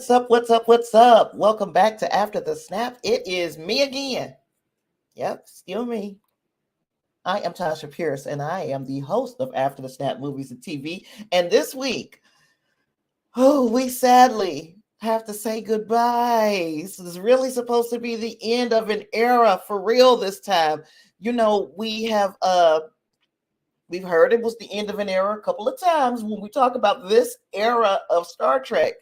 What's up? What's up? What's up? Welcome back to After the Snap. It is me again. Yep, still me. I am Tasha Pierce, and I am the host of After the Snap Movies and TV. And this week, we sadly have to say goodbye. This is really supposed to be the end of an era for real this time. We've heard it was the end of an era a couple of times when we talk about this era of Star Trek.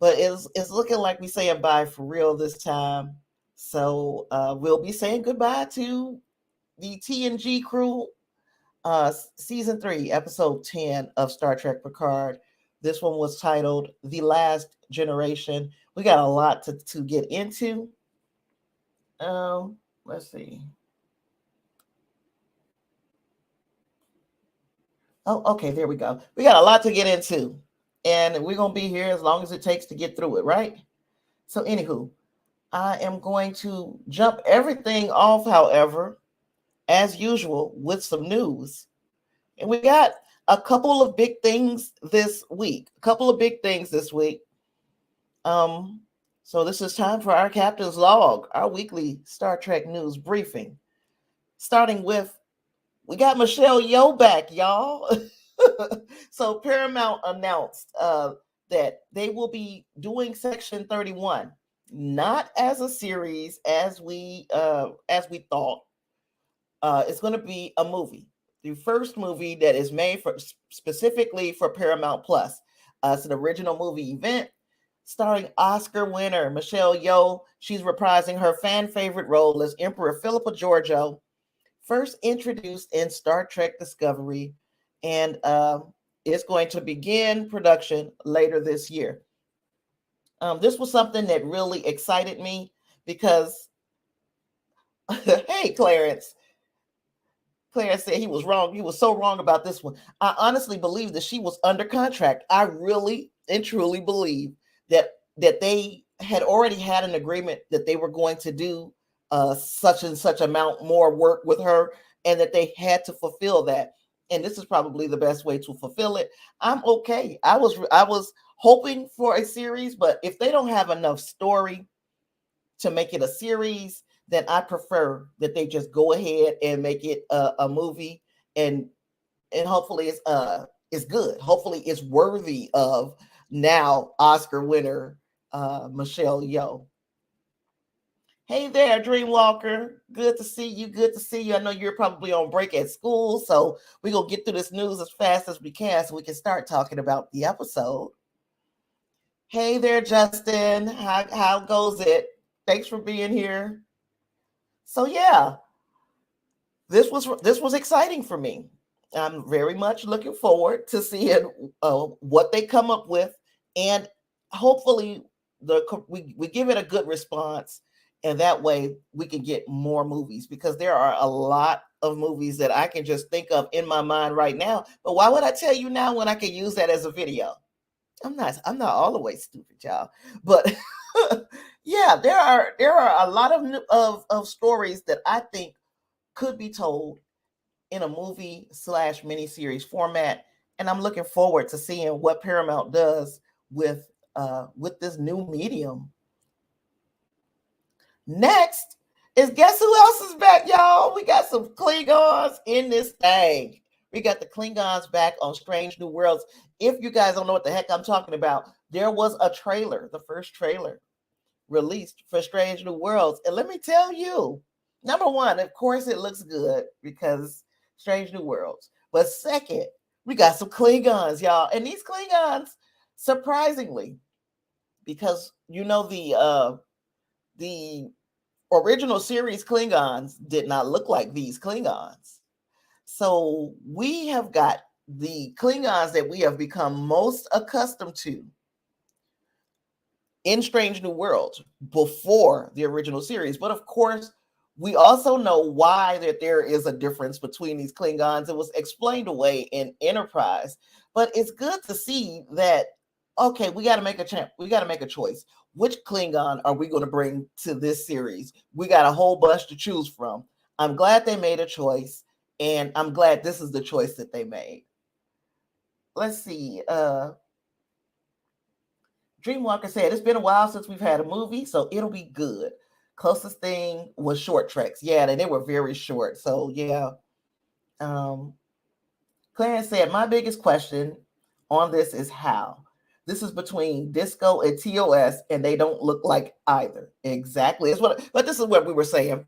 But it's looking like we're saying bye for real this time. So we'll be saying goodbye to the TNG crew, season 3, episode 10 of Star Trek Picard. This one was titled The Last Generation. We got a lot to get into. Let's see. Oh, okay, there we go. We got a lot to get into. And we're going to be here as long as it takes to get through it, right? So anywho, I am going to jump everything off, however, as usual, with some news. And we got a couple of big things this week. So this is time for our Captain's Log, our weekly Star Trek news briefing. Starting with, we got Michelle Yeoh back, y'all. So Paramount announced that they will be doing Section 31, not as a series as we thought. It's going to be a movie, the first movie that is made specifically for Paramount Plus. It's an original movie event starring Oscar winner Michelle Yeoh. She's reprising her fan favorite role as Emperor Philippa Georgiou, first introduced in Star Trek Discovery, and it's going to begin production later this year. This was something that really excited me because, hey, Clarence said he was wrong. He was so wrong about this one. I honestly believe that she was under contract. I really and truly believe that they had already had an agreement that they were going to do such and such amount more work with her, and that they had to fulfill that. And this is probably the best way to fulfill it. I'm okay. I was hoping for a series, but if they don't have enough story to make it a series, then I prefer that they just go ahead and make it a movie, and hopefully it's good. Hopefully it's worthy of now Oscar winner Michelle Yeoh. Hey there, Dreamwalker. Good to see you. I know you're probably on break at school, so we're going to get through this news as fast as we can so we can start talking about the episode. Hey there, Justin. How goes it? Thanks for being here. So yeah, this was exciting for me. I'm very much looking forward to seeing what they come up with, and hopefully we give it a good response. And that way we can get more movies, because there are a lot of movies that I can just think of in my mind right now. But why would I tell you now when I can use that as a video? I'm not all the way stupid, y'all. But yeah, there are a lot of stories that I think could be told in a movie / miniseries format. And I'm looking forward to seeing what Paramount does with this new medium. Next is, guess who else is back, y'all? We got some Klingons in this thing. We got the Klingons back on Strange New Worlds. If you guys don't know what the heck I'm talking about, there was a trailer, the first trailer released for Strange New Worlds. And let me tell you, number one, of course, it looks good because Strange New Worlds. But second, we got some Klingons, y'all. And these Klingons, surprisingly, because the original series Klingons did not look like these Klingons. So we have got the Klingons that we have become most accustomed to in Strange New Worlds before the original series. But of course, we also know why that there is a difference between these Klingons. It was explained away in Enterprise. But it's good to see that, okay, we got to make a choice. Which Klingon are we going to bring to this series? We got a whole bunch to choose from. I'm glad they made a choice, and I'm glad this is the choice that they made. Let's see. Dreamwalker said, it's been a while since we've had a movie, so it'll be good. Closest thing was short treks. Yeah, and they were very short. So yeah. Clarence said, my biggest question on this is how. This is between Disco and TOS, and they don't look like either. Exactly. But this is what we were saying.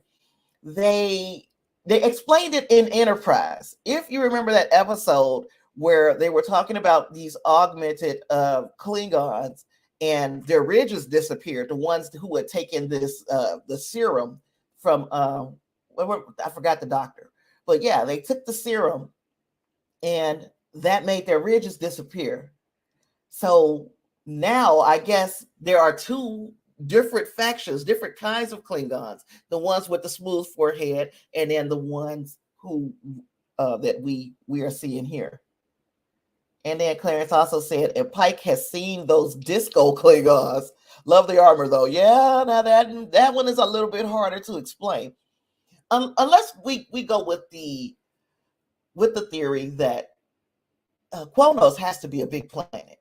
They explained it in Enterprise. If you remember that episode where they were talking about these augmented Klingons and their ridges disappeared, the ones who had taken this the serum from I forgot the doctor, but yeah, they took the serum and that made their ridges disappear. So now I guess there are two different factions, different kinds of Klingons, the ones with the smooth forehead and then the ones who that we are seeing here. And then Clarence also said, and Pike has seen those disco Klingons. Love the armor though. Yeah, now that one is a little bit harder to explain. Unless we go with the theory that Quonos has to be a big planet.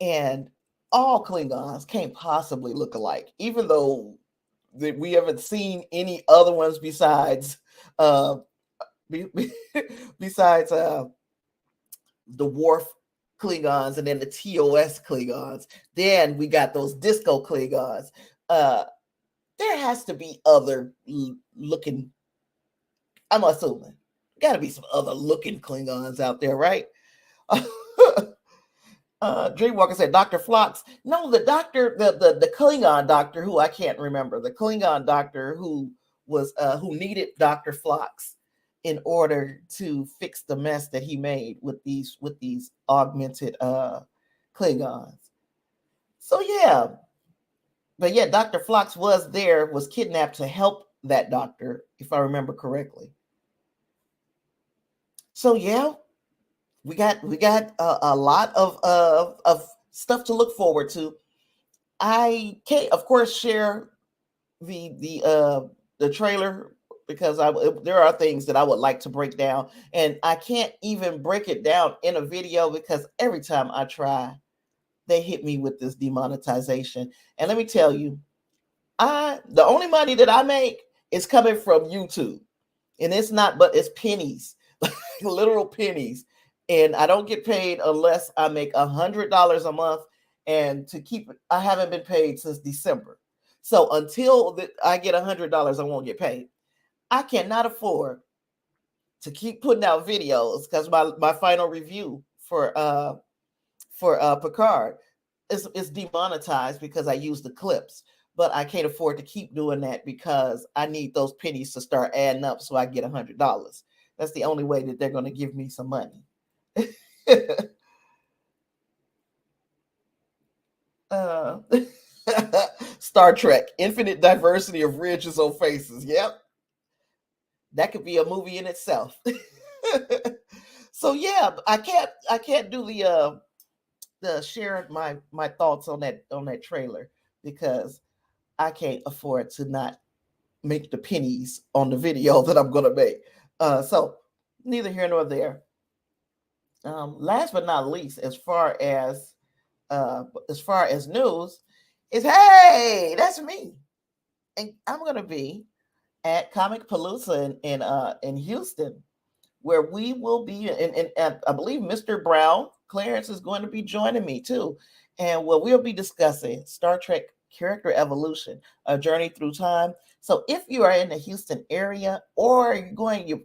And all Klingons can't possibly look alike, even though we haven't seen any other ones besides besides the Worf Klingons and then the TOS Klingons. Then we got those disco Klingons. There has to be other looking, I'm assuming, got to be some other looking Klingons out there, right? Dreamwalker said, Dr. Phlox. No, the doctor, the Klingon doctor who I can't remember, the Klingon doctor who was who needed Dr. Phlox in order to fix the mess that he made with these augmented Klingons. So yeah. But yeah, Dr. Phlox was kidnapped to help that doctor, if I remember correctly. So yeah, we got a lot of stuff to look forward to. I can't, of course, share the trailer because there are things that I would like to break down, and I can't even break it down in a video because every time I try, they hit me with this demonetization. And let me tell you, the only money that I make is coming from YouTube, and it's pennies, literal pennies. And I don't get paid unless I make $100 a month. And I haven't been paid since December. So until I get $100, I won't get paid. I cannot afford to keep putting out videos because my final review for Picard is demonetized because I use the clips. But I can't afford to keep doing that because I need those pennies to start adding up so I get $100. That's the only way that they're going to give me some money. Star Trek, infinite diversity of ridges on faces. Yep, that could be a movie in itself. So yeah, I can't do the share my thoughts on that trailer because I can't afford to not make the pennies on the video that I'm gonna make. So neither here nor there. Last but not least, as far as news, is hey, that's me, and I'm gonna be at Comic Palooza in Houston, where we will be, and I believe Mr. Brown Clarence is going to be joining me too, and we'll be discussing Star Trek Character Evolution, A Journey Through Time. So if you are in the Houston area or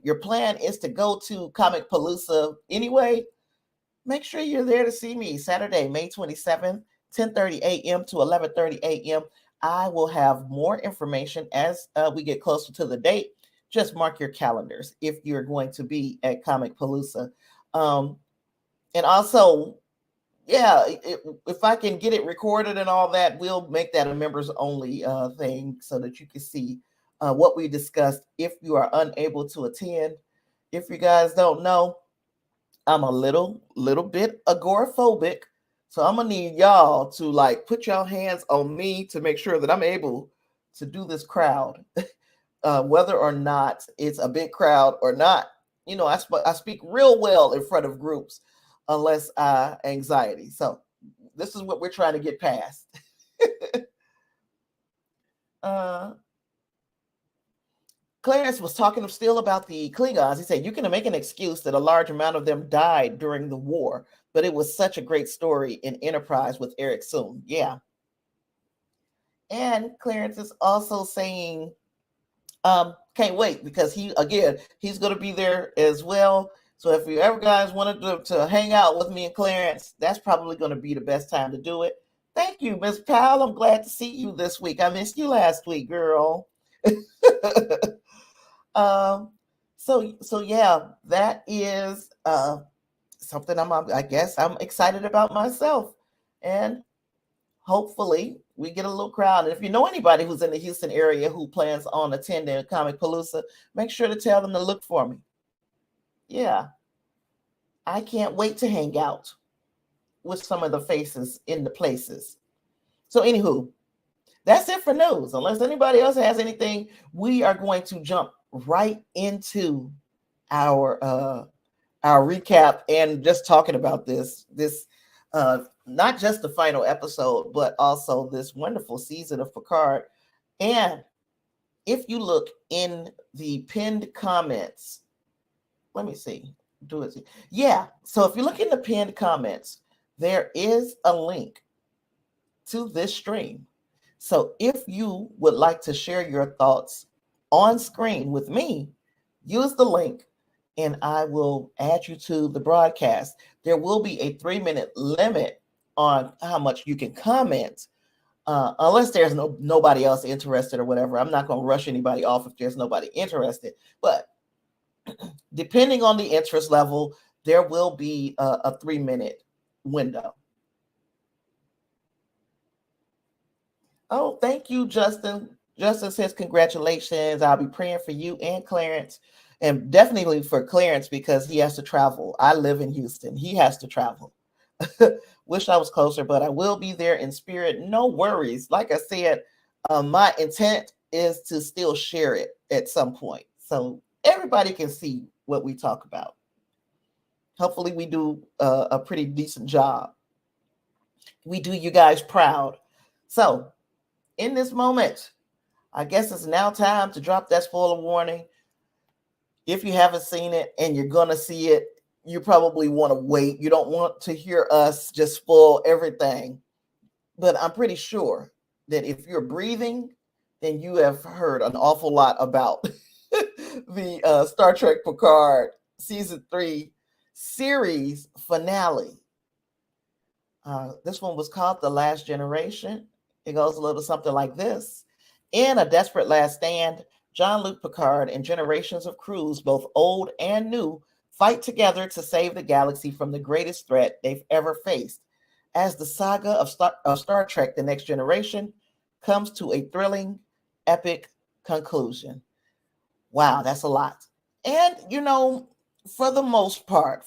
your plan is to go to Comic Palooza anyway, make sure you're there to see me Saturday, May 27th, 10:30 a.m. to 11:30 a.m. I will have more information as we get closer to the date. Just mark your calendars if you're going to be at Comic Palooza. And also, yeah, if I can get it recorded and all that, we'll make that a members only thing so that you can see what we discussed if you are unable to attend. If you guys don't know, I'm a little bit agoraphobic. So I'm gonna need y'all to like put your hands on me to make sure that I'm able to do this crowd, whether or not it's a big crowd or not. You know, I speak real well in front of groups, unless anxiety. So this is what we're trying to get past. Clarence was talking still about the Klingons. He said, you can make an excuse that a large amount of them died during the war, but it was such a great story in Enterprise with Eric Soon. Yeah. And Clarence is also saying, can't wait, because he's going to be there as well. So if you ever guys wanted to hang out with me and Clarence, that's probably going to be the best time to do it. Thank you, Miss Powell. I'm glad to see you this week. I missed you last week, girl. So yeah, that is something I guess I'm excited about myself, and hopefully we get a little crowd. And if you know anybody who's in the Houston area who plans on attending Comic Palooza, make sure to tell them to look for me. Yeah, I can't wait to hang out with some of the faces in the places. So anywho, that's it for news. Unless anybody else has anything, we are going to jump right into our recap and just talking about this not just the final episode, but also this wonderful season of Picard. And if you look in the pinned comments, let me see. Yeah. So if you look in the pinned comments, there is a link to this stream. So if you would like to share your thoughts on screen with me, use the link and I will add you to the broadcast. There will be a 3-minute limit on how much you can comment, unless there's nobody else interested or whatever. I'm not going to rush anybody off if there's nobody interested. But depending on the interest level, there will be a 3-minute window. Oh, thank you, Justin. Justin says, congratulations. I'll be praying for you and Clarence, and definitely for Clarence because he has to travel. I live in Houston. He has to travel. Wish I was closer, but I will be there in spirit. No worries. Like I said, my intent is to still share it at some point so everybody can see what we talk about. Hopefully we do a pretty decent job. We do you guys proud. So in this moment, I guess it's now time to drop that spoiler warning. If you haven't seen it and you're going to see it, you probably want to wait. You don't want to hear us just spoil everything. But I'm pretty sure that if you're breathing, then you have heard an awful lot about the Star Trek Picard Season 3 series finale. This one was called The Last Generation. It goes a little something like this. In a desperate last stand, Jean-Luc Picard and generations of crews, both old and new, fight together to save the galaxy from the greatest threat they've ever faced. As the saga of Star Trek The Next Generation comes to a thrilling, epic conclusion. Wow, that's a lot. And, for the most part,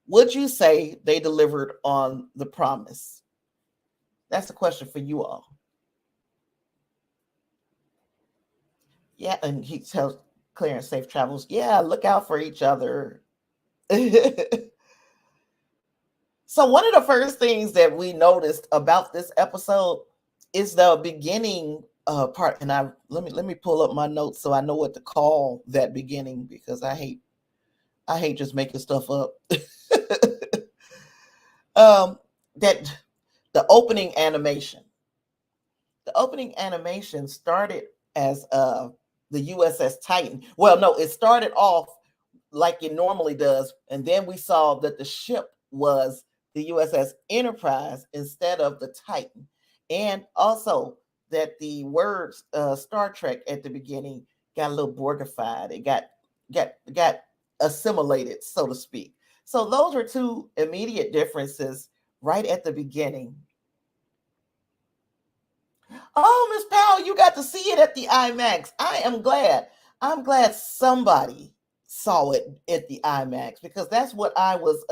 would you say they delivered on the promise? That's a question for you all. Yeah, and he tells Clarence safe travels. Yeah, look out for each other. So one of the first things that we noticed about this episode is the beginning part. And let me pull up my notes so I know what to call that beginning, because I hate just making stuff up. That the opening animation. The opening animation started as the USS Titan. Well, no, it started off like it normally does, and then we saw that the ship was the USS Enterprise instead of the Titan, and also that the words Star Trek at the beginning got a little Borgified. It got assimilated, so to speak. So those were two immediate differences right at the beginning. Oh, Miss Powell, you got to see it at the IMAX. I am glad. I'm glad somebody saw it at the IMAX, because that's what I was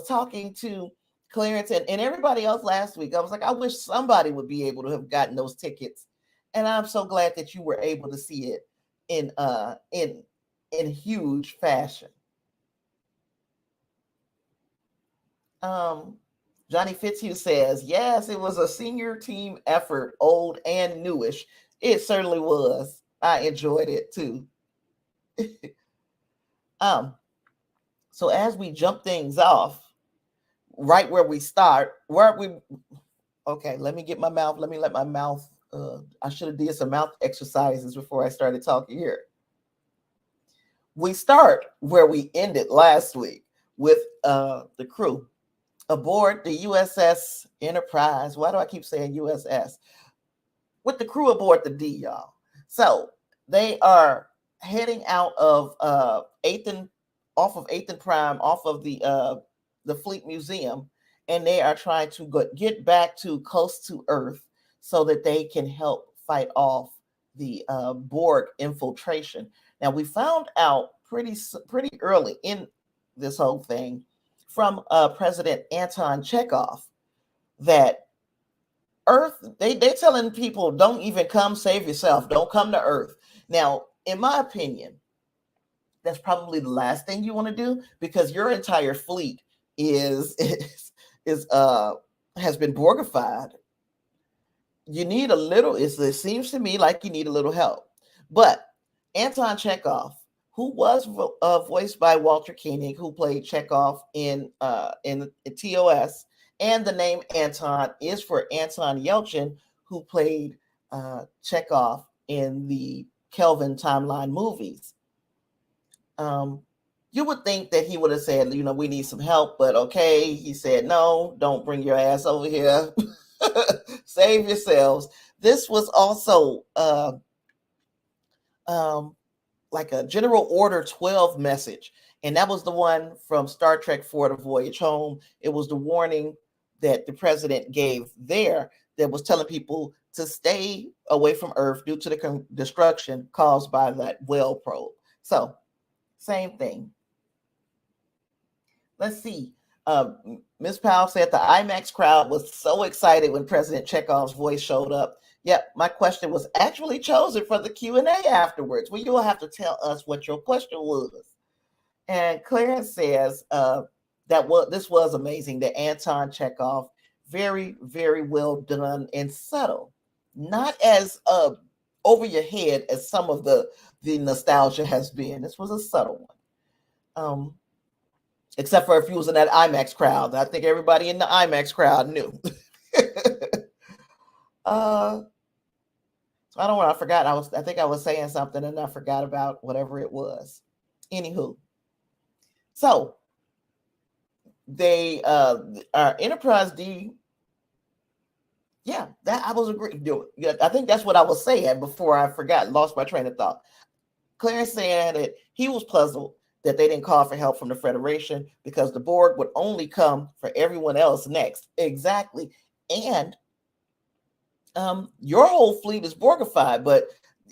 talking to Clarence and everybody else last week. I was like, I wish somebody would be able to have gotten those tickets. And I'm so glad that you were able to see it in huge fashion. Johnny Fitzhugh says, yes, it was a senior team effort, old and newish. It certainly was. I enjoyed it too. um, so as we jump things off, right where we start, okay, let me get my mouth, let me let my mouth, I should have did some mouth exercises before I started talking here. We start where we ended last week with the crew aboard the USS Enterprise. Why do I keep saying USS? With the crew aboard the D, y'all. So they are heading out of 8th and off of 8th and Prime, off of the Fleet Museum, and they are trying to get back to close to Earth so that they can help fight off the Borg infiltration. Now we found out pretty early in this whole thing from President Anton Chekhov that Earth, they telling people, don't even come, save yourself, don't come to Earth. Now, in my opinion, that's probably the last thing you want to do, because your entire fleet is has been Borgified. You need a little, it seems to me like you need a little help. But Anton Chekhov, who was voiced by Walter Koenig, who played Chekhov in TOS, and the name Anton is for Anton Yelchin, who played Chekhov in the Kelvin timeline movies. You would think that he would have said, we need some help, but okay. He said, no, don't bring your ass over here. Save yourselves. This was also like a General Order 12 message. And that was the one from Star Trek For the Voyage Home. It was the warning that the president gave there that was telling people to stay away from Earth due to the destruction caused by that whale probe. So, same thing. Let's see. Ms. Powell said the IMAX crowd was so excited when President Chekhov's voice showed up. Yep, my question was actually chosen for the Q&A afterwards. Well, you'll have to tell us what your question was. And Clarence says this was amazing. That Anton Chekhov, very, very well done and subtle. Not as over your head as some of the nostalgia has been. This was a subtle one. Except for if you was in that IMAX crowd. I think everybody in the IMAX crowd knew. So I don't know what I forgot. I think I was saying something and I forgot about whatever it was. Anywho. So they our Enterprise D. Yeah, that I was agreeing. I think that's what I was saying before I forgot, lost my train of thought. Clarence saying that he was puzzled that they didn't call for help from the Federation because the Borg would only come for everyone else next. Exactly. And your whole fleet is Borgified, but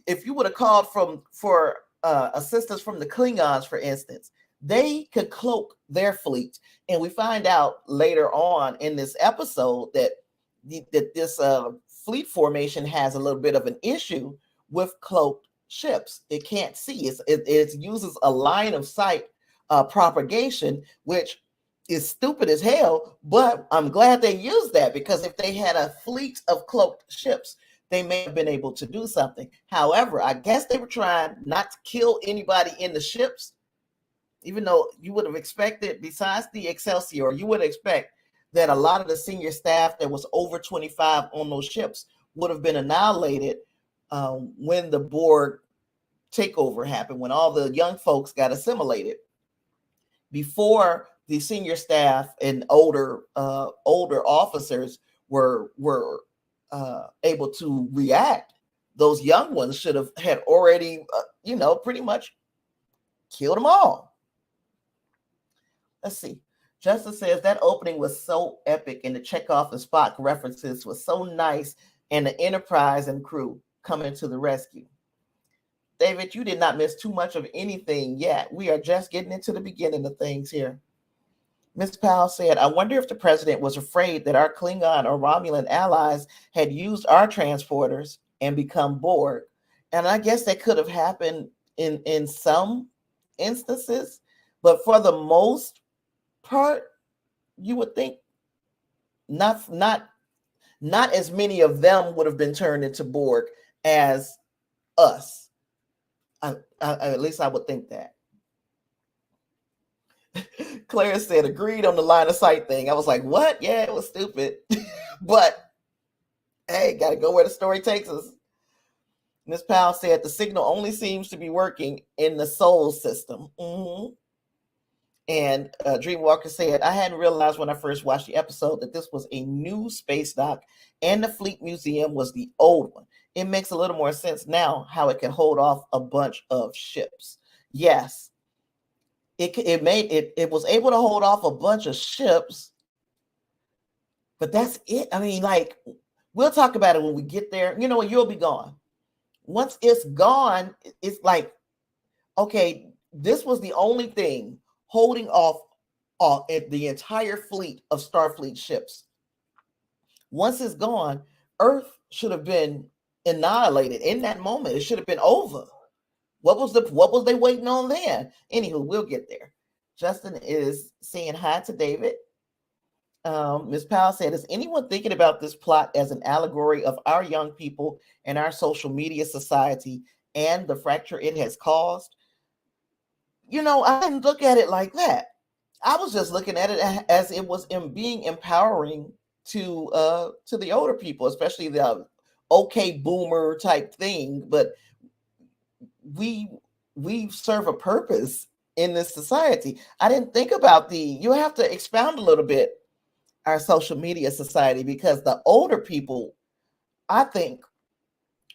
if you would have called for assistance from the Klingons, for instance, they could cloak their fleet. And we find out later on in this episode that this fleet formation has a little bit of an issue with cloaked ships. It can't see. It uses a line of sight propagation, which is stupid as hell, but I'm glad they used that, because if they had a fleet of cloaked ships, they may have been able to do something. However, I guess they were trying not to kill anybody in the ships, even though you would have expected, besides the Excelsior, you would expect that a lot of the senior staff that was over 25 on those ships would have been annihilated when the Borg takeover happened, when all the young folks got assimilated. Before the senior staff and older officers were able to react, those young ones had already, pretty much killed them all. Let's see. Justice says that opening was so epic, and the Chekhov and Spock references was so nice, and the Enterprise and crew coming to the rescue. David, you did not miss too much of anything yet. We are just getting into the beginning of things here. Ms. Powell said, I wonder if the president was afraid that our Klingon or Romulan allies had used our transporters and become Borg. And I guess that could have happened in some instances, but for the most part, you would think not as many of them would have been turned into Borg as us. At least I would think that. Claire said, agreed on the line of sight thing. I was like, what? Yeah, it was stupid. But hey, gotta go where the story takes us. Miss Powell said the signal only seems to be working in the soul system. Mm-hmm. And Dreamwalker said, I hadn't realized when I first watched the episode that this was a new space dock and the Fleet Museum was the old one. It makes a little more sense now how it can hold off a bunch of ships. Yes, it was able to hold off a bunch of ships, but that's it. I mean, like, we'll talk about it when we get there. You know, you'll be gone. Once it's gone, it's like, okay, this was the only thing holding off the entire fleet of Starfleet ships. Once it's gone, Earth should have been annihilated in that moment. It should have been over. What was they waiting on then? Anywho, we'll get there. Justin is saying hi to David. Ms. Powell said, is anyone thinking about this plot as an allegory of our young people and our social media society and the fracture it has caused? You know, I didn't look at it like that. I was just looking at it as it was being empowering to the older people, especially the okay boomer type thing. But we serve a purpose in this society. I didn't think about you have to expound a little bit our social media society, because the older people, I think,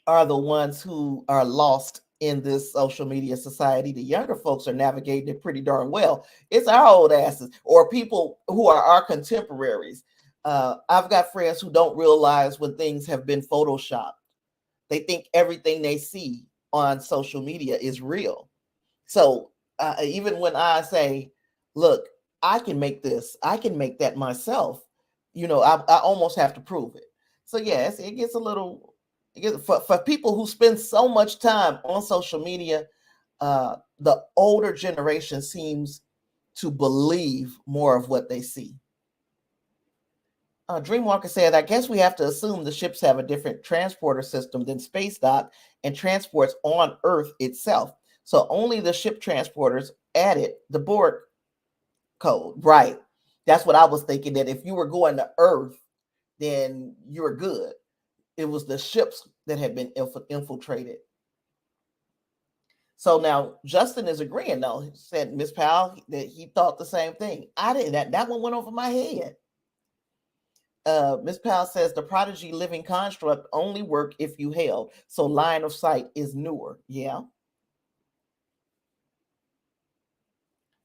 are the ones who are lost in this social media society. The younger folks are navigating it pretty darn well. It's our old asses or people who are our contemporaries. I've got friends who don't realize when things have been photoshopped. They think everything they see on social media is real. So even when I say, look, I can make this, I can make that myself, you know, I almost have to prove it. So yes, it gets a little, for people who spend so much time on social media, the older generation seems to believe more of what they see. Dreamwalker said, I guess we have to assume the ships have a different transporter system than space dock and transports on Earth itself. So only the ship transporters added the Borg code. Right. That's what I was thinking, that if you were going to Earth, then you were good. It was the ships that had been infiltrated. So now Justin is agreeing, though. He said, Miss Powell, that he thought the same thing. I didn't. That one went over my head. Miss Powell says the Prodigy living construct only work if you held. So line of sight is newer. Yeah.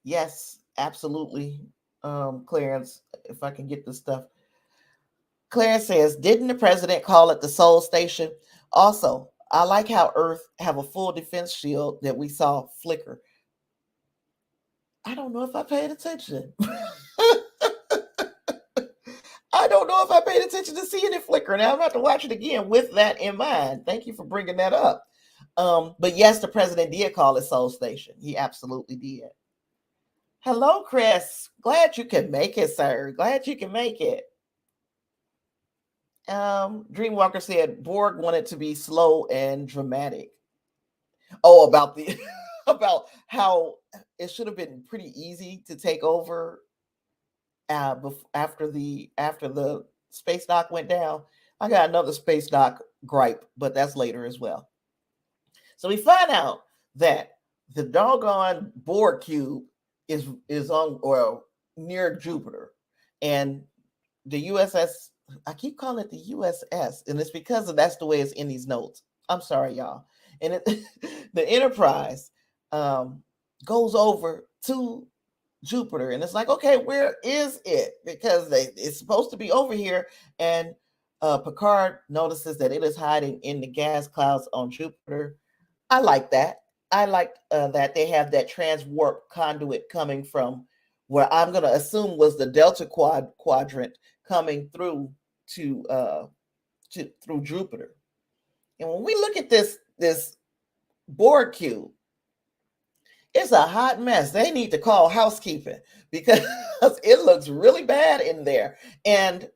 Yes, absolutely. Clarence, if I can get this stuff. Clarence says, didn't the president call it the Soul Station? Also, I like how Earth have a full defense shield that we saw flicker. I don't know if I paid attention. I don't know if I paid attention to seeing it flicker. Now I'm about to watch it again with that in mind. Thank you for bringing that up. But yes, the president did call it Soul Station. He absolutely did. Hello, Chris. Glad you can make it, sir. Glad you can make it. Dreamwalker said Borg wanted to be slow and dramatic. Oh, about the about how it should have been pretty easy to take over after the space dock went down. I got another space dock gripe, but that's later as well. So we find out that the doggone Borg cube is on or near Jupiter, and the USS. I keep calling it the USS, and it's because that's the way it's in these notes. I'm sorry, y'all. And the Enterprise goes over to Jupiter, and it's like, okay, where is it? Because it's supposed to be over here, and Picard notices that it is hiding in the gas clouds on Jupiter. I like that. I like that they have that transwarp conduit coming from where I'm going to assume was the Delta quadrant coming through through Jupiter. And when we look at this Borg cube, it's a hot mess. They need to call housekeeping because it looks really bad in there. And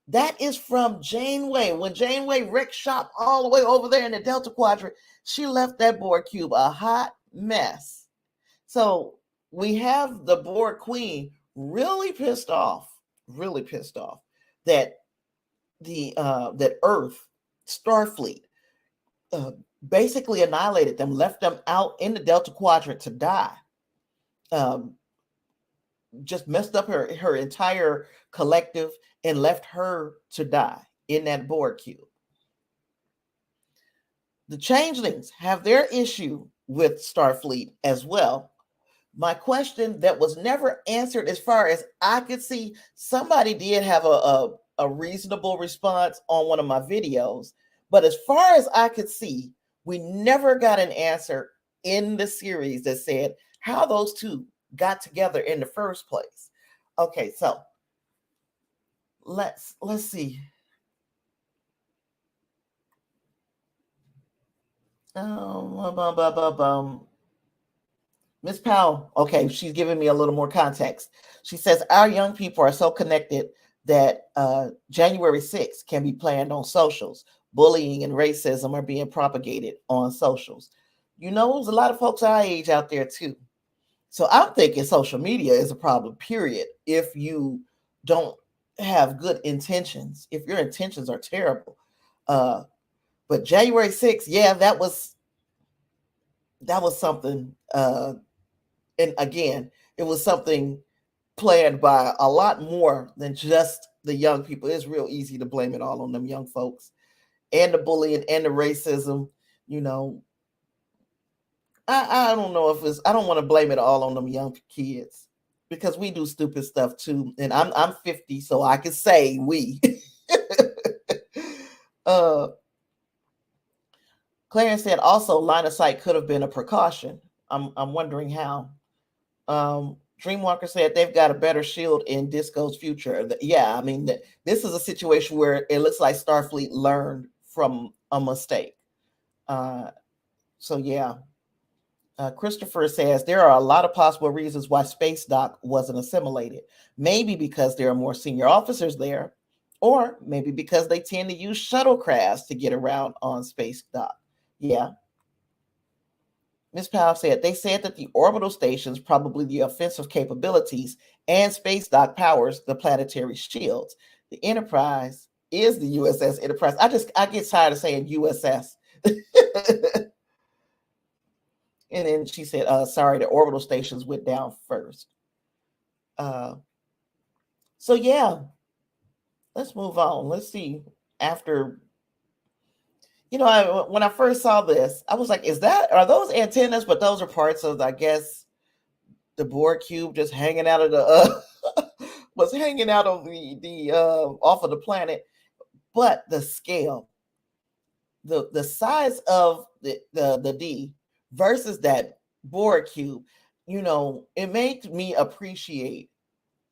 That is from Janeway. When Janeway wrecked shop all the way over there in the Delta Quadrant, she left that Borg cube a hot mess. So we have the Borg Queen really pissed off that that Earth, Starfleet, uh, basically annihilated them, left them out in the Delta Quadrant to die. Just messed up her entire collective and left her to die in that Borg cube. The changelings have their issue with Starfleet as well. My question that was never answered, as far as I could see, somebody did have a reasonable response on one of my videos, but as far as I could see, we never got an answer in the series that said how those two got together in the first place. Okay, so let's see. Miss Powell, okay, she's giving me a little more context. She says our young people are so connected that January 6th can be planned on socials. Bullying and racism are being propagated on socials. You know, there's a lot of folks our age out there too. So I'm thinking social media is a problem, period. If you don't have good intentions, if your intentions are terrible. But January 6th, yeah, that was something. And again, it was something planned by a lot more than just the young people. It's real easy to blame it all on them young folks and the bullying and the racism. You know, I don't know if it's, I don't want to blame it all on them young kids because we do stupid stuff too. And I'm 50, so I can say we. Clarence said also line of sight could have been a precaution. I'm wondering how. Dreamwalker said they've got a better shield in Disco's future. Yeah, I mean, this is a situation where it looks like Starfleet learned from a mistake. So yeah. Christopher says there are a lot of possible reasons why Space Dock wasn't assimilated. Maybe because there are more senior officers there, or maybe because they tend to use shuttlecrafts to get around on Space Dock. Yeah. Ms. Powell said they said that the orbital stations, probably the offensive capabilities, and Space Dock powers the planetary shields. The Enterprise is the USS Enterprise. I get tired of saying USS. And then she said, sorry, the orbital stations went down first. So yeah, let's move on. Let's see. After, you know, when I first saw this, I was like, are those antennas? But those are parts of, I guess, the Borg cube just hanging out of the, was hanging out of the off of the planet. But the scale, the size of the D versus that Borg cube, you know, it made me appreciate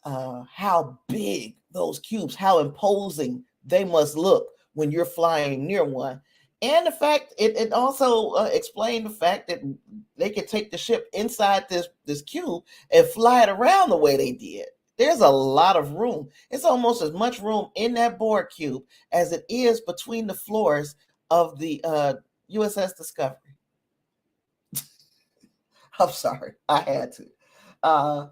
how big those cubes, how imposing they must look when you're flying near one. And the fact it also explained the fact that they could take the ship inside this cube and fly it around the way they did. There's a lot of room. It's almost as much room in that Borg cube as it is between the floors of the USS Discovery. I'm sorry, I had to.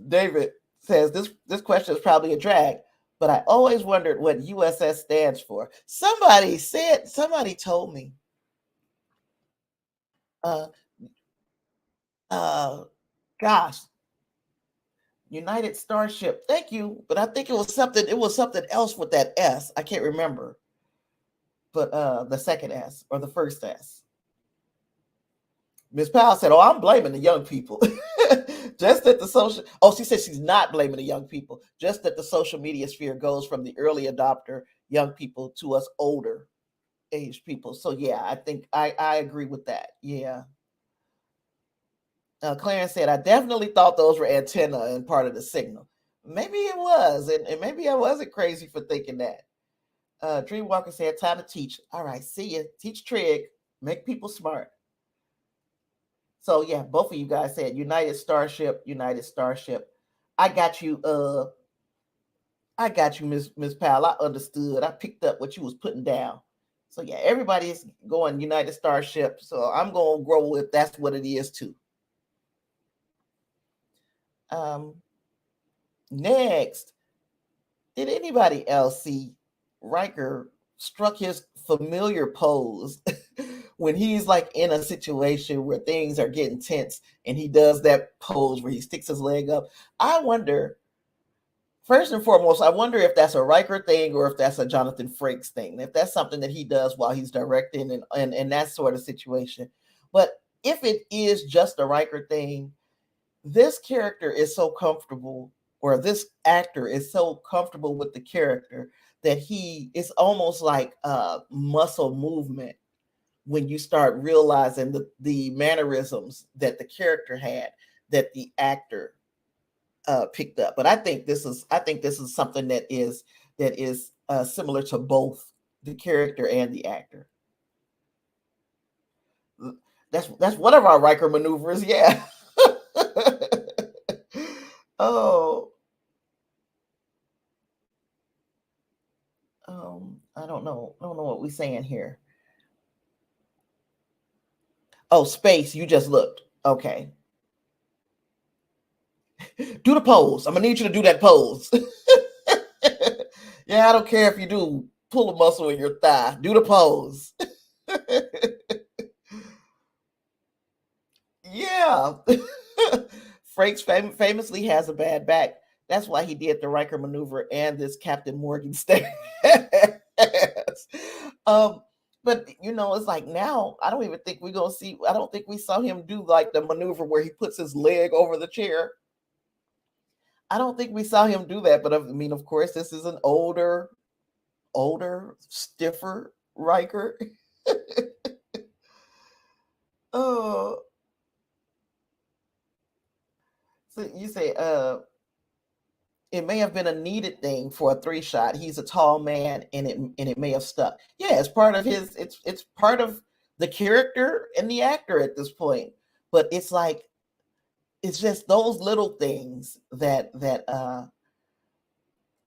David says this question is probably a drag, but I always wondered what USS stands for. Somebody told me. Uh, gosh, United Starship. Thank you, but I think it was something. It was something else with that S. I can't remember, but the second S or the first S. Ms. Powell said, "Oh, I'm blaming the young people." Just that the social, oh, she said she's not blaming the young people, just that the social media sphere goes from the early adopter young people to us older age people. So yeah, I think I agree with that. Yeah. Clarence said, I definitely thought those were antenna and part of the signal. Maybe it was, and maybe I wasn't crazy for thinking that. Dreamwalker said, time to teach. All right, see you. Teach trig, make people smart. So yeah, both of you guys said United Starship. I got you. I got you, Miss Powell. I understood. I picked up what you was putting down. So yeah, everybody's going United Starship. So I'm gonna grow with that's what it is too. Next, did anybody else see Riker struck his familiar pose when he's like in a situation where things are getting tense and he does that pose where he sticks his leg up? I wonder, first and foremost, I wonder if that's a Riker thing or if that's a Jonathan Frakes thing, if that's something that he does while he's directing and that sort of situation. But if it is just a Riker thing, this character is so comfortable, or this actor is so comfortable with the character that he is almost like a muscle movement when you start realizing the mannerisms that the character had that the actor picked up. But I think this is something that is similar to both the character and the actor. That's one of our Riker maneuvers, yeah. Oh, I don't know. I don't know what we're saying here. Oh, space. You just looked. Okay. Do the pose. I'm gonna need you to do that pose. Yeah, I don't care if you do pull a muscle in your thigh. Do the pose. Yeah. Frakes famously has a bad back. That's why he did the Riker maneuver and this Captain Morgan stance. But it's like now I don't even think we're gonna see. I don't think we saw him do like the maneuver where he puts his leg over the chair. I don't think we saw him do that. But I mean, of course, this is an older, stiffer Riker. Oh, so you say, it may have been a needed thing for a 3-shot. He's a tall man, and it may have stuck. Yeah, it's part of his. It's part of the character and the actor at this point. But it's like it's just those little things that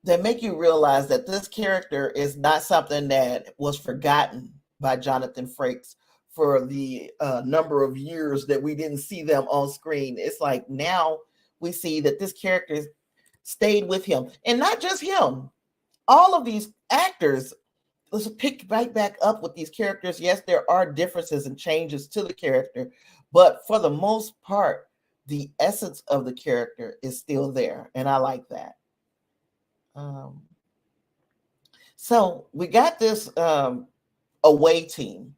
make you realize that this character is not something that was forgotten by Jonathan Frakes for the number of years that we didn't see them on screen. It's like now we see that this character stayed with him, and not just him. All of these actors, let's pick right back up with these characters. Yes, there are differences and changes to the character, but for the most part, the essence of the character is still there, and I like that. So we got this away team.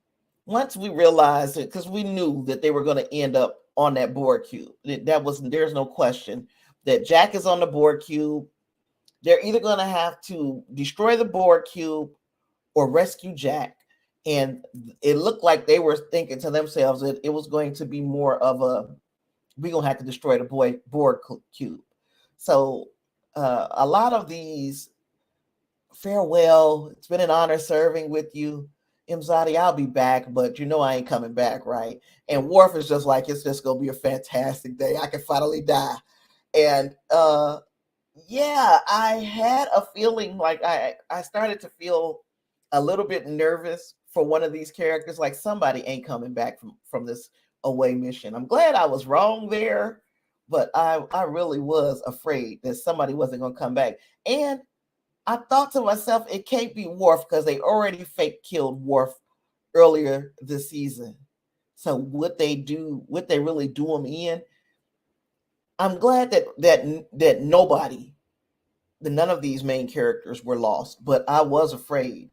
Once we realized it, because we knew that they were going to end up on that Borg cube. There's no question that Jack is on the Borg cube. They're either going to have to destroy the Borg cube or rescue Jack. And it looked like they were thinking to themselves that it was going to be more of we're going to have to destroy the Borg cube. So a lot of these, farewell, it's been an honor serving with you, Imzadi, I'll be back, but I ain't coming back, right? And Worf is just like, it's just going to be a fantastic day. I can finally die. And yeah, I had a feeling like I started to feel a little bit nervous for one of these characters, like somebody ain't coming back from this away mission. I'm glad I was wrong there, but I really was afraid that somebody wasn't going to come back. And I thought to myself, it can't be Worf because they already fake killed Worf earlier this season. So would they really do him in? I'm glad that none of these main characters were lost, but I was afraid.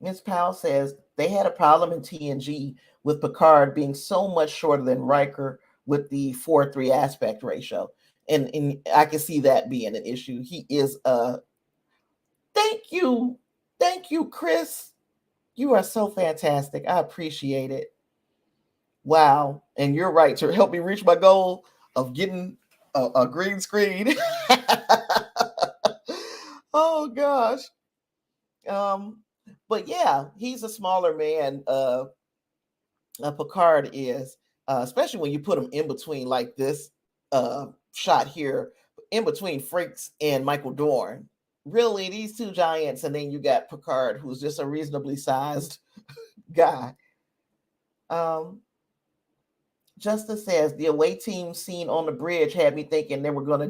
Ms. Powell says they had a problem in TNG with Picard being so much shorter than Riker with the 4:3 aspect ratio. And I can see that being an issue. He is thank you, Chris. You are so fantastic. I appreciate it. Wow. And you're right, to help me reach my goal of getting a green screen. Oh gosh. But yeah, he's a smaller man. Picard is, especially when you put him in between like this. shot here in between Frakes and Michael Dorn. Really, these two giants, and then you got Picard, who's just a reasonably sized guy. Justice says the away team scene on the bridge had me thinking they were gonna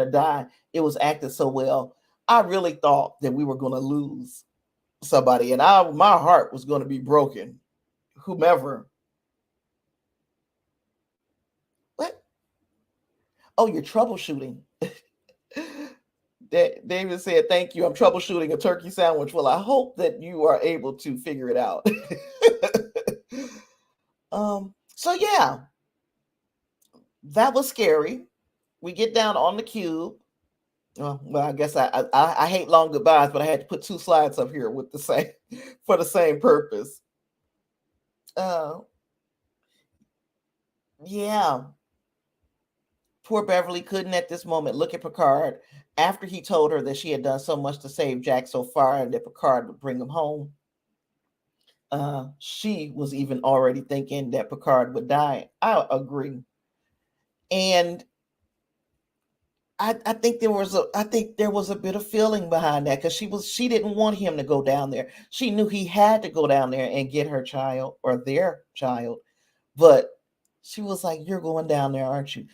die. It was acted so well. I really thought that we were gonna lose somebody, and my heart was gonna be broken. Whomever. What? Oh, you're troubleshooting. David said, "Thank you. I'm troubleshooting a turkey sandwich." Well, I hope that you are able to figure it out. So yeah, that was scary. We get down on the cube. Well, I guess I hate long goodbyes, but I had to put two slides up here with the same for the same purpose. Yeah. Poor Beverly couldn't at this moment look at Picard after he told her that she had done so much to save Jack so far and that Picard would bring him home. She was even already thinking that Picard would die. I agree. And I think there was a bit of feeling behind that because she didn't want him to go down there. She knew he had to go down there and get her child or their child, but she was like, "You're going down there, aren't you?"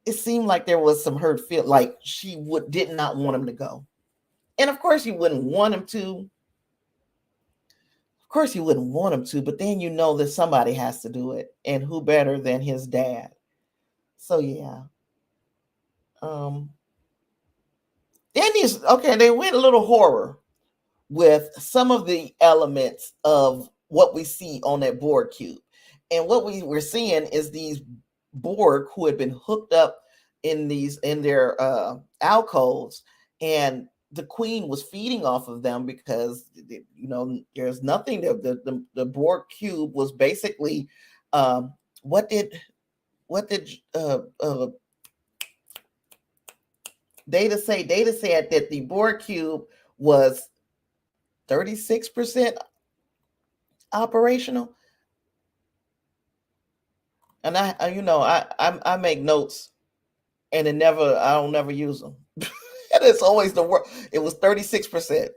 It seemed like there was some hurt feel, like she did not want him to go, and of course you wouldn't want him to. Of course you wouldn't want him to, but then you know that somebody has to do it, and who better than his dad? So yeah. They went a little horror with some of the elements of what we see on that Borg cube. And what we were seeing is these Borg who had been hooked up in their alcoves, and the queen was feeding off of them because there's nothing. The Borg cube was basically what did Data say? Data said that the Borg cube was 36% operational. And I make notes, and I don't never use them. And it's always the word. It was 36%.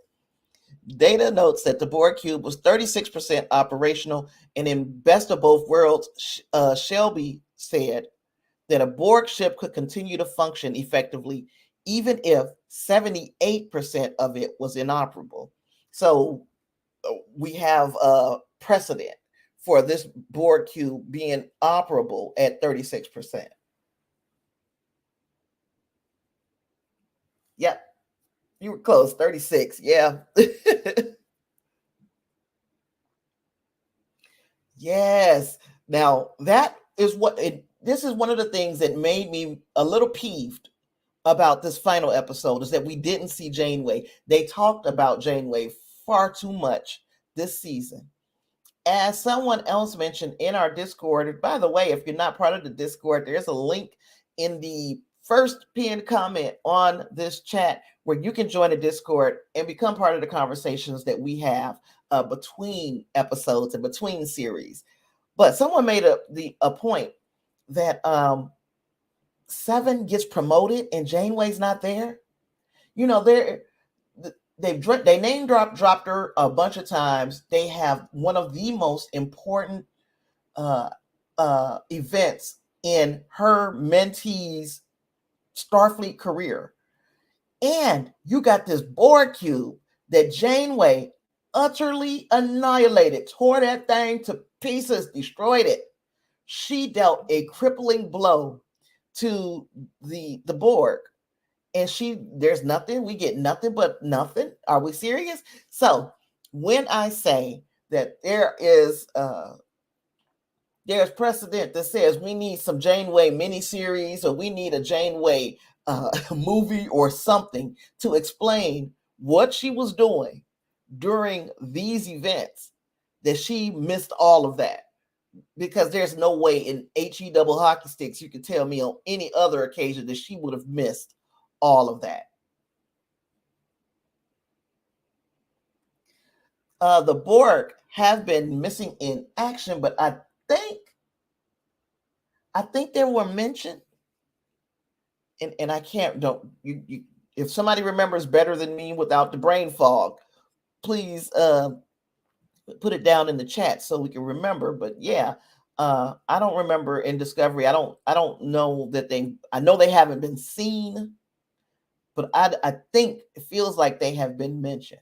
Data notes that the Borg cube was 36% operational, and in Best of Both Worlds, Shelby said that a Borg ship could continue to function effectively even if 78% of it was inoperable. So we have a precedent for this Borg cube being operable at 36%. Yep. You were close, 36. Yeah. Yes. Now, this is one of the things that made me a little peeved about this final episode, is that we didn't see Janeway. They talked about Janeway far too much this season. As someone else mentioned in our Discord, by the way, if you're not part of the Discord, there's a link in the first pinned comment on this chat where you can join the Discord and become part of the conversations that we have between episodes and between series. But someone made a point that Seven gets promoted and Janeway's not there. They name dropped her a bunch of times. They have one of the most important events in her mentee's Starfleet career. And you got this Borg cube that Janeway utterly annihilated, tore that thing to pieces, destroyed it. She dealt a crippling blow to the Borg. And there's nothing, we get nothing but nothing. Are we serious? So when I say that there's precedent that says we need some Janeway miniseries, or we need a Janeway movie or something to explain what she was doing during these events, that she missed all of that. Because there's no way in HE double hockey sticks you could tell me on any other occasion that she would have missed all of that. The Borg have been missing in action, but I think they were mentioned and I can't don't you if somebody remembers better than me without the brain fog, please put it down in the chat so we can remember. But yeah, I don't remember in Discovery. I don't know that I know they haven't been seen, but I think it feels like they have been mentioned.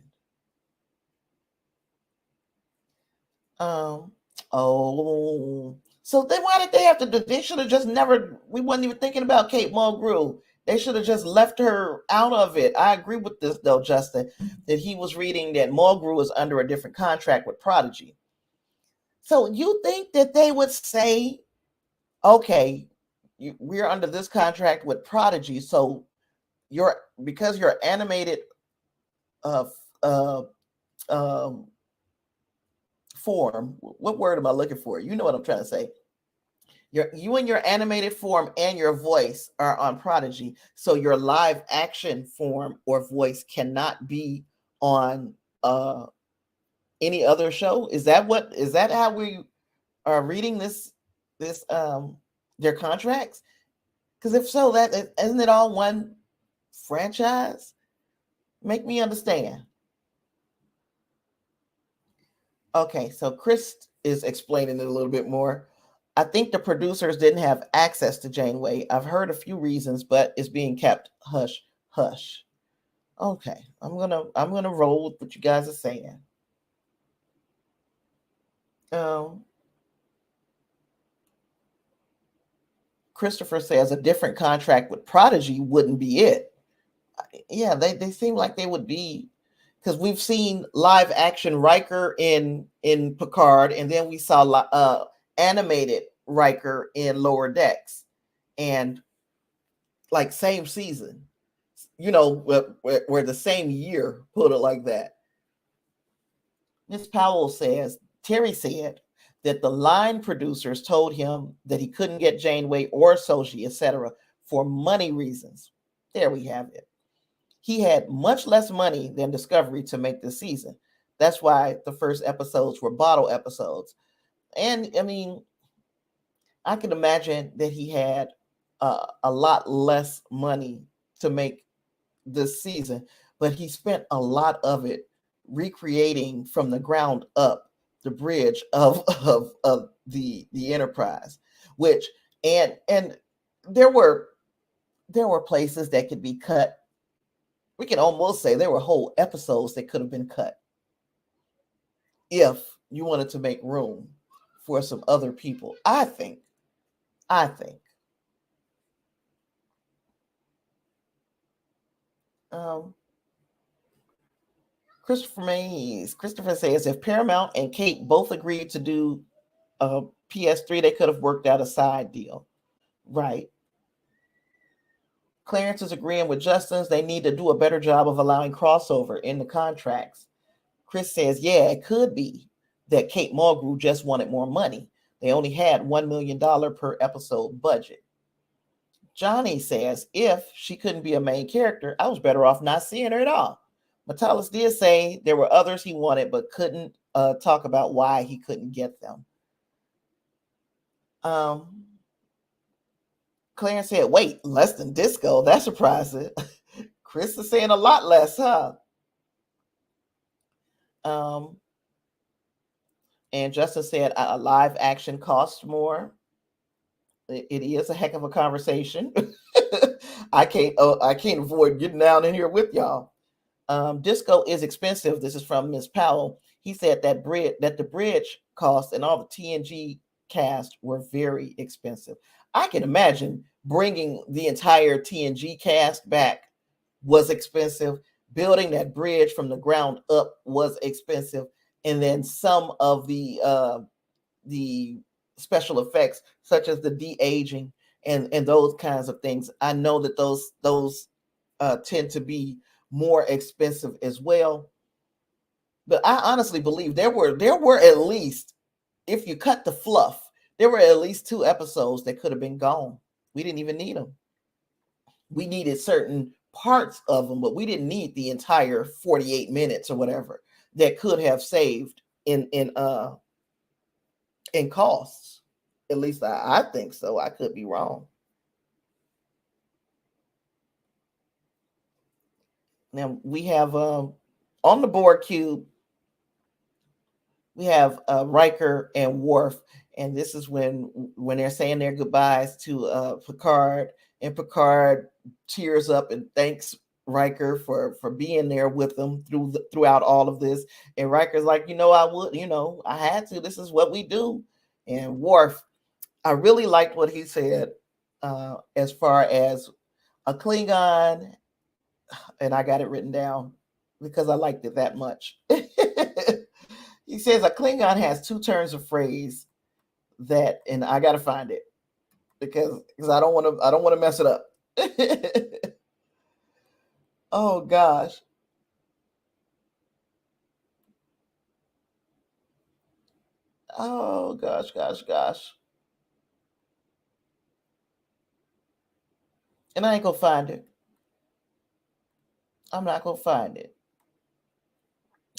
Um oh, so then why did they have to do? They should have just never. We wasn't even thinking about Kate Mulgrew. They should have just left her out of it. I agree with this though, Justin, that he was reading that Mulgrew was under a different contract with Prodigy. So you think that they would say, okay, we're under this contract with Prodigy, so because you're animated uh, uh, um, form. What word am I looking for? You know what I'm trying to say. You and your animated form and your voice are on Prodigy, so your live action form or voice cannot be on any other show. Is that how we are reading this their contracts? Because if so, that isn't it all one franchise? Make me understand. Okay, so Chris is explaining it a little bit more. I think the producers didn't have access to Janeway. I've heard a few reasons, but it's being kept hush hush. Okay, I'm gonna roll with what you guys are saying. Um, Christopher says a different contract with Prodigy wouldn't be it. Yeah, they seem like they would be, because we've seen live action Riker in Picard, and then we saw animated Riker in Lower Decks, and like same season, where the same year, put it like that. Miss Powell says Terry said that the line producers told him that he couldn't get Janeway or Soji, etc., for money reasons. There we have it. He had much less money than Discovery to make this season. That's why the first episodes were bottle episodes. And I mean, I can imagine that he had a lot less money to make this season, but he spent a lot of it recreating from the ground up the bridge of the Enterprise, which and there were places that could be cut. We can almost say there were whole episodes that could have been cut if you wanted to make room for some other people. I think. Um, Christopher says if Paramount and Kate both agreed to do PS3, they could have worked out a side deal. Right. Clarence is agreeing with Justin's. They need to do a better job of allowing crossover in the contracts. Chris says, yeah, it could be that Kate Mulgrew just wanted more money. They only had $1 million per episode budget. Johnny says, if she couldn't be a main character, I was better off not seeing her at all. Metalis did say there were others he wanted, but couldn't talk about why he couldn't get them. Clarence said, wait, less than Disco? That's surprising. Chris is saying a lot less, huh? And Justin said a live action costs more. It is a heck of a conversation. I can't avoid getting down in here with y'all. Disco is expensive. This is from Miss Powell. He said that the bridge cost and all the TNG cast were very expensive. I can imagine bringing the entire TNG cast back was expensive. Building that bridge from the ground up was expensive, and then some of the special effects, such as the de-aging and those kinds of things. I know that those tend to be more expensive as well. But I honestly believe there were at least, if you cut the fluff, there were at least 2 episodes that could have been gone. We didn't even need them. We needed certain parts of them, but we didn't need the entire 48 minutes or whatever that could have saved in costs. At least I think so. I could be wrong. Now we have on the board cube, we have Riker and Worf, and this is when they're saying their goodbyes to Picard, and Picard tears up and thanks Riker for being there with them throughout all of this. And Riker's like, I had to. This is what we do. And Worf, I really liked what he said as far as a Klingon, and I got it written down because I liked it that much. He says a Klingon has two turns of phrase that, and I got to find it because I don't want to mess it up. Oh gosh. Oh gosh. And I ain't gonna find it. I'm not gonna find it.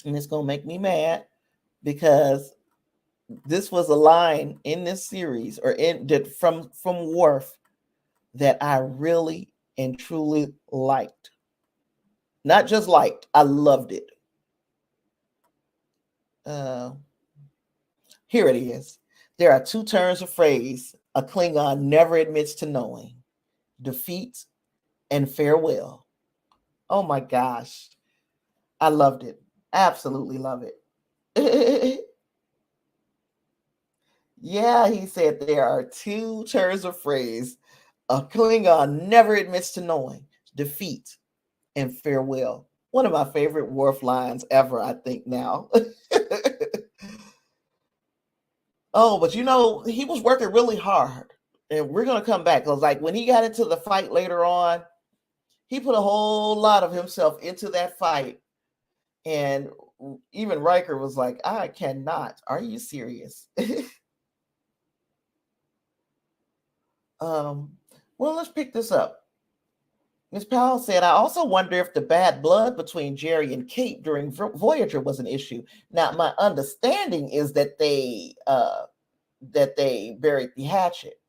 And it's gonna make me mad because this was a line in this series or from Worf that I really and truly liked. Not just liked, I loved it. Here it is. There are two turns of phrase a Klingon never admits to knowing: defeat and farewell. Oh my gosh. I loved it. Absolutely love it. Yeah, he said there are two turns of phrase a Klingon never admits to knowing: defeat and farewell. One of my favorite Worf lines ever, I think now. Oh, but he was working really hard. And we're going to come back because, like, when he got into the fight later on, he put a whole lot of himself into that fight. And even Riker was like, I cannot. Are you serious? Well, let's pick this up. Ms. Powell said, I also wonder if the bad blood between Jerry and Kate during Voyager was an issue. Now, my understanding is that they buried the hatchet.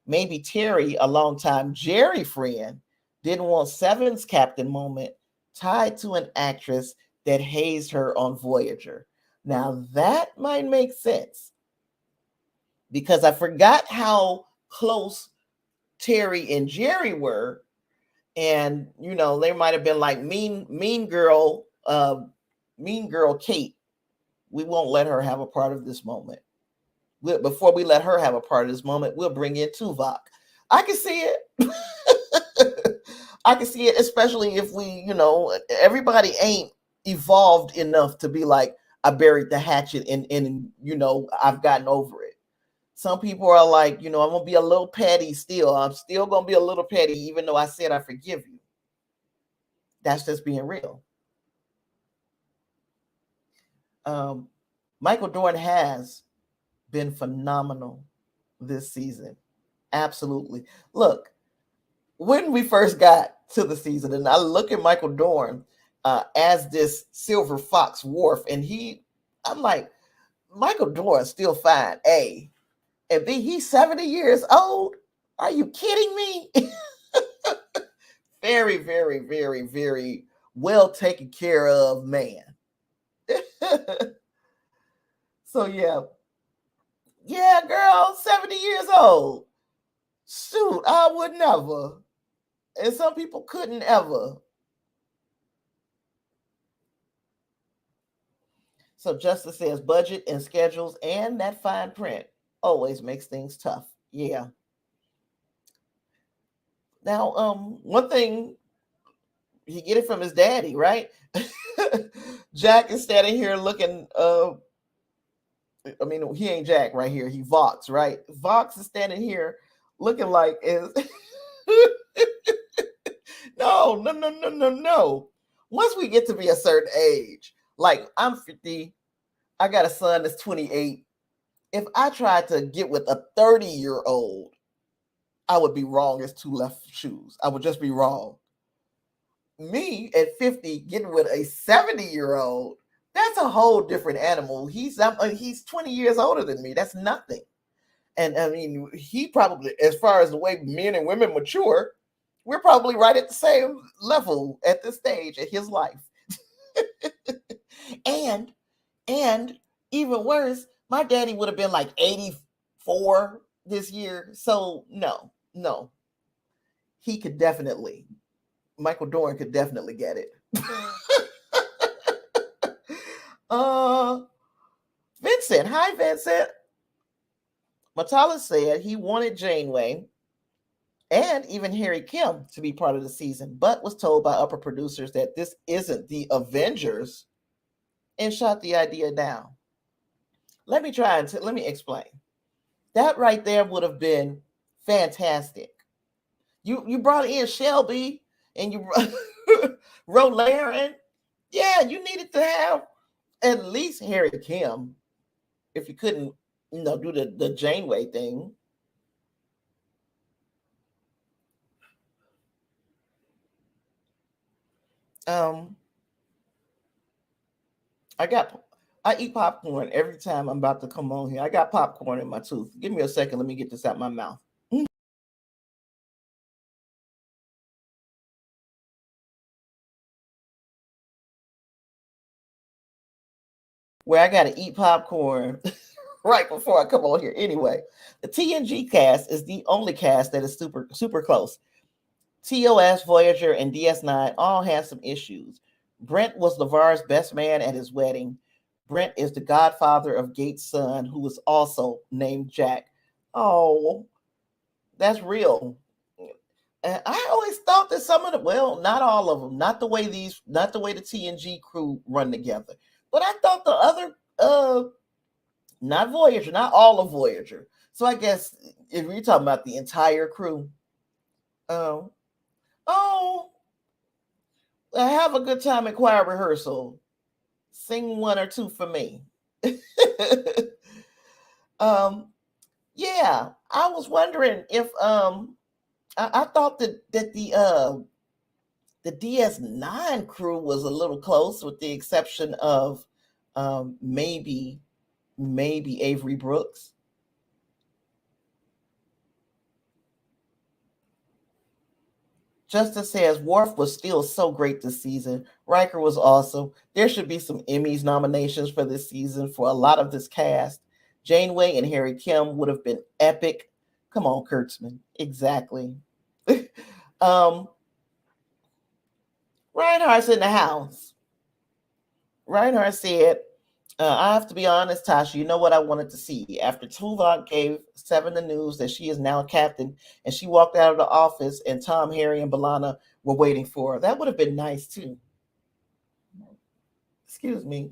Maybe Terry, a longtime Jerry friend, didn't want Seven's captain moment tied to an actress that hazed her on Voyager. Now, that might make sense because I forgot how close Terry and Jerry were. And they might have been like mean girl Kate. We won't let her have a part of this moment. Before we let her have a part of this moment, we'll bring in Tuvok. I can see it. I can see it, especially if everybody ain't evolved enough to be like, I buried the hatchet and I've gotten over it. Some people are like, I'm going to be a little petty still. I'm still going to be a little petty, even though I said I forgive you. That's just being real. Michael Dorn has been phenomenal this season. Absolutely. Look, when we first got to the season, and I look at Michael Dorn as this Silver Fox Worf, and I'm like, Michael Dorn's still fine, A. And B, he's 70 years old. Are you kidding me? Very, very, very, very well taken care of man. So yeah, girl, 70 years old. Shoot, I would never. And some people couldn't ever. So Justice says budget and schedules and that fine print always makes things tough. Yeah. Now, one thing, he get it from his daddy, right? Jack is standing here looking, he ain't Jack right here. He Vox, right? Vox is standing here looking like is No. Once we get to be a certain age, like I'm 50, I got a son that's 28. If I tried to get with a 30-year-old, I would be wrong as two left shoes. I would just be wrong. Me at 50 getting with a 70-year-old, that's a whole different animal. He's 20 years older than me. That's nothing. And I mean, he probably, as far as the way men and women mature, We're probably right at the same level at this stage in his life. and and even worse, my daddy would have been like 84 this year. So no. He could definitely, Michael Dorn could definitely get it. Vincent, hi Vincent. Matala said he wanted Janeway and even Harry Kim to be part of the season, but was told by upper producers that this isn't the Avengers and shot the idea down. Let me explain. That right there would have been fantastic. You brought in Shelby and you wrote Laren. Yeah, you needed to have at least Harry Kim if you couldn't, do the Janeway thing. I eat popcorn every time I'm about to come on here. I got popcorn in my tooth. Give me a second. Let me get this out my mouth. Where I got to eat popcorn right before I come on here. Anyway, the TNG cast is the only cast that is super, super close. TOS, Voyager, and DS9 all had some issues. Brent was LeVar's best man at his wedding. Brent is the godfather of Gates' son, who was also named Jack. Oh, that's real. And I always thought that some of the, not all of them, not the way the TNG crew run together, but I thought the other, not Voyager, not all of Voyager. So I guess if you're talking about the entire crew, oh, have a good time at choir rehearsal. Sing one or two for me. Yeah, I was wondering if I thought that the DS9 crew was a little close, with the exception of maybe Avery Brooks. Justice says Worf was still so great this season. Riker was awesome. There should be some Emmys nominations for this season for a lot of this cast. Janeway and Harry Kim would have been epic. Come on, Kurtzman. Exactly. Reinhardt's in the house. Reinhardt said, I have to be honest, Tasha, you know what I wanted to see? After Tuvok gave Seven the news that she is now a captain, and she walked out of the office and Tom, Harry, and B'Elanna were waiting for her. That would have been nice, too. Excuse me.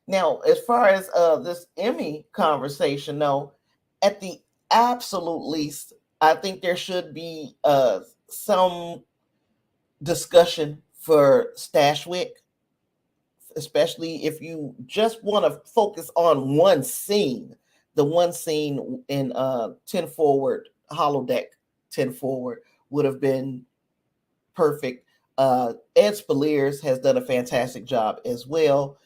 Now, as far as this Emmy conversation, though, at the absolute least, I think there should be some discussion for Stashwick, especially if you just want to focus on one scene. The one scene in 10 Forward, Holodeck 10 Forward would have been perfect. Ed Spaliers has done a fantastic job as well.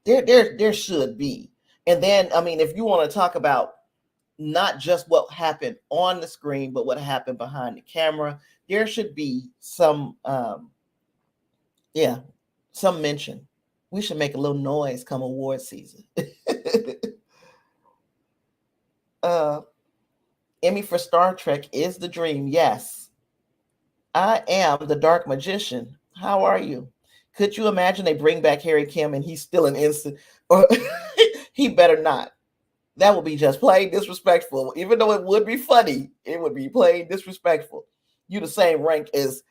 There should be. And then, I mean, if you want to talk about not just what happened on the screen, but what happened behind the camera, there should be some mention. We should make a little noise come award season. Emmy for Star Trek is the dream. Yes. I am the Dark Magician. How are you? Could you imagine they bring back Harry Kim and he's still an instant? Or he better not. That would be just plain disrespectful. Even though it would be funny, it would be plain disrespectful. You the same rank as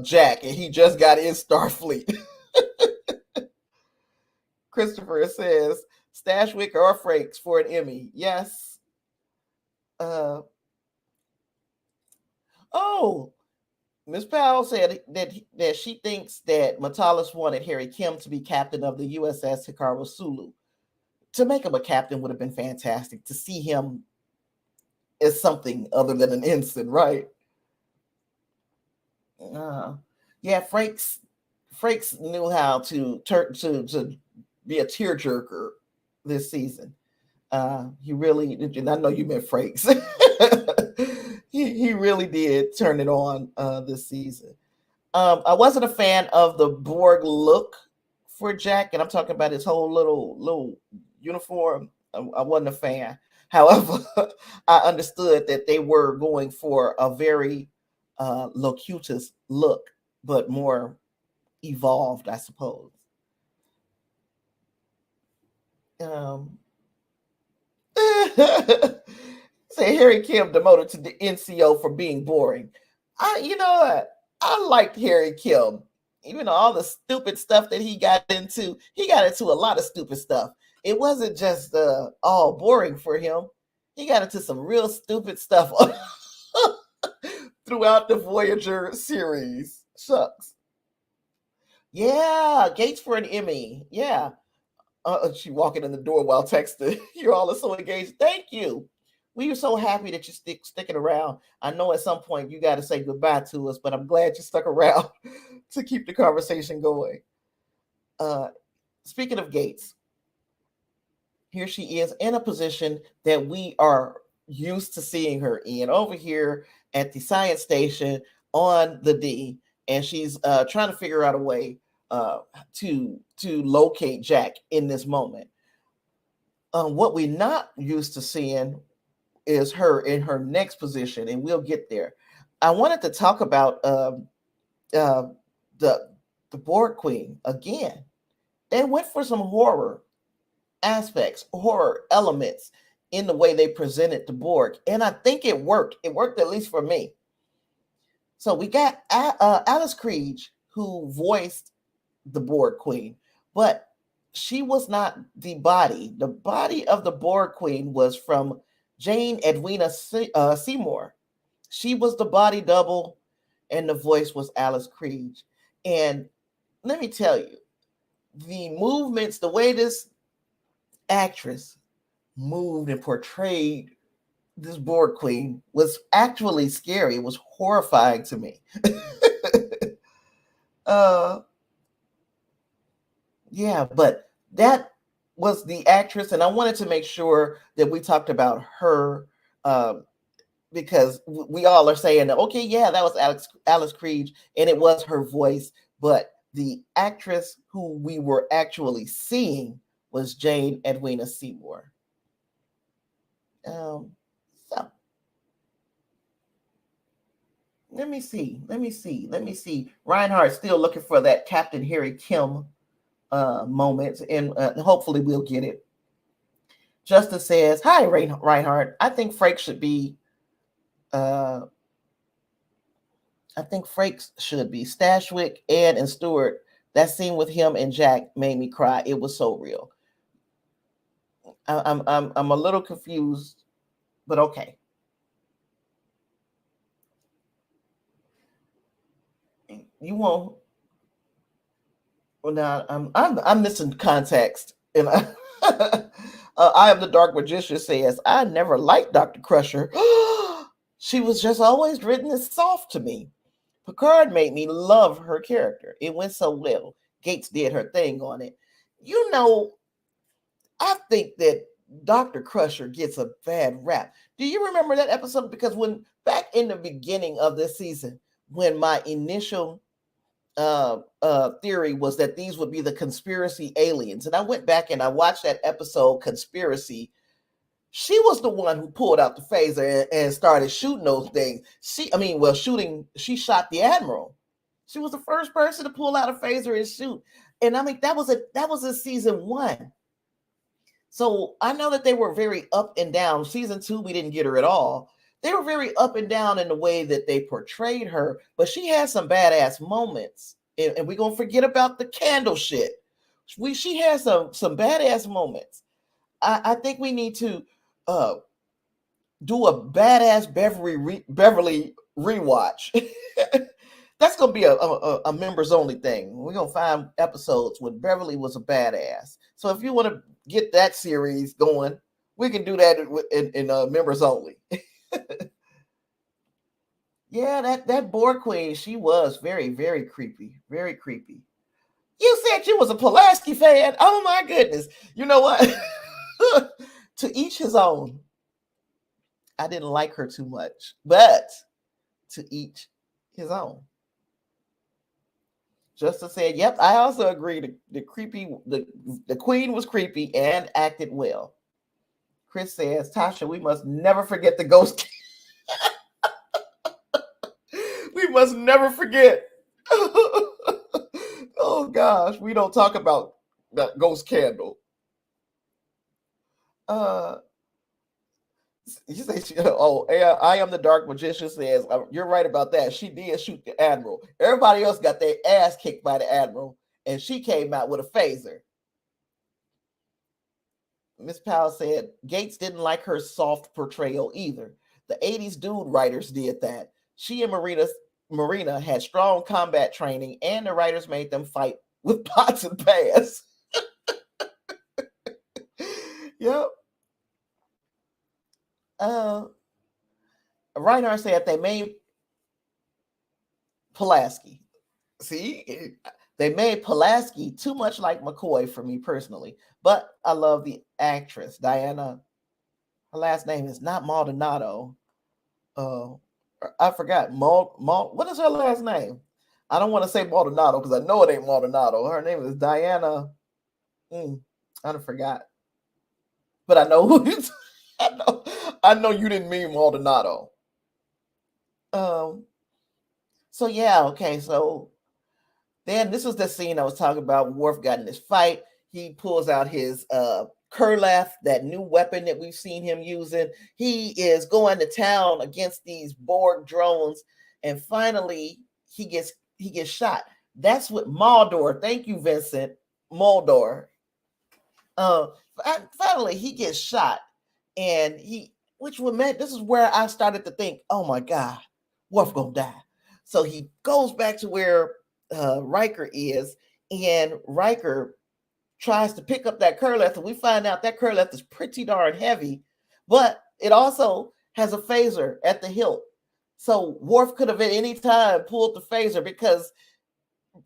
Jack, and he just got in Starfleet. Christopher says Stashwick or Frakes for an Emmy. Yes. Ms. Powell said that she thinks that Matalas wanted Harry Kim to be captain of the USS Hikaru Sulu. To make him a captain would have been fantastic. To see him as something other than an ensign, right? Yeah, Frakes knew how to be a tearjerker this season. He really, and I know you meant Frakes. he really did turn it on this season. I wasn't a fan of the Borg look for Jack, and I'm talking about his whole little uniform. I wasn't a fan. However, I understood that they were going for a very locutus look, but more evolved, I suppose. Say Harry Kim demoted to the NCO for being boring. You know what? I liked Harry Kim. Even all the stupid stuff that he got into a lot of stupid stuff. It wasn't just all boring for him. He got into some real stupid stuff throughout the Voyager series. Shucks. Yeah, Gates for an Emmy. Yeah. She walking in the door while texting. You're all so engaged. Thank you. We are so happy that you're sticking around. I know at some point you got to say goodbye to us, but I'm glad you stuck around to keep the conversation going. Speaking of Gates, here she is in a position that we are used to seeing her in over here at the science station on the D, and she's trying to figure out a way to locate Jack in this moment. What we're not used to seeing is her in her next position, and we'll get there. I wanted to talk about the Borg Queen again. They went for some horror aspects, horror elements in the way they presented the Borg, and I think it worked. It worked at least for me. So we got Alice Krige, who voiced the Borg Queen, but she was not the body. The body of the Borg Queen was from Jane Edwina Seymour. She was the body double, and the voice was Alice Krige. And let me tell you, the movements, the way this actress moved and portrayed this Borg Queen was actually scary. It was horrifying to me. Yeah, but that was the actress, and I wanted to make sure that we talked about her because we all are saying that, okay, yeah, that was Alice Krige, and it was her voice, but the actress who we were actually seeing was Jane Edwina Seymour. So let me see. Reinhardt still looking for that Captain Harry Kim moment, and hopefully we'll get it. Justice says, "Hi, Reinhardt. I think Frakes should be. I think Frakes should be Stashwick, Ed, and Stewart. That scene with him and Jack made me cry. It was so real. I'm a little confused, but okay." You won't. Well, now I'm missing context, and I am the Dark Magician says I never liked Dr. Crusher. She was just always written as soft to me. Picard made me love her character. It went so well. Gates did her thing on it. You know, I think that Dr. Crusher gets a bad rap. Do you remember that episode? Because when back in the beginning of this season, when my initial theory was that these would be the conspiracy aliens, and I went back and I watched that episode, Conspiracy. She was the one who pulled out the phaser and started shooting those things. She shot the Admiral. She was the first person to pull out a phaser and shoot. And I mean, that was in season 1. So I know that they were very up and down. Season 2, we didn't get her at all. They were very up and down in the way that they portrayed her, but she had some badass moments. And we're going to forget about the candle shit. She had some badass moments. I think we need to do a badass Beverly rewatch. That's going to be a members only thing. We're going to find episodes when Beverly was a badass. So if you want to get that series going, we can do that in members only. Yeah, that Borg Queen, she was very, very creepy. Very creepy. You said you was a Pulaski fan. Oh my goodness. You know what? To each his own. I didn't like her too much, but to each his own. Justice said, "Yep, I also agree. The queen was creepy and acted well." Chris says, "Tasha, we must never forget the ghost. We must never forget." Oh gosh, we don't talk about that ghost candle. You say, I am the dark magician says, you're right about that. She did shoot the admiral. Everybody else got their ass kicked by the admiral, and she came out with a phaser. Miss Powell said, Gates didn't like her soft portrayal either. The 80s dude writers did that. She and Marina had strong combat training, and the writers made them fight with pots and pans. Yep. Reinhardt said they made Pulaski. See, they made Pulaski too much like McCoy for me personally, but I love the actress Diana. Her last name is not Maldonado. I forgot what is her last name? I don't want to say Maldonado because I know it ain't Maldonado. Her name is Diana. I forgot, but I know who it's. I know you didn't mean Maldonado. So yeah, okay. So then this was the scene I was talking about. Worf got in this fight. He pulls out his Kurleth, that new weapon that we've seen him using. He is going to town against these Borg drones, and finally he gets shot. That's what Maldor. Thank you, Vincent. Maldor. Finally he gets shot, and which would meant this is where I started to think, oh my God, Worf gonna die. So he goes back to where Riker is, and Riker tries to pick up that Kurleth, and we find out that Kurleth is pretty darn heavy, but it also has a phaser at the hilt. So Worf could have at any time pulled the phaser because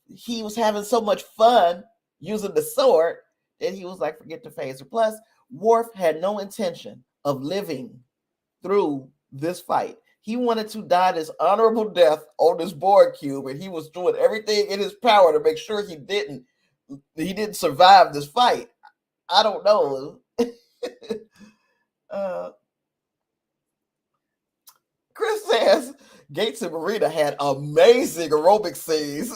he was having so much fun using the sword that he was like, forget the phaser. Plus, Worf had no intention of living through this fight. He wanted to die this honorable death on this Borg cube, and he was doing everything in his power to make sure he didn't survive this fight. I don't know. Chris says Gates and Marina had amazing aerobic scenes,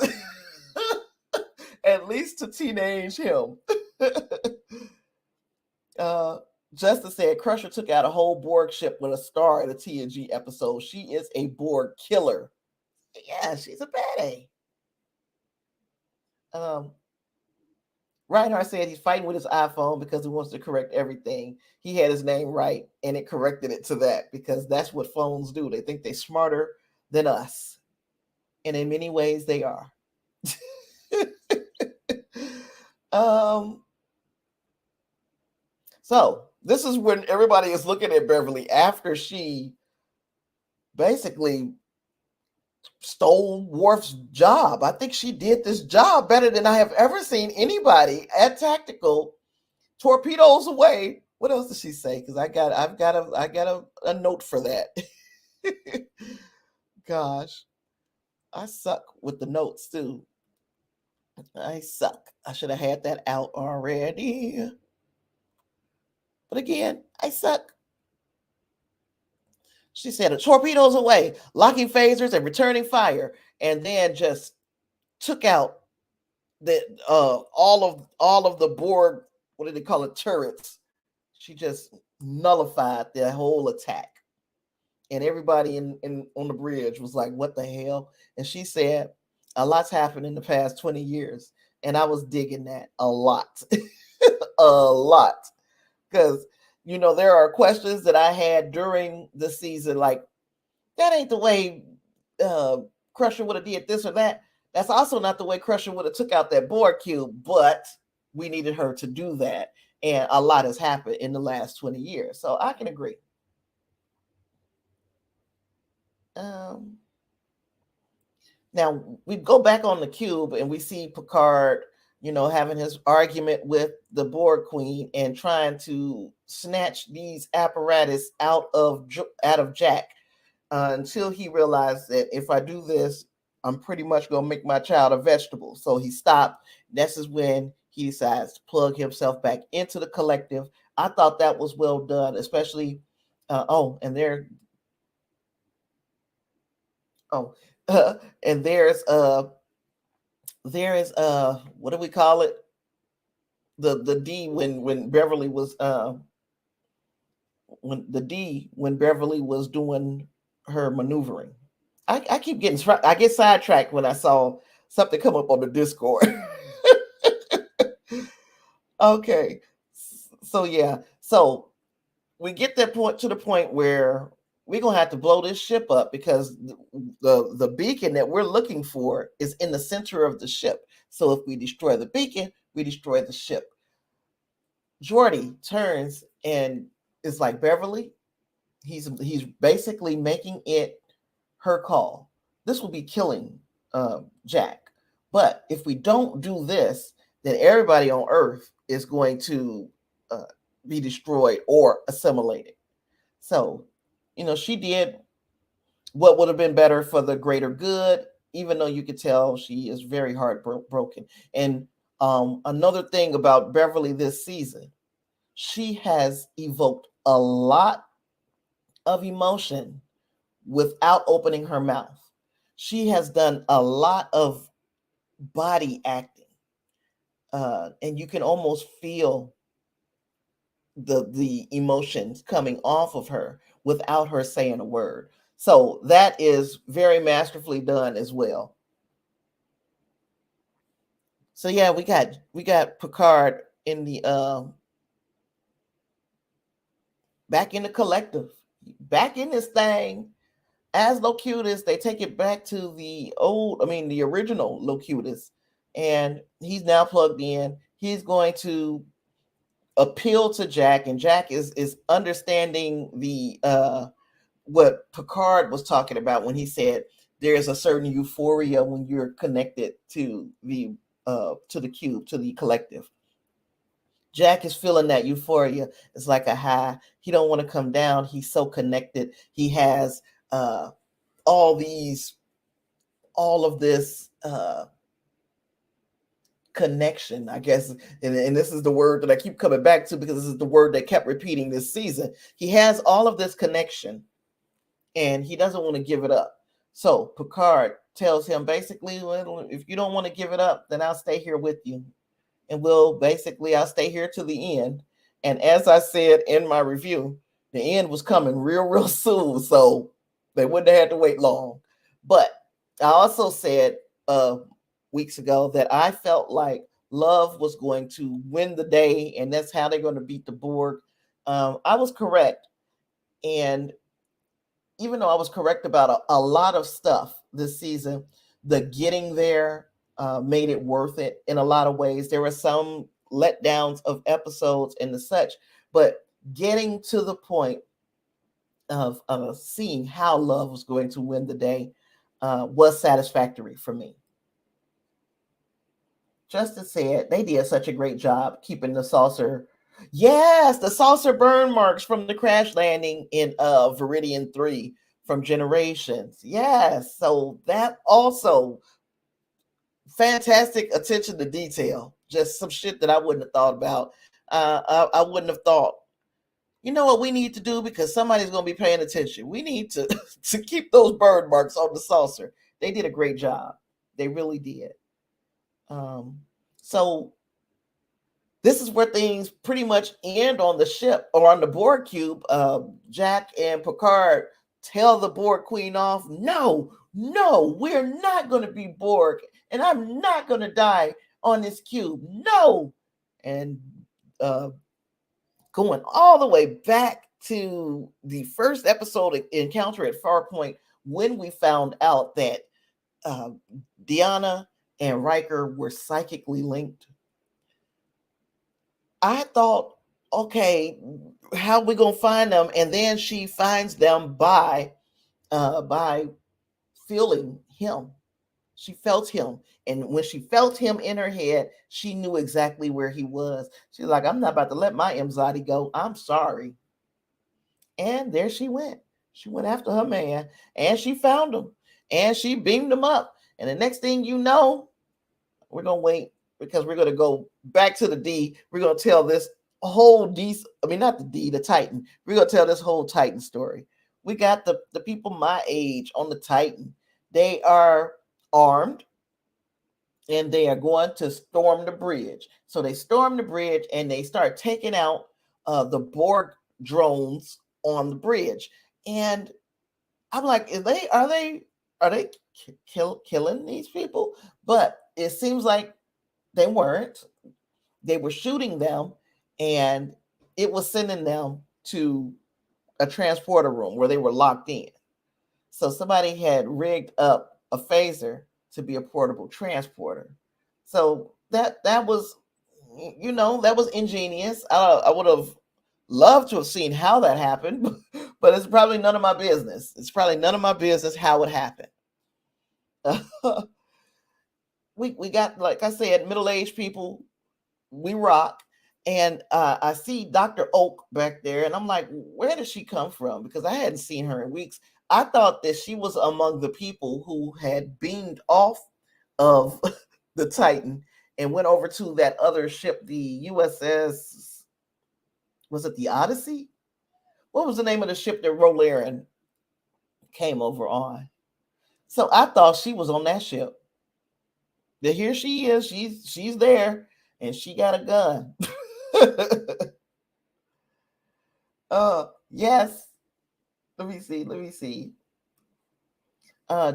at least to teenage him. Justice said Crusher took out a whole Borg ship with a star in a TNG episode. She is a Borg killer. Yeah, she's a baddie. Reinhardt said he's fighting with his iPhone because he wants to correct everything. He had his name right, and it corrected it to that because that's what phones do. They think they're smarter than us. And in many ways, they are. So this is when everybody is looking at Beverly after she basically stole Worf's job. I think she did this job better than I have ever seen anybody at Tactical. Torpedoes away. What else did she say? Because I've got a note for that. Gosh, I suck with the notes too. I suck. I should have had that out already. But again, I suck. She said, torpedoes away, locking phasers and returning fire, and then just took out the all of the Borg, what do they call it, turrets. She just nullified the whole attack. And everybody in on the bridge was like, what the hell? And she said, a lot's happened in the past 20 years. And I was digging that a lot. A lot. Because, there are questions that I had during the season, like, that ain't the way Crusher would have did this or that. That's also not the way Crusher would have took out that Borg cube, but we needed her to do that. And a lot has happened in the last 20 years. So I can agree. Now we go back on the cube and we see Picard having his argument with the Borg Queen and trying to snatch these apparatus out of Jack, until he realized that if I do this, I'm pretty much going to make my child a vegetable. So he stopped. This is when he decides to plug himself back into the collective. I thought that was well done, especially. And oh, and there is what do we call it? The D when Beverly was when Beverly was doing her maneuvering. I keep I get sidetracked when I saw something come up on the Discord. Okay. So yeah. So we get that point to the point where we're gonna have to blow this ship up because the beacon that we're looking for is in the center of the ship. So if we destroy the beacon, we destroy the ship. Geordi turns and is like, Beverly, he's basically making it her call. This will be killing Jack. But if we don't do this, then everybody on Earth is going to be destroyed or assimilated. So, she did what would have been better for the greater good, even though you could tell she is very heartbroken. And another thing about Beverly this season, she has evoked a lot of emotion without opening her mouth. She has done a lot of body acting, and you can almost feel the emotions coming off of her without her saying a word. So that is very masterfully done as well. So yeah, we got Picard in the back in the collective, back in this thing as Locutus. They take it back to the original Locutus, and he's now plugged in. He's going to appeal to Jack, and Jack is understanding the what Picard was talking about when he said there's a certain euphoria when you're connected to the cube, to the collective. Jack is feeling that euphoria. It's like a high. He don't want to come down. He's so connected. He has all of this connection, I guess. And this is the word that I keep coming back to because this is the word that kept repeating this season. He has all of this connection and he doesn't want to give it up. So Picard tells him basically, well, if you don't want to give it up, then I'll stay here with you. And I'll stay here to the end. And as I said in my review, the end was coming real soon. So they wouldn't have had to wait long. But I also said weeks ago that I felt like love was going to win the day, and that's how they're going to beat the Borg. I was correct. And even though I was correct about a lot of stuff this season, the getting there made it worth it in a lot of ways. There were some letdowns of episodes and the such, but getting to the point of seeing how love was going to win the day was satisfactory for me. Justin said they did such a great job keeping the saucer. Yes, the saucer burn marks from the crash landing in Viridian 3 from Generations. Yes, so that also fantastic attention to detail. Just some shit that I wouldn't have thought about. I wouldn't have thought, you know what we need to do, because somebody's going to be paying attention. We need to to keep those burn marks on the saucer. They did a great job. They really did. So this is where things pretty much end on the ship or on the Borg cube. Jack and Picard tell the Borg Queen off. No, we're not going to be Borg, and I'm not going to die on this cube. No. And going all the way back to the first episode Encounter at Farpoint, when we found out that Deanna and Riker were psychically linked. I thought, okay, how are we gonna find them? And then she finds them by feeling him. She felt him. And when she felt him in her head, she knew exactly where he was. She's like, I'm not about to let my Mzadi go. I'm sorry. And there she went. She went after her man and she found him and she beamed him up. And the next thing you know, we're going to wait because we're going to go back to the D. We're going to tell this whole D, I mean, not the D, the Titan. We're going to tell this whole Titan story. We got the people my age on the Titan. They are armed and they are going to storm the bridge. So they storm the bridge and they start taking out the Borg drones on the bridge. And I'm like, are they killing these people? But it seems like they weren't. They were shooting them, and it was sending them to a transporter room where they were locked in. So somebody had rigged up a phaser to be a portable transporter. So that was, that was ingenious. I would have loved to have seen how that happened, but it's probably none of my business. It's probably none of my business how it happened. we got, like I said, middle-aged people. We rock. And I see Dr. Oak back there, and I'm like, where did she come from? Because I hadn't seen her in weeks. I thought that she was among the people who had beamed off of the Titan and went over to that other ship, the USS, was it the Odyssey? What was the name of the ship that Rolaren came over on? So I thought she was on that ship. That here she is. She's there, and she got a gun. Yes. Let me see.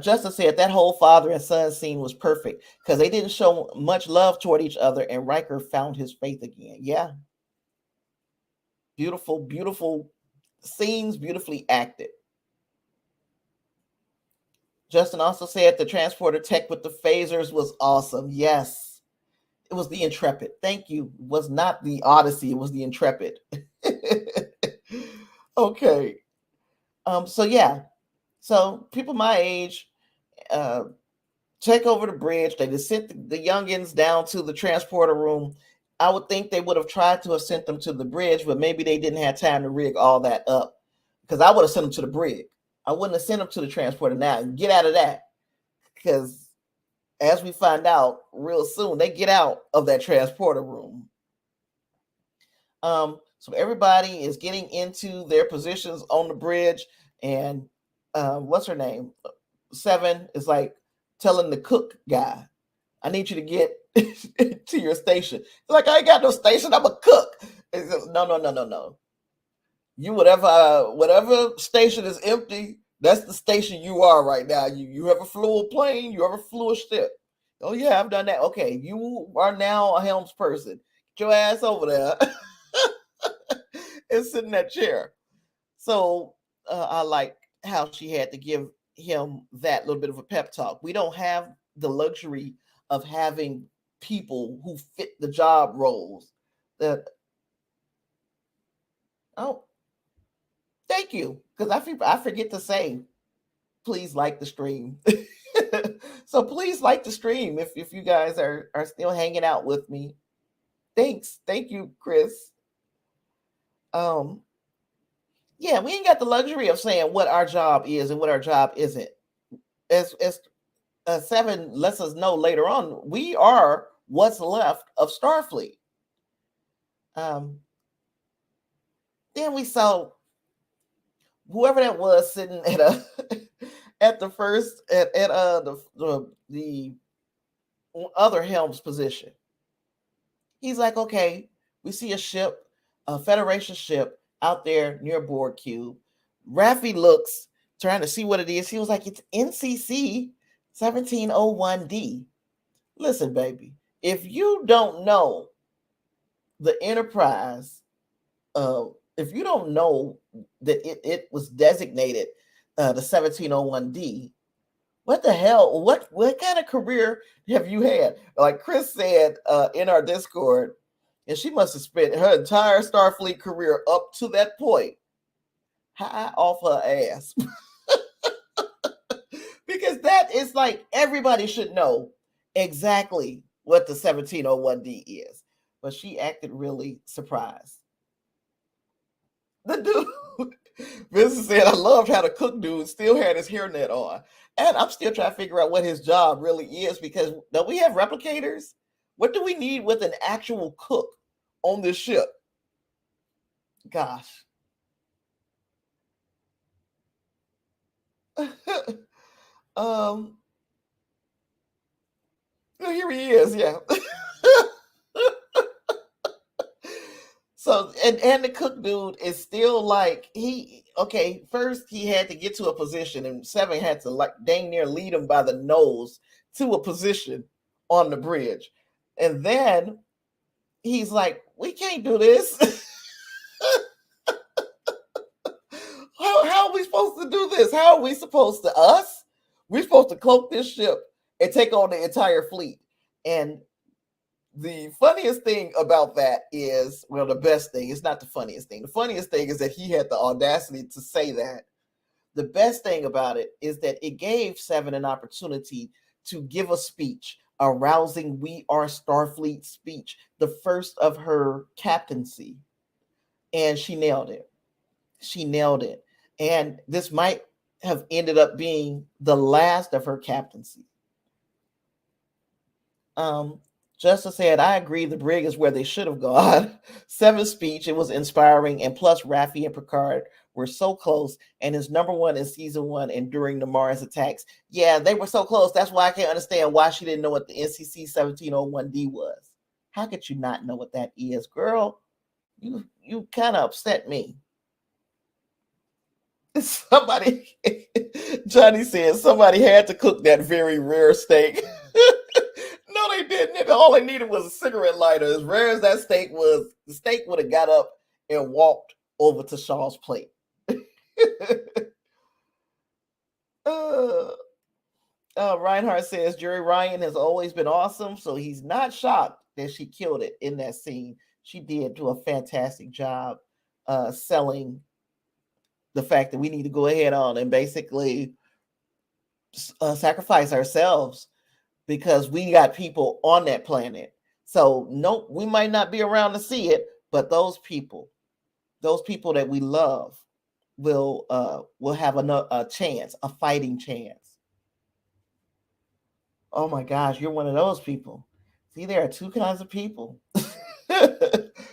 Justin said that whole father and son scene was perfect because they didn't show much love toward each other, and Riker found his faith again. Yeah. Beautiful, beautiful scenes, beautifully acted. Justin also said the transporter tech with the phasers was awesome. Yes. It was the Intrepid. Thank you. It was not the Odyssey. It was the Intrepid. Okay. So yeah. So people my age take over the bridge. They just sent the youngins down to the transporter room. I would think they would have tried to have sent them to the bridge, but maybe they didn't have time to rig all that up. Because I would have sent them to the bridge. I wouldn't have sent them to the transporter now. Get out of that. Because as we find out real soon, they get out of that transporter room. So everybody is getting into their positions on the bridge, and what's her name? Seven is like telling the cook guy, I need you to get to your station. It's like, I ain't got no station, I'm a cook. It's just, no. You whatever station is empty, that's the station you are right now. You ever flew a plane? You ever flew a ship? Oh yeah, I've done that. Okay, you are now a helms person. Get your ass over there and sit in that chair. So I like how she had to give him that little bit of a pep talk. We don't have the luxury of having people who fit the job roles. That thank you, because I forget to say, please like the stream. So please like the stream if you guys are still hanging out with me. Thanks, thank you, Chris. Yeah, we ain't got the luxury of saying what our job is and what our job isn't. As Seven lets us know later on, we are what's left of Starfleet. Then we saw whoever that was sitting at at the first at the other helms position. He's like, okay, we see a ship, a Federation ship out there near Borg Cube. Raffi looks, trying to see what it is. He was like, it's NCC 1701D. Listen, baby, if you don't know the Enterprise, if you don't know that it was designated the 1701D, what the hell? What kind of career have you had? Like Chris said in our Discord, and she must have spent her entire Starfleet career up to that point high off her ass. Because that is like everybody should know exactly what the 1701D is. But she acted really surprised. The dude, Vincent said, I loved how the cook dude still had his hairnet on. And I'm still trying to figure out what his job really is because don't we have replicators? What do we need with an actual cook on this ship? Gosh. Here he is, yeah. So and the cook dude is still like first he had to get to a position and Seven had to like dang near lead him by the nose to a position on the bridge. And then he's like, we can't do this. How are we supposed to do this? How are we supposed to we're supposed to cloak this ship and take on the entire fleet. And the funniest thing about that is, well, the best thing, it's not the funniest thing. The funniest thing is that he had the audacity to say that. The best thing about it is that it gave Seven an opportunity to give a speech, a rousing We Are Starfleet speech, the first of her captaincy. And she nailed it. She nailed it. And this might have ended up being the last of her captaincy. Justice said, I agree the brig is where they should have gone. Seven's speech, it was inspiring, and plus Raffi and Picard were so close, and his number one in season 1 and during the Mars attacks. Yeah, they were so close. That's why I can't understand why she didn't know what the NCC 1701D was. How could you not know what that is? Girl, you kind of upset me. Somebody, Johnny said, somebody had to cook that very rare steak. No, they didn't. All they needed was a cigarette lighter. As rare as that steak was, the steak would have got up and walked over to Shaw's plate. Reinhardt says, Jerry Ryan has always been awesome, so he's not shocked that she killed it in that scene. She did do a fantastic job selling the fact that we need to go ahead on and basically sacrifice ourselves because we got people on that planet. So no, we might not be around to see it, but those people that we love will have a chance, a fighting chance. Oh my gosh, you're one of those people. See, there are two kinds of people.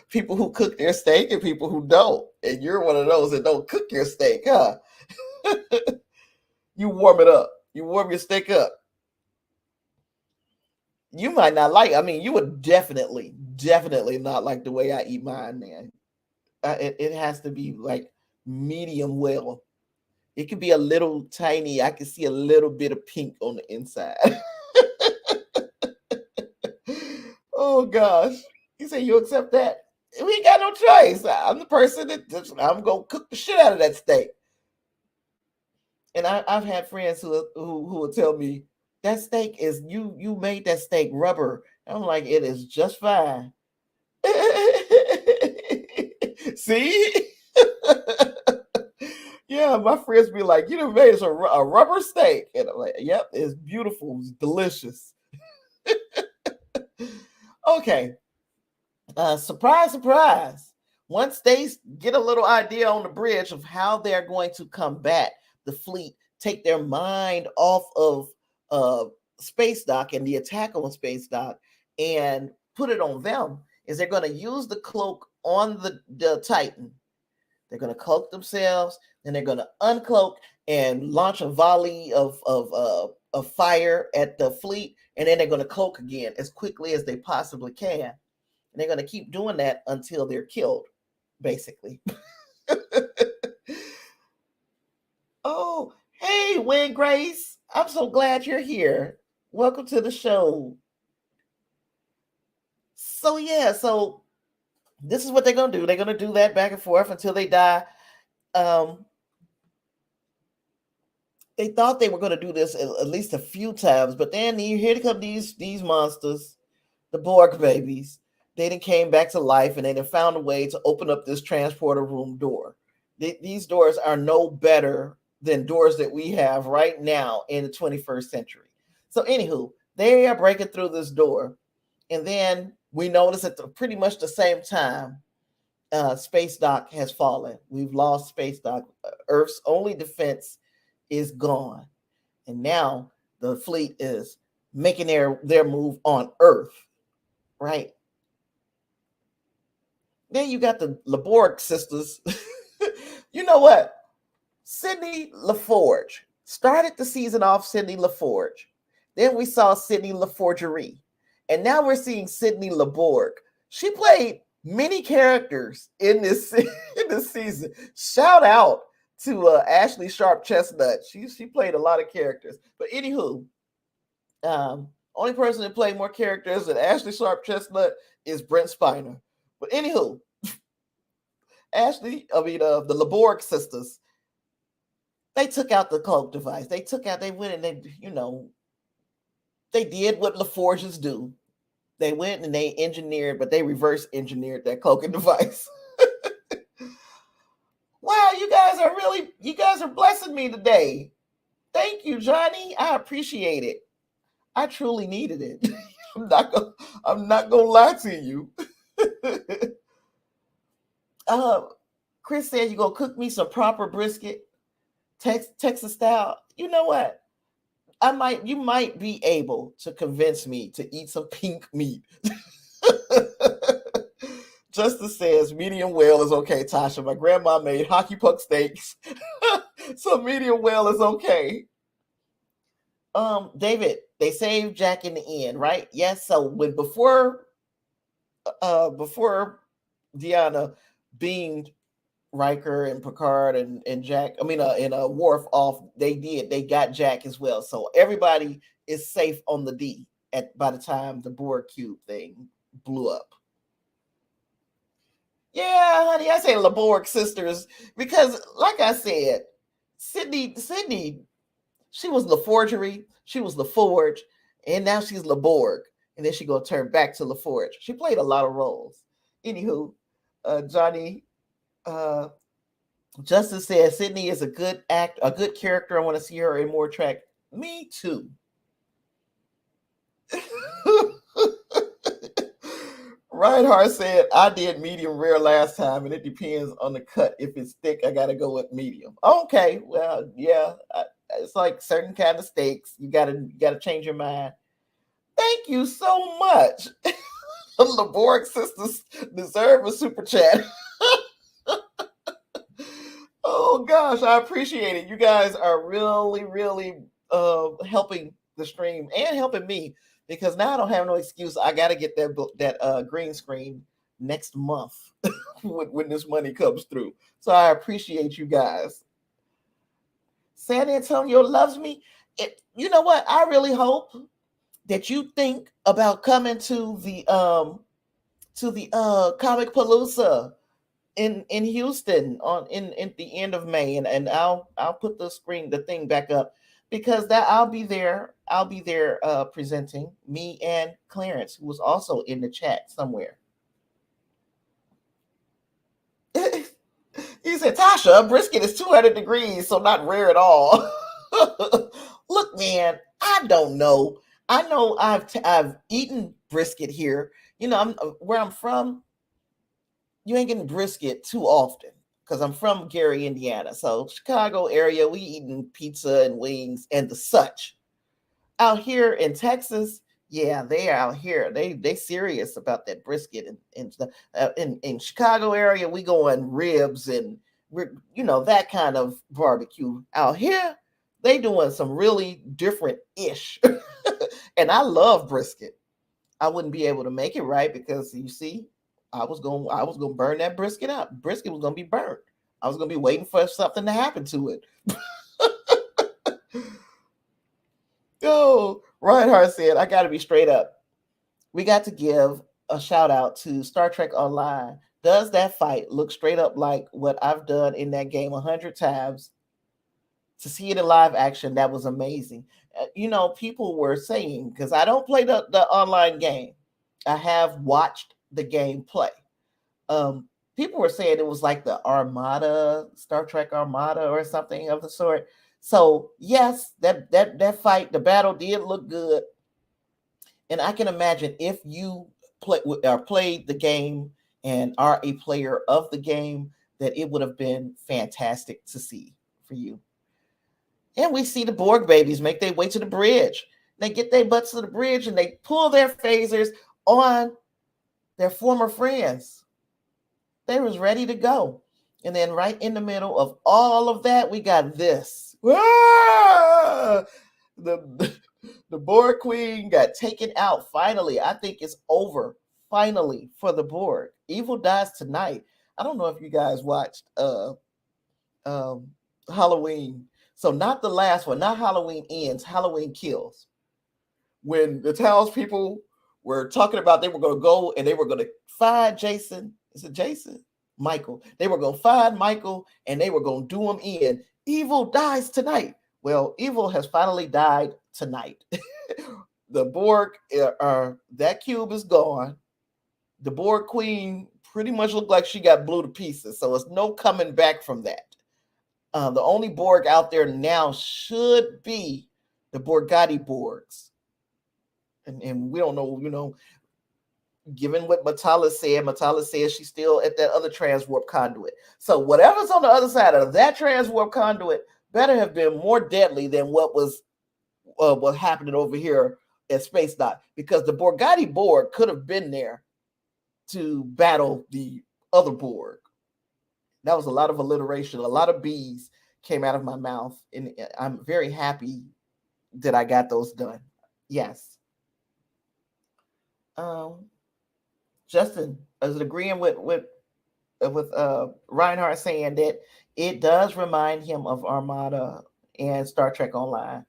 People who cook their steak and people who don't. And you're one of those that don't cook your steak, huh? You warm it up. You warm your steak up. You might not like, you would definitely not like the way I eat mine, man. It has to be like medium well. It could be a little tiny. I can see a little bit of pink on the inside. Oh gosh. You say you accept that? We ain't got no choice. I'm the person I'm gonna cook the shit out of that steak. And I've had friends who will tell me that steak is you made that steak rubber. I'm like, it is just fine. See? Yeah, my friends be like, you done made us a rubber steak. And I'm like, yep, it's beautiful, it's delicious. Okay. Surprise, surprise. Once they get a little idea on the bridge of how they're going to combat the fleet, take their mind off of Space Dock and the attack on Space Dock and put it on them, is they're going to use the cloak on the Titan. They're going to cloak themselves, then they're going to uncloak and launch a volley of fire at the fleet, and then they're going to cloak again as quickly as they possibly can. And they're going to keep doing that until they're killed, basically. Oh, hey, Wynn Grace. I'm so glad you're here. Welcome to the show. So, yeah, so this is what they're going to do. They're going to do that back and forth until they die. They thought they were going to do this at least a few times, but then here come these monsters, the Borg babies. They then came back to life, and they then found a way to open up this transporter room door. These doors are no better than doors that we have right now in the 21st century. So, anywho, they are breaking through this door. And then we notice at pretty much the same time, Space Dock has fallen. We've lost Space Dock. Earth's only defense is gone. And now the fleet is making their move on Earth, right? Then you got the Borg sisters. You know what? Sydney LaForge started the season off Sydney LaForge. Then we saw Sydney LaForgerie. And now we're seeing Sydney LaBorg. She played many characters in this season. Shout out to Ashley Sharp Chestnut. She played a lot of characters. But anywho, only person that played more characters than Ashley Sharp Chestnut is Brent Spiner. But anywho, the LaBorg sisters, they took out the cloak device. They went and they did what LaForges do. They went and they engineered, but they reverse engineered that cloaking device. Wow, you guys are blessing me today. Thank you, Johnny. I appreciate it. I truly needed it. I'm not gonna lie to you. Chris said you're gonna cook me some proper brisket, Texas style. You know what? You might be able to convince me to eat some pink meat. Justice says medium well is okay, Tasha. My grandma made hockey puck steaks. So medium well is okay. David, they saved Jack in the end, right? Yes. So before Deanna beamed Riker and Picard and Jack, and Worf off, they got Jack as well. So everybody is safe on the D by the time the Borg cube thing blew up. Yeah, honey, I say LaBorg sisters because, like I said, Sydney, she was LaForgerie, she was LaForge, and now she's LaBorg, and then she gonna turn back to LaForge. She played a lot of roles. Anywho, Johnny, Justice says Sydney is a good character. I want to see her in more Trek. Me too. Reinhardt said, I did medium rare last time, and it depends on the cut. If it's thick, I got to go with medium. Okay, well, yeah, it's like certain kind of steaks. You gotta change your mind. Thank you so much. The Borg sisters deserve a super chat. Oh gosh, I appreciate it. You guys are really, really helping the stream and helping me, because now I don't have no excuse. I got to get that green screen next month when this money comes through. So I appreciate you guys. San Antonio loves me. You know what? I really hope that you think about coming to the Comic Palooza in Houston in the end of May, and I'll put the thing back up, because I'll be there presenting, me and Clarence, who was also in the chat somewhere. He said, Tasha, brisket is 200 degrees, so not rare at all. Look, man, I don't know. I know I've eaten brisket here. Where I'm from, you ain't getting brisket too often, because I'm from Gary, Indiana. So Chicago area, we eating pizza and wings and the such. Out here in Texas, yeah, they are out here. They serious about that brisket and stuff. In Chicago area, we going ribs and we're that kind of barbecue. Out here, they doing some really different ish. And I love brisket. I wouldn't be able to make it right, because you see, I was gonna burn that brisket up. Brisket was gonna be burnt. I was gonna be waiting for something to happen to it. Oh, Reinhardt said, I gotta be straight up. We got to give a shout out to Star Trek Online. Does that fight look straight up like what I've done in that game 100 times? To see it in live action, that was amazing. People were saying, because I don't play the online game, I have watched the game play. people were saying it was like the Armada, Star Trek Armada or something of the sort. So yes, that fight, the battle did look good. And I can imagine if you played the game and are a player of the game, that it would have been fantastic to see for you. And we see the Borg babies make their way to the bridge. They get their butts to the bridge and they pull their phasers on their former friends. They was ready to go. And then right in the middle of all of that, we got this. Ah! The Borg Queen got taken out finally. I think it's over finally for the Borg. Evil dies tonight. I don't know if you guys watched Halloween. So not the last one, not Halloween Ends, Halloween Kills. When the townspeople were talking about they were going to go and they were going to find Jason. Is it Jason? Michael. They were going to find Michael and they were going to do him in. Evil dies tonight. Well, evil has finally died tonight. The Borg, that cube is gone. The Borg Queen pretty much looked like she got blew to pieces. So it's no coming back from that. The only Borg out there now should be the Borgati Borgs. And we don't know, given what Matala says she's still at that other transwarp conduit. So whatever's on the other side of that transwarp conduit better have been more deadly than what was happening over here at Space Dock, because the Borgati Borg could have been there to battle the other Borg. That was a lot of alliteration. A lot of B's came out of my mouth, and I'm very happy that I got those done. Yes. Justin is agreeing with Reinhardt saying that it does remind him of Armada and Star Trek Online.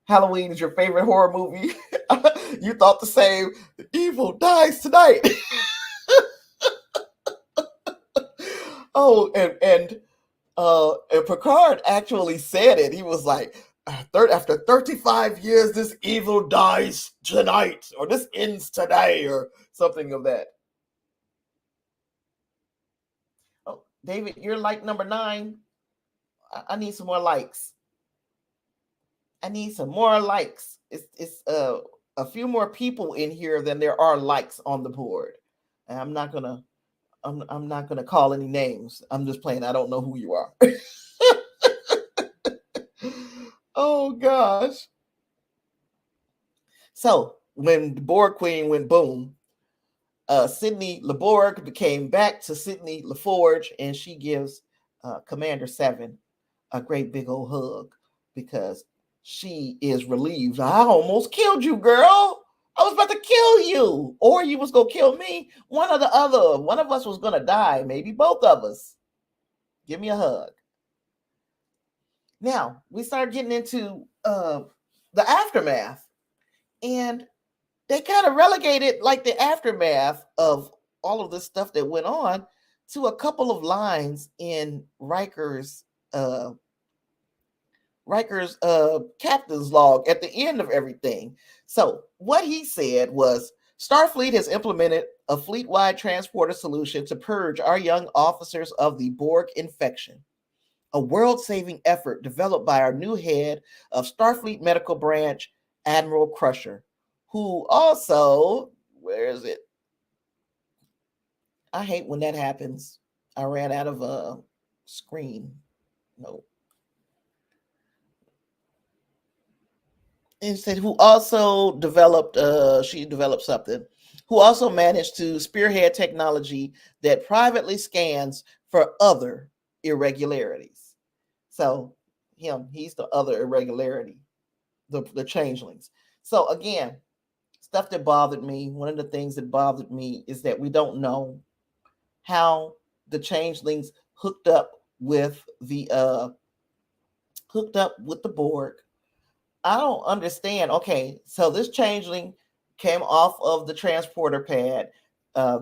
Halloween is your favorite horror movie. You thought the same. The evil dies tonight. Oh, and Picard actually said it. He was like, after 35 years, this evil dies tonight, or this ends today, or something of that. Oh, David, you're like number 9. I need some more likes. I need some more likes. It's a few more people in here than there are likes on the board. And I'm not gonna call any names. I'm just playing. I don't know who you are. Oh gosh. So when the Borg Queen went boom, Sydney LeBorg came back to Sydney LaForge, and she gives Commander 7 a great big old hug because she is relieved. I almost killed you, girl. I was about to kill you, or you was gonna kill me. One or the other. One of us was gonna die. Maybe both of us. Give me a hug. Now we start getting into the aftermath, and they kind of relegated like the aftermath of all of this stuff that went on to a couple of lines in Riker's captain's log at the end of everything. So what he said was, Starfleet has implemented a fleet-wide transporter solution to purge our young officers of the Borg infection, a world-saving effort developed by our new head of Starfleet Medical Branch, Admiral Crusher, who also, where is it? I hate when that happens. I ran out of a screen. No. Instead, who also developed, she developed something, who also managed to spearhead technology that privately scans for other irregularities. So he's the other irregularity, the changelings. So again, stuff that bothered me. One of the things that bothered me is that we don't know how the changelings hooked up with the Borg. I don't understand. Okay, so this changeling came off of the transporter pad.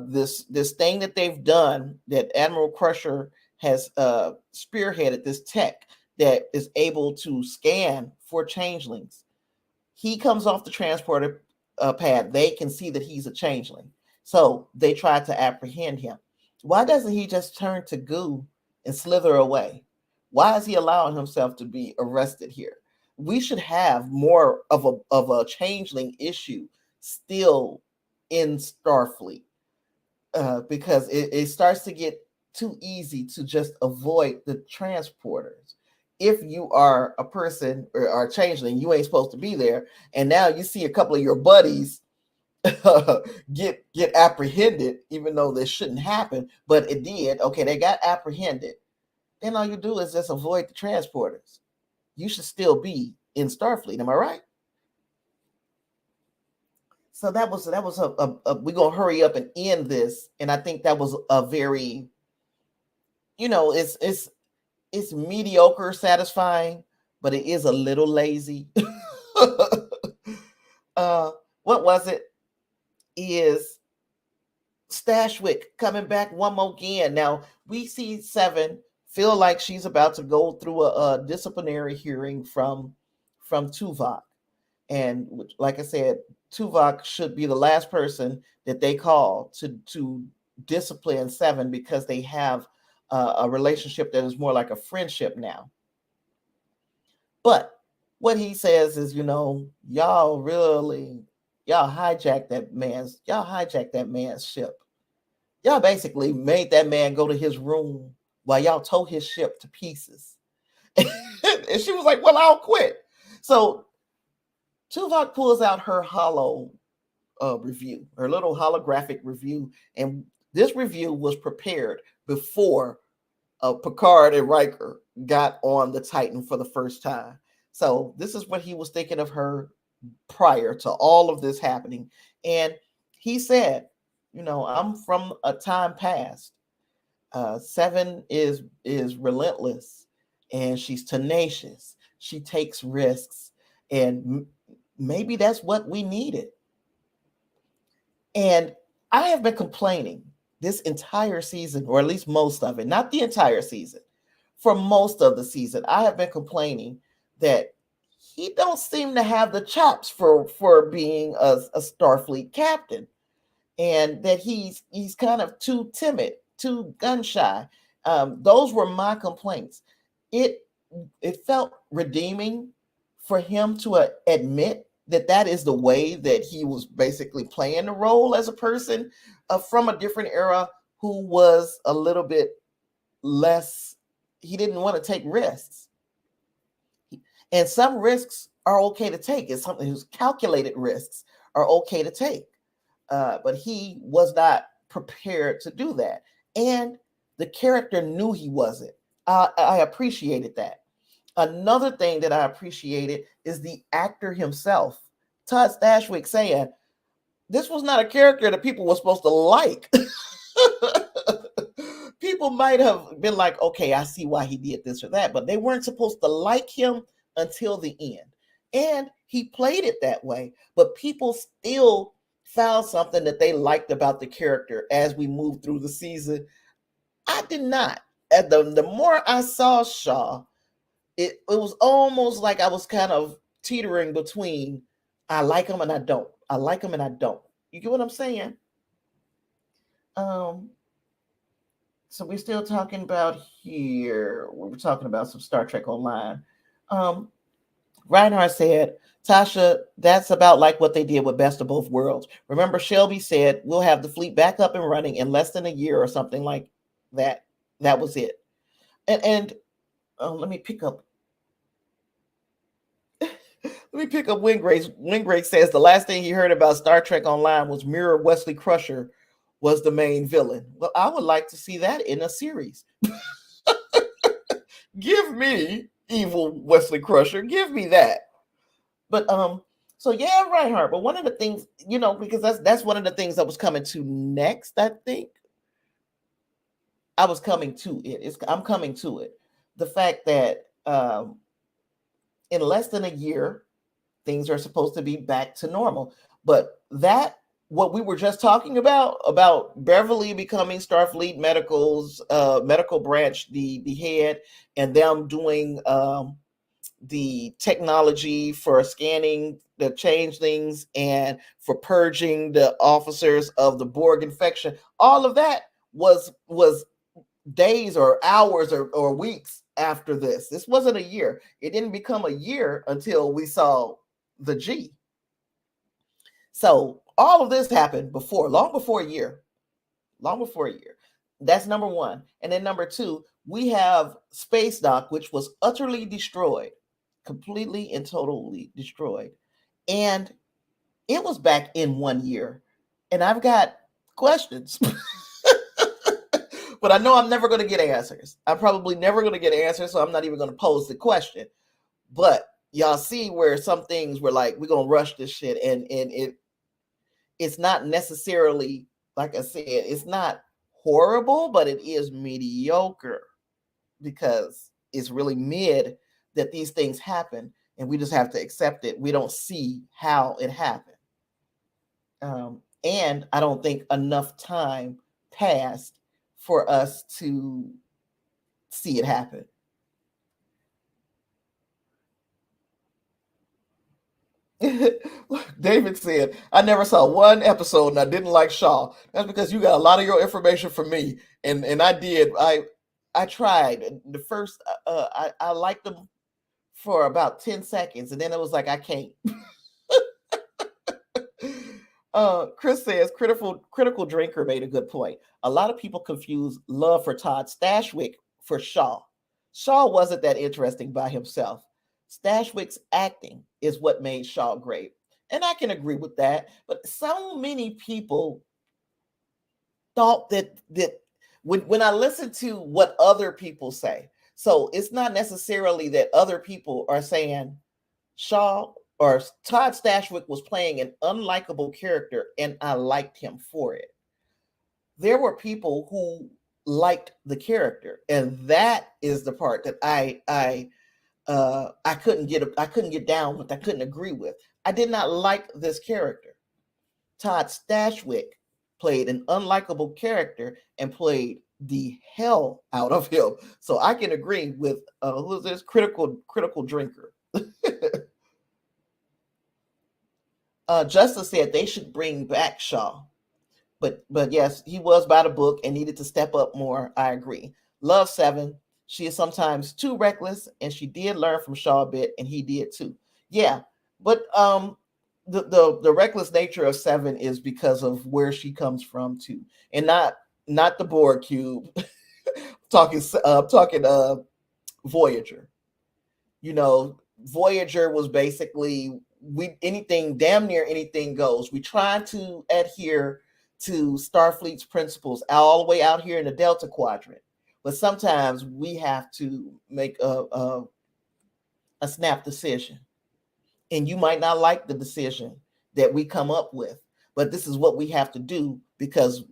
This thing that they've done, that Admiral Crusher has spearheaded, this tech that is able to scan for changelings. He comes off the transporter pad. They can see that he's a changeling, so they try to apprehend him. Why doesn't he just turn to goo and slither away? Why is he allowing himself to be arrested here? We should have more of a changeling issue still in Starfleet, because it starts to get too easy to just avoid the transporters. If you are a person or a changeling, you ain't supposed to be there, and now you see a couple of your buddies get apprehended, even though this shouldn't happen, but it did. Okay, they got apprehended. Then all you do is just avoid the transporters. You should still be in Starfleet. Am I right? So that was we're gonna hurry up and end this, and I think that was a very, it's mediocre, satisfying, but it is a little lazy. What was it? Is Stashwick coming back one more again? Now we see Seven feel like she's about to go through a disciplinary hearing from Tuvok, and like I said, Tuvok should be the last person that they call to discipline Seven, because they have a relationship that is more like a friendship now. But what he says is, y'all hijacked that man's ship. Y'all basically made that man go to his room while y'all tore his ship to pieces. And she was like, well, I'll quit. So Tuvok pulls out her review, her little holographic review. And this review was prepared before Picard and Riker got on the Titan for the first time. So this is what he was thinking of her prior to all of this happening. And he said, I'm from a time past. Seven is relentless, and she's tenacious. She takes risks, and maybe that's what we needed. And I have been complaining this entire season, or at least most of it, not the entire season. For most of the season, I have been complaining that he don't seem to have the chops for being a Starfleet captain, and that he's kind of too timid, too gun shy. Those were my complaints. It felt redeeming for him to admit that is the way that he was basically playing the role as a person from a different era, who was a little bit less. He didn't want to take risks, and some risks are okay to take. It's something who's calculated risks are okay to take, but he was not prepared to do that, and the character knew he wasn't. I appreciated that. Another thing that I appreciated is the actor himself, Todd Stashwick, saying this was not a character that people were supposed to like. People might have been like, okay, I see why he did this or that, but they weren't supposed to like him until the end. And he played it that way, but people still found something that they liked about the character as we moved through the season. I did not. The more I saw Shaw, it was almost like I was kind of teetering between I like him and I don't. I like him and I don't. You get what I'm saying? So we're still talking about here. We were talking about some Star Trek Online. Reinhardt said, Tasha, that's about like what they did with Best of Both Worlds. Remember, Shelby said, we'll have the fleet back up and running in less than a year or something like that. That was it. And let me pick up. Wingrave says the last thing he heard about Star Trek Online was Mirror Wesley Crusher was the main villain. Well, I would like to see that in a series. Give me evil Wesley Crusher. Give me that. But so yeah, Reinhardt. But one of the things, because that's one of the things I was coming to next. I think I was coming to it. I'm coming to it. The fact that in less than a year, things are supposed to be back to normal. But what we were just talking about Beverly becoming Starfleet Medical's medical branch, the head, and them doing the technology for scanning the changelings and for purging the officers of the Borg infection, all of that was days or hours or weeks after this. This wasn't a year. It didn't become a year until we saw the G. So all of this happened long before a year. That's number one. And then number two, we have Space Dock, which was utterly destroyed, completely and totally destroyed. And it was back in 1 year. And I've got questions. But I know I'm never going to get answers. I'm probably never going to get answers, so I'm not even going to pose the question. But y'all see where some things were like, we're going to rush this shit. And it's not necessarily, like I said, it's not horrible, but it is mediocre because it's really mid that these things happen, and we just have to accept it. We don't see how it happened. And I don't think enough time passed for us to see it happen. David said, I never saw one episode and I didn't like Shaw. That's because you got a lot of your information from me. And I did. I tried. The first, I liked them for about 10 seconds. And then it was like, I can't. Chris says, critical drinker made a good point. A lot of people confuse love for Todd Stashwick for Shaw. Shaw wasn't that interesting by himself. Stashwick's acting is what made Shaw great. And I can agree with that. But so many people thought that when I listen to what other people say, so it's not necessarily that other people are saying Shaw or Todd Stashwick was playing an unlikable character and I liked him for it. There were people who liked the character, and that is the part that I couldn't get down with. I couldn't agree with. I did not like this character. Todd Stashwick played an unlikable character and played the hell out of him. So I can agree with who's this critical drinker. Justice said they should bring back Shaw. But yes, he was by the book and needed to step up more. I agree. Love 7. She is sometimes too reckless, and she did learn from Shaw a bit, and he did too. Yeah, but the reckless nature of 7 is because of where she comes from too, and not the Borg cube. talking Voyager. You know, Voyager was basically damn near anything goes. We try to adhere to Starfleet's principles all the way out here in the Delta Quadrant. But sometimes we have to make a snap decision. And you might not like the decision that we come up with, but this is what we have to do because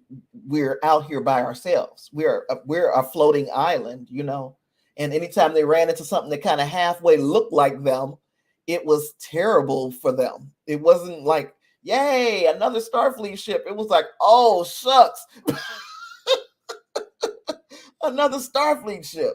we're out here by ourselves. We're a floating island, you know. And anytime they ran into something that kind of halfway looked like them, it was terrible for them. It wasn't like, yay, another Starfleet ship. It was like, oh, shucks. Another Starfleet ship.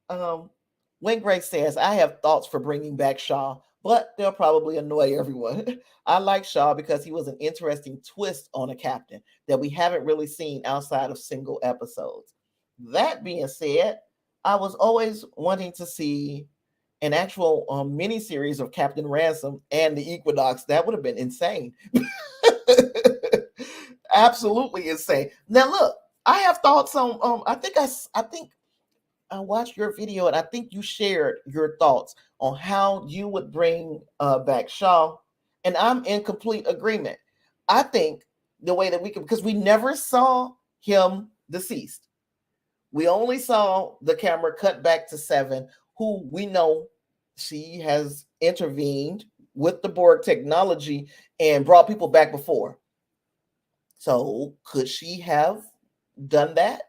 Wingray says, I have thoughts for bringing back Shaw, but they'll probably annoy everyone. I like Shaw because he was an interesting twist on a captain that we haven't really seen outside of single episodes. That being said, I was always wanting to see an actual miniseries of Captain Ransom and the Equinox. That would have been insane. Absolutely insane. Now look, I have thoughts on I think I watched your video and I think you shared your thoughts on how you would bring back Shaw, and I'm in complete agreement. I think the way that we can, because we never saw him deceased. We only saw the camera cut back to 7, who we know she has intervened with the Borg technology and brought people back before. So could she have done that?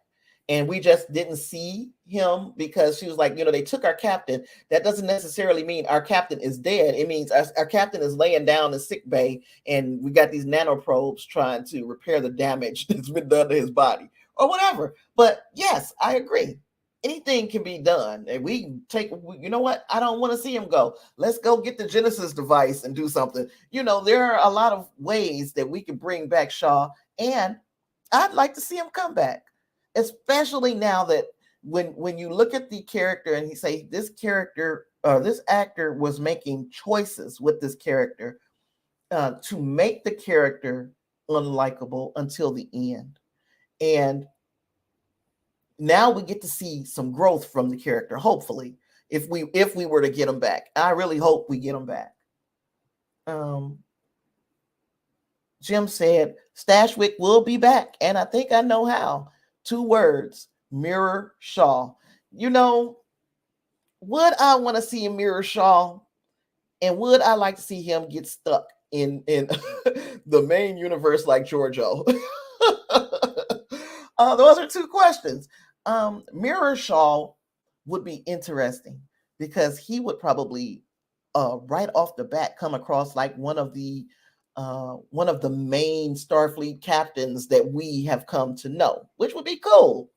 And we just didn't see him because she was like, you know, they took our captain. That doesn't necessarily mean our captain is dead. It means our captain is laying down in sick bay and we got these nanoprobes trying to repair the damage that's been done to his body or whatever. But yes, I agree. Anything can be done. And we take, you know what? I don't want to see him go. Let's go get the Genesis device and do something. You know, there are a lot of ways that we can bring back Shaw. And I'd like to see him come back, especially now that when you look at the character and he say this character or this actor was making choices with this character to make the character unlikable until the end, and now we get to see some growth from the character. Hopefully, if we were to get him back, I really hope we get him back. Jim said Stashwick will be back, and I think I know how. 2 words: Mirror Shaw. You know, would I want to see a Mirror Shaw, and would I like to see him get stuck in the main universe like Giorgio? Those are 2 questions. Mirror Shaw would be interesting because he would probably right off the bat come across like one of the main Starfleet captains that we have come to know, which would be cool.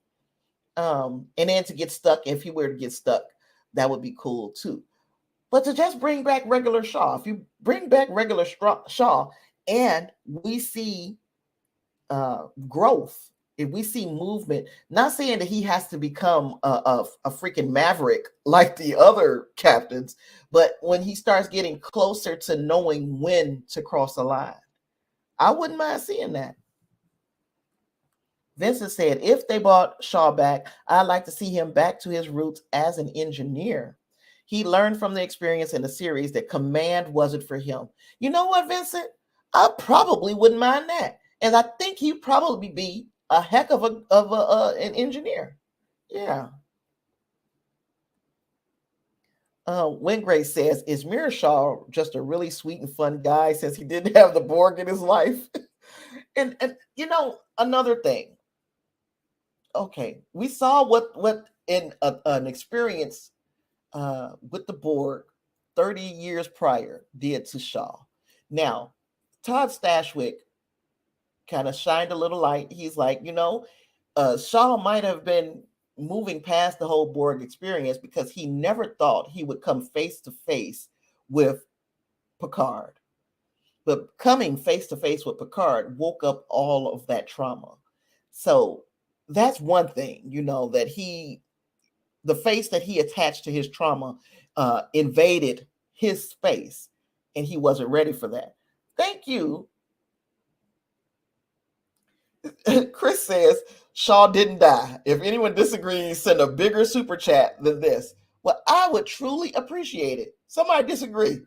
And then to get stuck, if he were to get stuck, that would be cool too. But to just bring back regular Shaw, if you bring back regular Shaw and we see growth, if we see movement, not saying that he has to become a freaking maverick like the other captains, but when he starts getting closer to knowing when to cross a line, I wouldn't mind seeing that. Vincent said, if they brought Shaw back, I'd like to see him back to his roots as an engineer. He learned from the experience in the series that command wasn't for him. You know what, Vincent? I probably wouldn't mind that. And I think he'd probably be a heck of an engineer. Yeah. Wingray says, is Mirror Shaw just a really sweet and fun guy since he didn't have the Borg in his life? and you know, another thing. Okay, we saw what in an experience with the Borg 30 years prior did to Shaw. Now, Todd Stashwick kind of shined a little light. He's like, you know, Shaw might have been moving past the whole Borg experience because he never thought he would come face to face with Picard. But coming face to face with Picard woke up all of that trauma. So that's one thing, you know, that the face that he attached to his trauma invaded his space, and he wasn't ready for that. Thank you. Chris says Shaw didn't die. If anyone disagrees, send a bigger super chat than this. Well, I would truly appreciate it. Somebody disagree.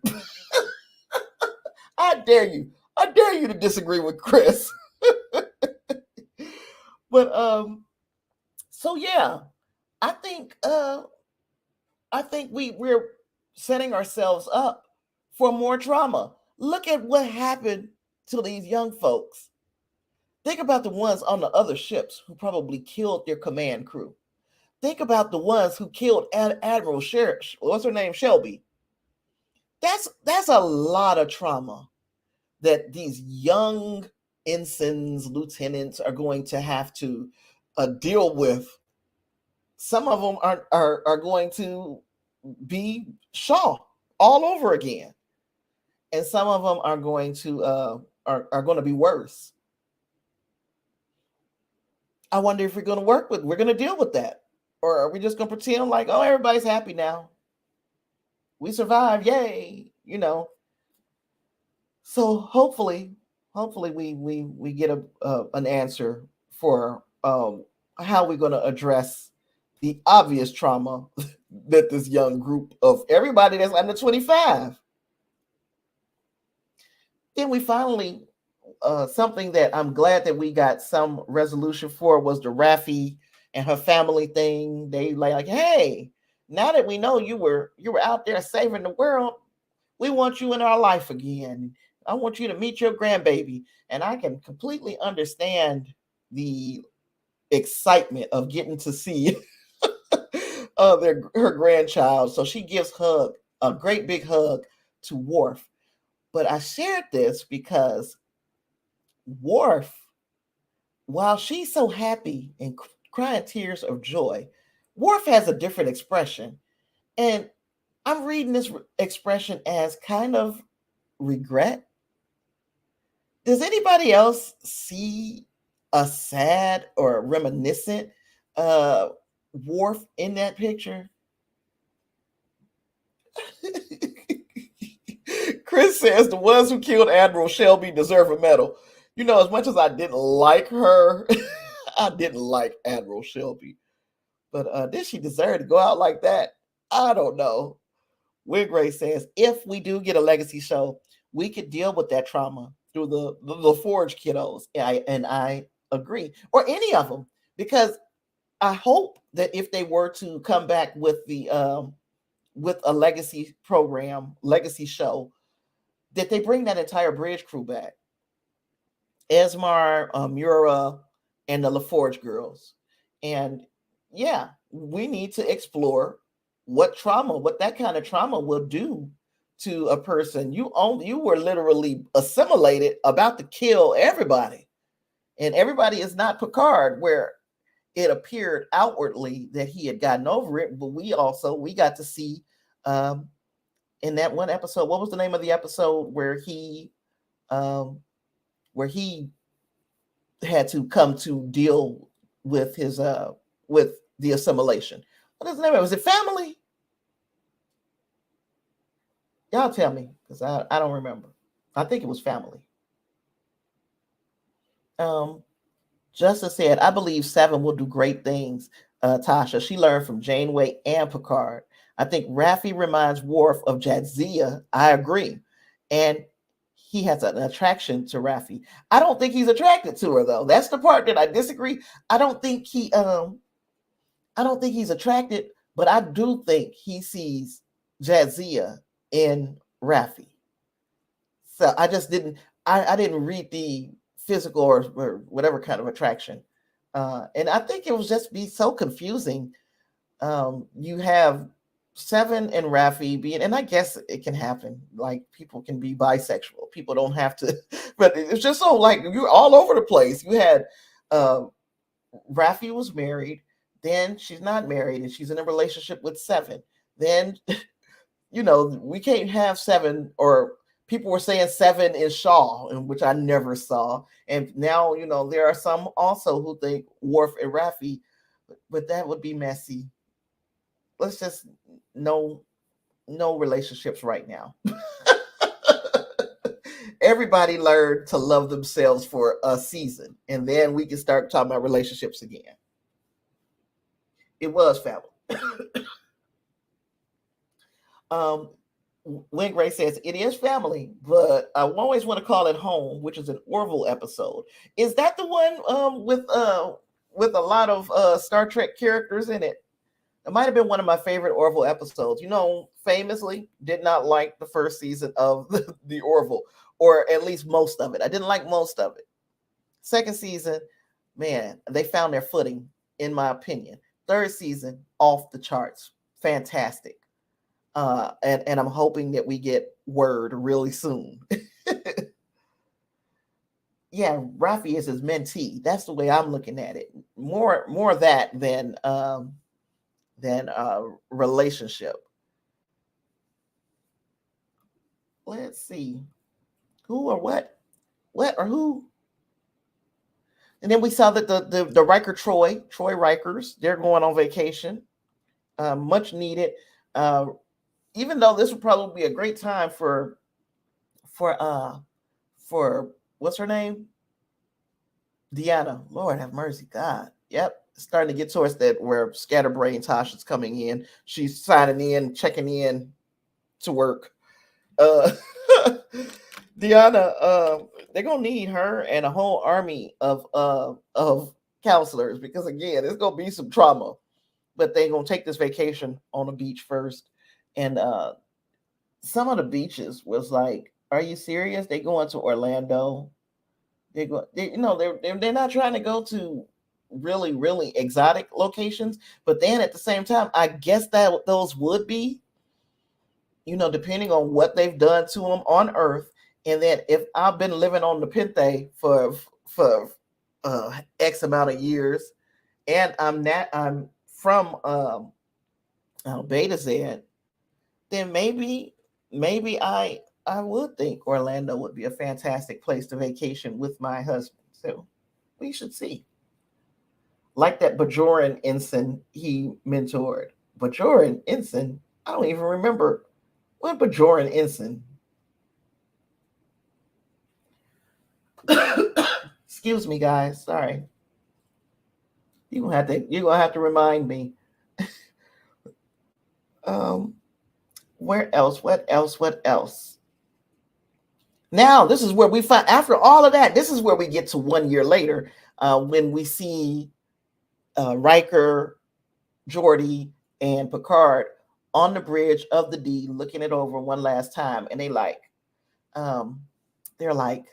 I dare you. I dare you to disagree with Chris. But so yeah, I think we're setting ourselves up for more drama. Look at what happened to these young folks. Think about the ones on the other ships who probably killed their command crew. Think about the ones who killed Admiral what's her name, Shelby. That's a lot of trauma that these young ensigns, lieutenants are going to have to deal with. Some of them are going to be Shaw all over again, and some of them are going to be worse. I wonder if we're going to deal with that, or are we just going to pretend like, oh, everybody's happy now, we survived, yay, you know? So hopefully we get an answer for how we're going to address the obvious trauma that this young group of everybody that's under 25. Then we finally, something that I'm glad that we got some resolution for was the Raffi and her family thing. They like, hey, now that we know you were out there saving the world, we want you in our life again. I want you to meet your grandbaby. And I can completely understand the excitement of getting to see her grandchild. So she gives a great big hug to Worf. But I shared this because Worf, while she's so happy and crying tears of joy, Worf has a different expression. And I'm reading this expression as kind of regret. Does anybody else see a sad or reminiscent uh Worf in that picture. Chris says the ones who killed Admiral Shelby deserve a medal. You know, as much as I didn't like her, I didn't like Admiral Shelby. But did she deserve to go out like that? I don't know. Wigray says if we do get a legacy show, we could deal with that trauma through the Forge kiddos. And I agree, or any of them, because I hope that if they were to come back with a legacy program, legacy show, that they bring that entire bridge crew back. Esmar, Mura, and the LaForge girls. And yeah, we need to explore what that kind of trauma will do to a person. You were literally assimilated, about to kill everybody. And everybody is not Picard, where it appeared outwardly that he had gotten over it, but we got to see in that one episode, what was the name of the episode where um, he had to come to deal with his with the assimilation. What is the name? Was it Family? Y'all tell me, because I don't remember. I think it was Family. Justice said, I believe Seven will do great things. Tasha, she learned from Janeway and Picard. I think Raffi reminds Worf of Jadzia. I agree. And he has an attraction to Raffi. I don't think he's attracted to her, though. That's the part that I disagree. I don't think he's attracted, but I do think he sees Jadzia in Raffi. So I just didn't I didn't read the physical or whatever kind of attraction. And I think it was just be so confusing. You have Seven and Raffi being, and I guess it can happen. Like people can be bisexual. People don't have to, but it's just so like you're all over the place. You had Raffi was married, then she's not married, and she's in a relationship with Seven. Then, we can't have Seven, or people were saying Seven is Shaw, which I never saw. And now, there are some also who think Worf and Raffi, but that would be messy. Let's just no relationships right now. Everybody learn to love themselves for a season, and then we can start talking about relationships again. It was Family. When Gray says it is Family, but I always want to call it Home, which is an Orville episode. Is that the one with a lot of Star Trek characters in it? It might have been one of my favorite Orville episodes. Famously did not like the first season of the Orville, or at least most of it. I didn't like most of it. Second season, man, they found their footing, in my opinion. Third season, off the charts. Fantastic. And I'm hoping that we get word really soon. Yeah, Raffi is his mentee. That's the way I'm looking at it. More that than relationship. Let's see. Who or what or who? And then we saw that the Riker Troy Rikers, they're going on vacation. Much needed. Even though this would probably be a great time for what's her name? Deanna. Lord have mercy, God. Yep. Starting to get towards that where Scatterbrain Tasha's coming in. She's signing in, checking in to work. Deanna, they're gonna need her and a whole army of counselors, because again, it's gonna be some trauma. But they're gonna take this vacation on the beach first. And some of the beaches was like, are you serious? They going to Orlando. They're not trying to go to really, really exotic locations. But then at the same time, I guess that those would be, depending on what they've done to them on Earth. And then if I've been living on the Pente for X amount of years, and I'm from Beta Z, then maybe I would think Orlando would be a fantastic place to vacation with my husband. So We should see. Like that Bajoran ensign he mentored. Bajoran ensign? I don't even remember what Bajoran ensign. Excuse me, guys. Sorry. You're gonna have to remind me. Where else? What else? What else? Now, this is where we find, after all of that, this is where we get to 1 year later, when we see Riker, Geordi, and Picard on the bridge of the D, looking it over one last time, and they're like,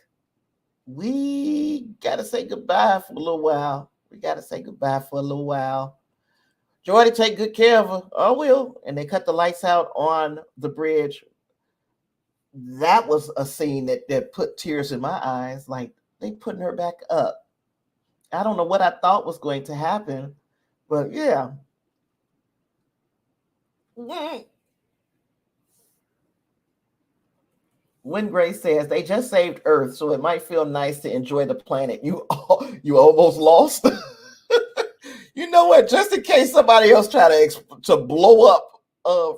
we gotta say goodbye for a little while. We gotta say goodbye for a little while. Geordi, take good care of her. I will. And they cut the lights out on the bridge. That was a scene that put tears in my eyes. Like, they putting her back up. I don't know what I thought was going to happen, but yeah. Wingray says they just saved Earth, so it might feel nice to enjoy the planet. You almost lost. You know what? Just in case somebody else try to blow up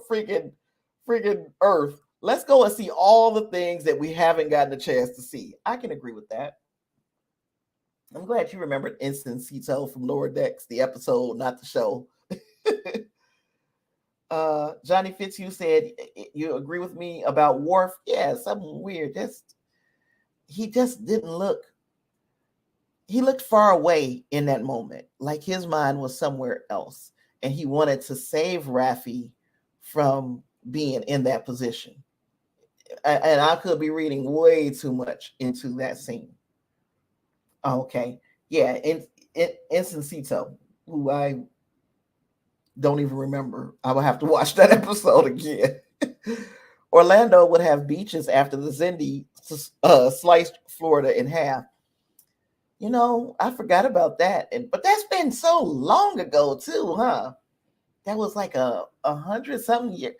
freaking Earth, let's go and see all the things that we haven't gotten a chance to see. I can agree with that. I'm glad you remembered Instancito from Lower Decks, the episode, not the show. Johnny Fitzhugh said, you agree with me about Worf? Yeah, something weird. He just didn't look. He looked far away in that moment, like his mind was somewhere else, and he wanted to save Raffi from being in that position. And I could be reading way too much into that scene. Okay, yeah, Instancito, who I don't even remember. I will have to watch that episode again. Orlando would have beaches after the Xindi sliced Florida in half. You know, I forgot about that. But that's been so long ago too, huh? That was like a 100-something year,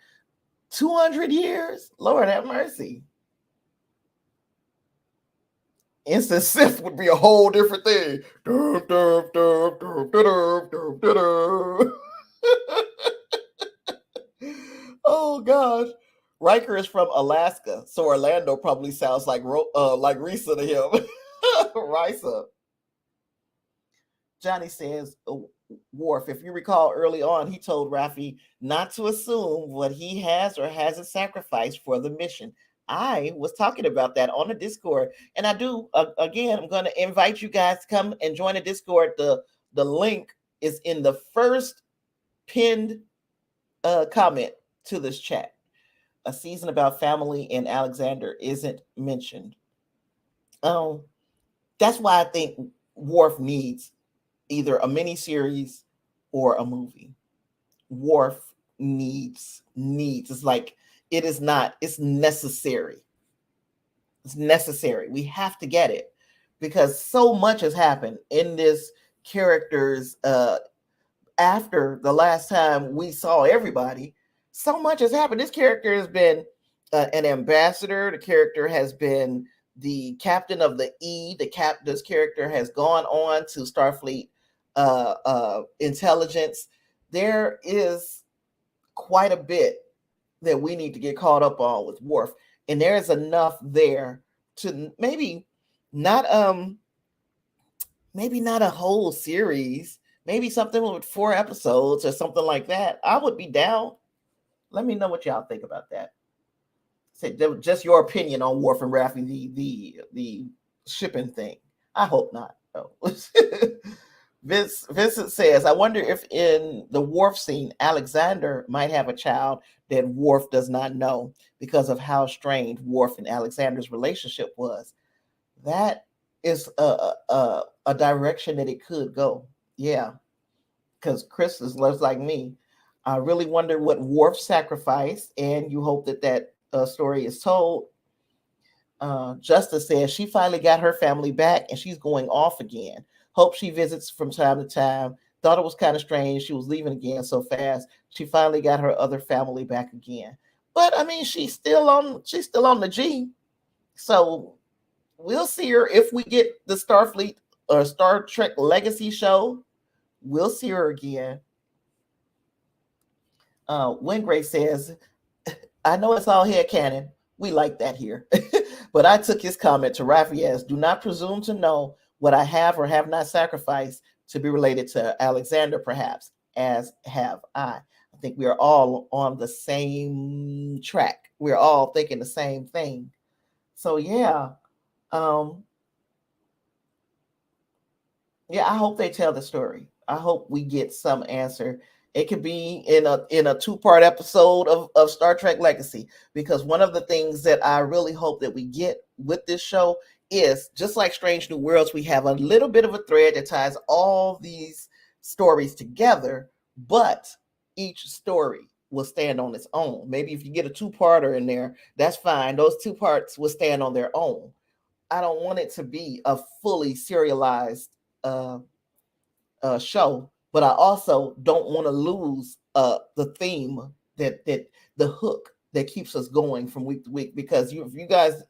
200 years. Lord have mercy. Instant Sith would be a whole different thing. Oh gosh. Riker is from Alaska, so Orlando probably sounds like Risa to him. Risa. Johnny says, Worf, if you recall early on, he told Raffi not to assume what he has or hasn't sacrificed for the mission. I was talking about that on the Discord, and I do again. I'm going to invite you guys to come and join the Discord. The link is in the first pinned comment to this chat. A season about family and Alexander isn't mentioned. That's why I think Worf needs either a mini series or a movie. Worf needs. It's like, it is not, it's necessary. It's necessary. We have to get it because so much has happened in this character's after the last time we saw everybody. So much has happened. This character has been an ambassador. The character has been the captain of the E. This character has gone on to Starfleet intelligence. There is quite a bit that we need to get caught up on with Worf, and there is enough there to maybe not a whole series, maybe something with 4 episodes or something like that. I would be down. Let me know what y'all think about that. Say just your opinion on Worf and Raffi, the shipping thing. I hope not. Oh. Vincent says, I wonder if in the Worf scene, Alexander might have a child that Worf does not know because of how strained Worf and Alexander's relationship was. That is a direction that it could go. Yeah, because Chris is less like me. I really wonder what Worf sacrificed, and you hope that story is told. Justice says she finally got her family back, and she's going off again. Hope she visits from time to time. Thought it was kind of strange. She was leaving again so fast. She finally got her other family back again. But I mean, she's still on the G. So we'll see her if we get the Starfleet or Star Trek Legacy show. We'll see her again. Wingray says, I know it's all headcanon. We like that here. But I took his comment to Rafi as, do not presume to know what I have or have not sacrificed to be related to Alexander, perhaps, as have I. I think we are all on the same track. We're all thinking the same thing. So yeah. Yeah, I hope they tell the story. I hope we get some answer. It could be in a two-part episode of Star Trek Legacy, because one of the things that I really hope that we get with this show is, just like Strange New Worlds, we have a little bit of a thread that ties all these stories together, but each story will stand on its own. Maybe if you get a two-parter in there, that's fine. Those two parts will stand on their own. I don't want it to be a fully serialized uh, show, but I also don't want to lose the theme, that the hook that keeps us going from week to week. Because if you guys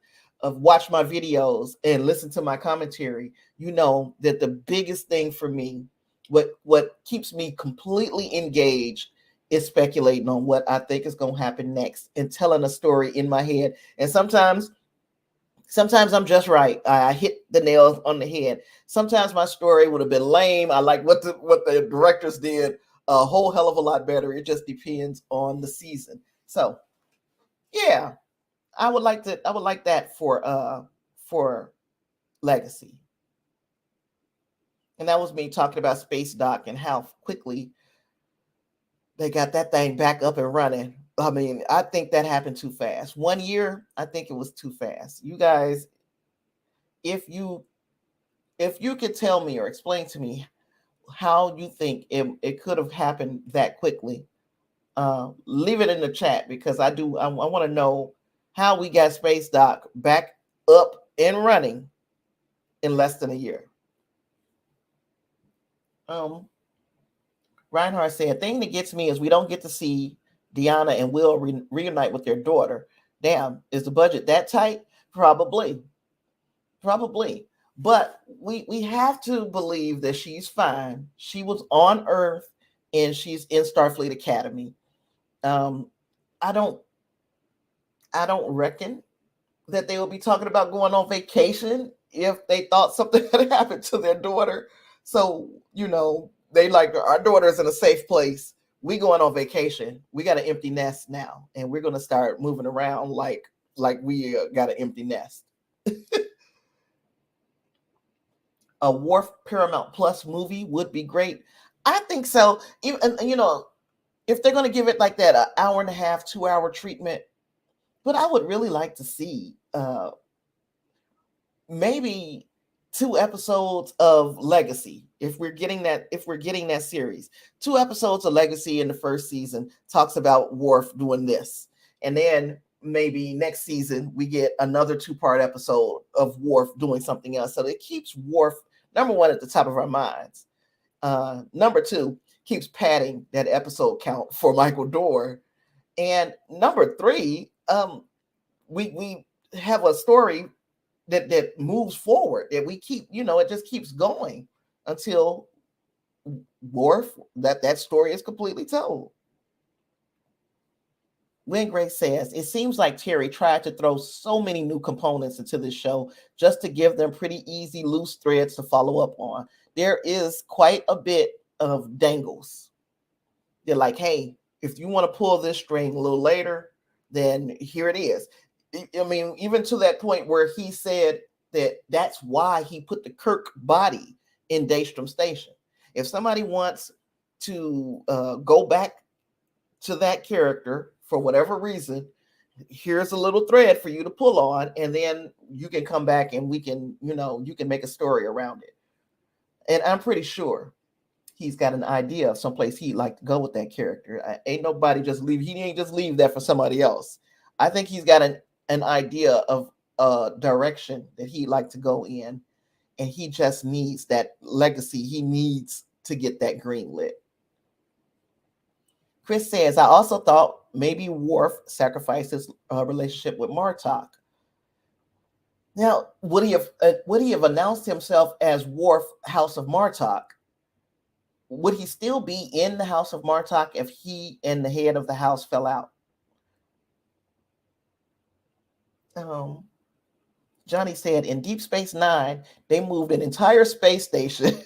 have watched my videos and listened to my commentary, you know that the biggest thing for me, what keeps me completely engaged, is speculating on what I think is going to happen next and telling a story in my head. And sometimes I'm just right. I hit the nail on the head. Sometimes my story would have been lame. I like what the directors did a whole hell of a lot better. It just depends on the season. So yeah, I would like that for Legacy. And that was me talking about Space Dock and how quickly they got that thing back up and running. I mean, I think that happened too fast. 1 year, I think it was too fast. You guys, if you could tell me or explain to me how you think it could have happened that quickly, leave it in the chat, because I want to know how we got Space Dock back up and running in less than a year. Reinhardt said, thing that gets me is we don't get to see Deanna and Will reunite with their daughter. Damn, is the budget that tight? Probably. But we have to believe that she's fine. She was on Earth and she's in Starfleet Academy. I don't reckon that they will be talking about going on vacation if they thought something had happened to their daughter. So, they like, our daughter's in a safe place. We going on vacation. We got an empty nest now, and we're going to start moving around like we got an empty nest. A Worf Paramount Plus movie would be great. I think so. Even, if they're going to give it like that, an hour and a half, 2 hour treatment, but I would really like to see maybe 2 episodes of Legacy. If we're getting that series, 2 episodes of Legacy in the first season talks about Worf doing this, and then maybe next season we get another 2-part episode of Worf doing something else. So it keeps Worf, number one, at the top of our minds. Number 2, keeps padding that episode count for Michael Dorr. And number 3, we have a story that moves forward, that we keep, it just keeps going until Worf, that story is completely told. Lynn Gray says, it seems like Terry tried to throw so many new components into this show just to give them pretty easy, loose threads to follow up on. There is quite a bit of dangles. They're like, hey, if you want to pull this string a little later, then here it is. I mean, even to that point where he said that's why he put the Kirk body in Daystrom Station. If somebody wants to go back to that character for whatever reason, here's a little thread for you to pull on, and then you can come back and we can, you can make a story around it. And I'm pretty sure he's got an idea of someplace he'd like to go with that character. Ain't nobody just leave. He ain't just leave that for somebody else. I think he's got an idea of a direction that he'd like to go in, and he just needs that Legacy. He needs to get that green lit. Chris says, I also thought maybe Worf sacrificed his relationship with Martok. Now, would he have announced himself as Worf, House of Martok? Would he still be in the House of Martok if he and the head of the house fell out? Johnny said in Deep Space Nine, they moved an entire space station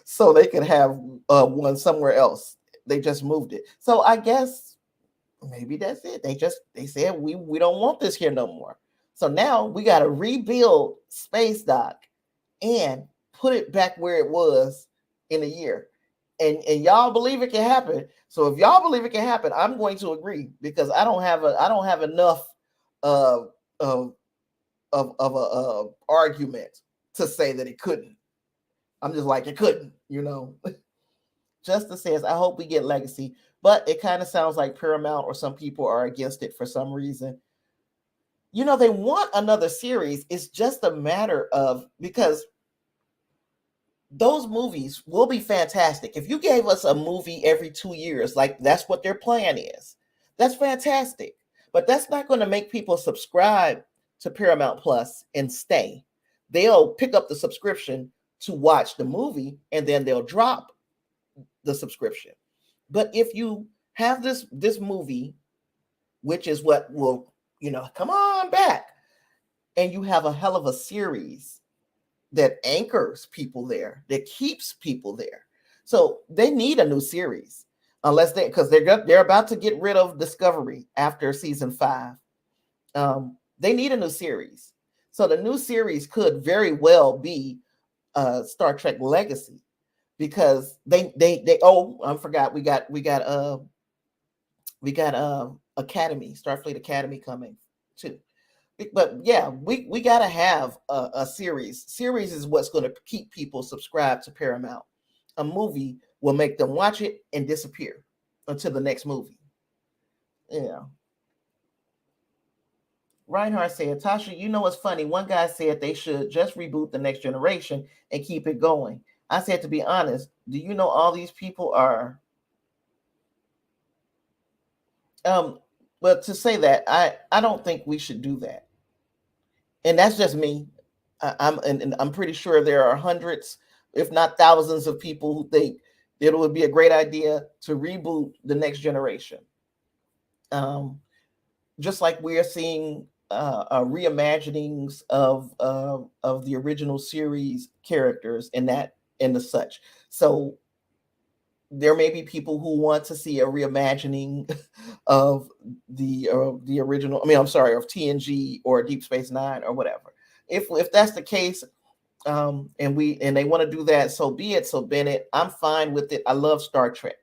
so they could have one somewhere else. They just moved it. So I guess maybe that's it. They said we don't want this here no more. So now we got to rebuild Space Dock and put it back where it was in a year. And y'all believe it can happen. So if y'all believe it can happen, I'm going to agree, because I don't have enough of a argument to say that it couldn't. I'm just like, it couldn't, Justice says, I hope we get Legacy, but it kind of sounds like Paramount or some people are against it for some reason. They want another series. It's just a matter of, because those movies will be fantastic. If you gave us a movie every 2 years, like that's what their plan is, that's fantastic. But that's not going to make people subscribe to Paramount Plus and stay. They'll pick up the subscription to watch the movie, and then they'll drop the subscription. But if you have this movie, which is what will, come on back, and you have a hell of a series that anchors people there, that keeps people there. So they need a new series, because they're about to get rid of Discovery after season 5. They need a new series. So the new series could very well be Star Trek Legacy, because they I forgot, we got Academy, Starfleet Academy coming too. But yeah, we got to have a series. Series is what's going to keep people subscribed to Paramount. A movie will make them watch it and disappear until the next movie. Yeah. Reinhardt said, Tasha, what's funny? One guy said they should just reboot The Next Generation and keep it going. I said, to be honest, do you know all these people are... But to say that, I don't think we should do that. And that's just me. I'm pretty sure there are hundreds, if not thousands, of people who think it would be a great idea to reboot The Next Generation. Just like we're seeing reimaginings of the original series characters and the such. So there may be people who want to see a reimagining of the original. Of TNG or Deep Space Nine or whatever. If that's the case, and they want to do that, so be it. So Bennett, I'm fine with it. I love Star Trek,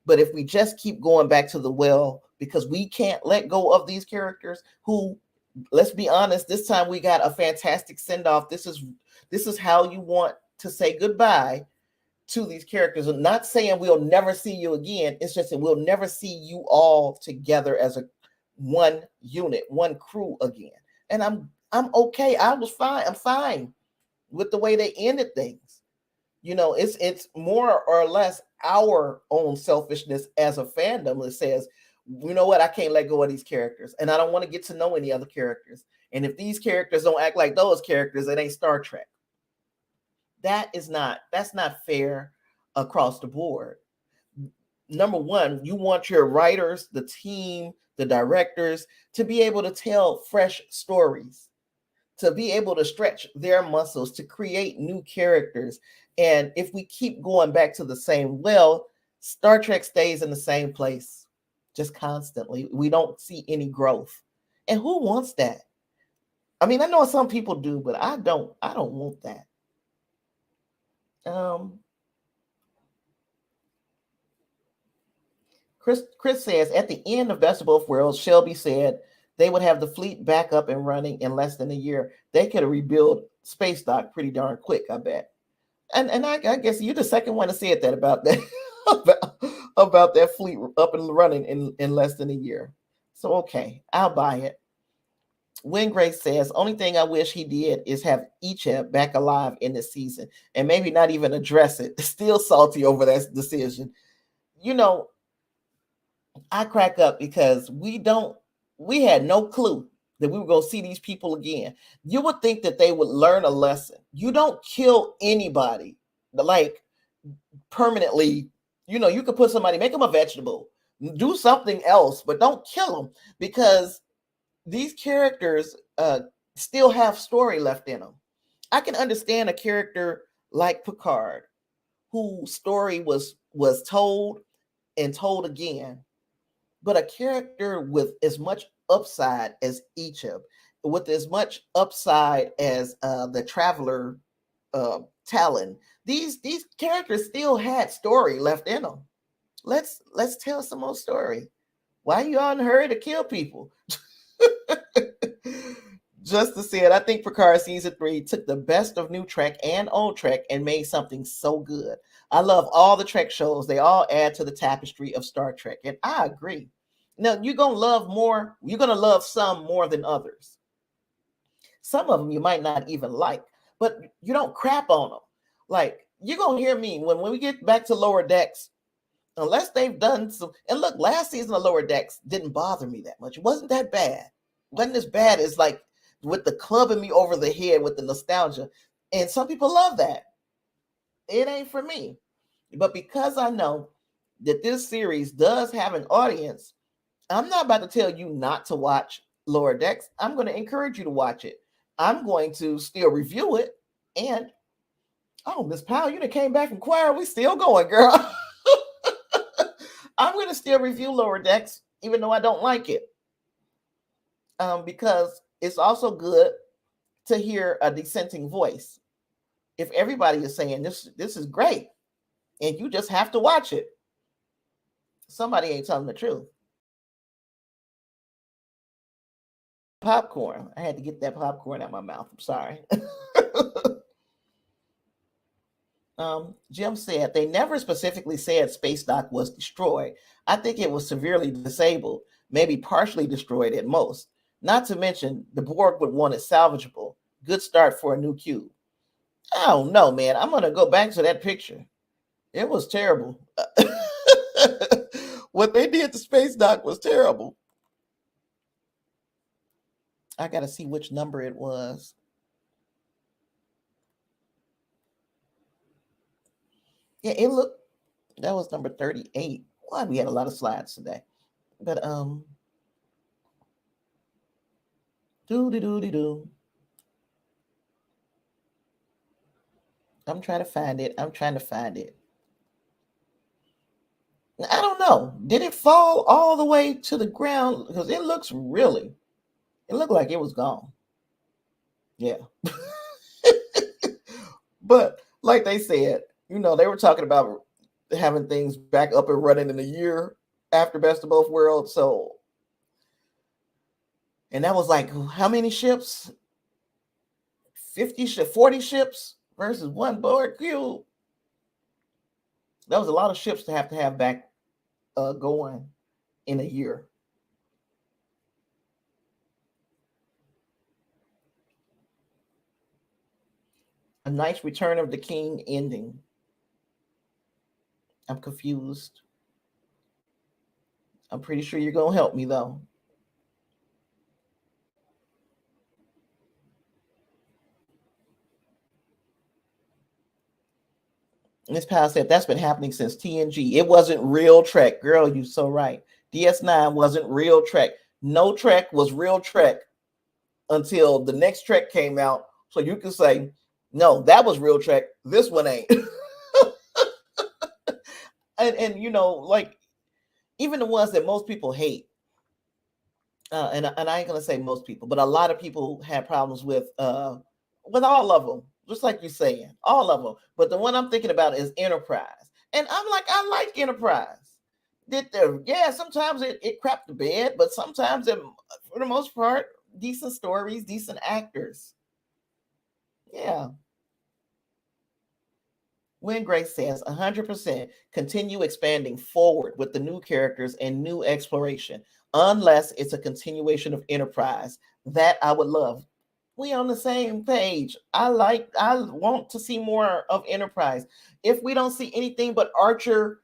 but if we just keep going back to the well, because we can't let go of these characters who, let's be honest, this time we got a fantastic send-off. This is how you want to say goodbye to these characters. I'm not saying we'll never see you again. It's just that we'll never see you all together as one unit, one crew again. And I'm okay. I was fine. I'm fine with the way they ended things. It's more or less our own selfishness as a fandom that says, you know what, I can't let go of these characters, and I don't want to get to know any other characters. And if these characters don't act like those characters, it ain't Star Trek. That's not fair across the board. Number one, you want your writers, the team, the directors to be able to tell fresh stories, to be able to stretch their muscles, to create new characters. And if we keep going back to the same well, Star Trek stays in the same place just constantly. We don't see any growth. And who wants that? I know some people do, but I don't want that. Chris says, at the end of Best of Both Worlds, Shelby said they would have the fleet back up and running in less than a year. They could rebuild Space Dock pretty darn quick, I bet. And I guess you're the second one to say that about that about that fleet up and running in less than a year. So okay, I'll buy it. Win Grace says, only thing I wish he did is have Icheb back alive in this season and maybe not even address it. Still salty over that decision. I crack up because we had no clue that we were going to see these people again. You would think that they would learn a lesson. You don't kill anybody like permanently. You know, you could put somebody, make them a vegetable, do something else, but don't kill them, because these characters still have story left in them. I can understand a character like Picard, whose story was told and told again, but a character with as much upside as Icheb, with as much upside as the Traveler Talon. These characters still had story left in them. Let's tell some more story. Why are you all in a hurry to kill people? Just to say it, I think Picard season 3 took the best of new Trek and old Trek and made something so good. I love all the Trek shows. They all add to the tapestry of Star Trek, and I agree. Now, you're going to love more. You're going to love some more than others. Some of them you might not even like, but you don't crap on them. Like, you're going to hear me when we get back to Lower Decks, unless they've done some. And look, last season of Lower Decks didn't bother me that much. It wasn't that bad. It wasn't as bad as like with the clubbing me over the head with the nostalgia. And some people love that. It ain't for me. But because I know that this series does have an audience, I'm not about to tell you not to watch Lower Decks. I'm going to encourage you to watch it. I'm going to still review it. And, oh, Miss Powell, you done came back from choir. We still going, girl. I'm going to still review Lower Decks, even though I don't like it. Because it's also good to hear a dissenting voice. If everybody is saying this is great, and you just have to watch it, somebody ain't telling the truth. Popcorn. I had to get that popcorn out of my mouth. I'm sorry. Jim said they never specifically said Space Dock was destroyed. I think it was severely disabled, maybe partially destroyed at most. Not to mention the Borg would want it salvageable. Good start for a new cube. I don't know, man. I'm going to go back to that picture. It was terrible. What they did to Space Dock was terrible. I got to see which number it was. Yeah, it looked, that was number 38. Why, we had a lot of slides today. But do. I'm trying to find it. I don't know. Did it fall all the way to the ground? Because it looked like it was gone. Yeah. But like they said, you know, they were talking about having things back up and running in a year after Best of Both Worlds. So, and that was like, how many ships? 40 ships versus one Borg cube. That was a lot of ships to have back going in a year. A nice Return of the King ending. I'm confused. I'm pretty sure you're going to help me, though. Miss Powell said that's been happening since TNG. It wasn't real Trek. Girl, you're so right. DS9 wasn't real Trek. No Trek was real Trek until the next Trek came out. So you can say, no, that was real Trek. This one ain't. and you know, like, even the ones that most people hate, and I ain't gonna say most people, but a lot of people have problems with all of them, just like you're saying, all of them. But the one I'm thinking about is Enterprise, and I'm like, I like Enterprise. Sometimes it crapped the bed, but sometimes for the most part, decent stories, decent actors. Yeah. When Grace says 100% continue expanding forward with the new characters and new exploration, unless it's a continuation of Enterprise. That I would love. We on the same page. I want to see more of Enterprise. If we don't see anything but Archer,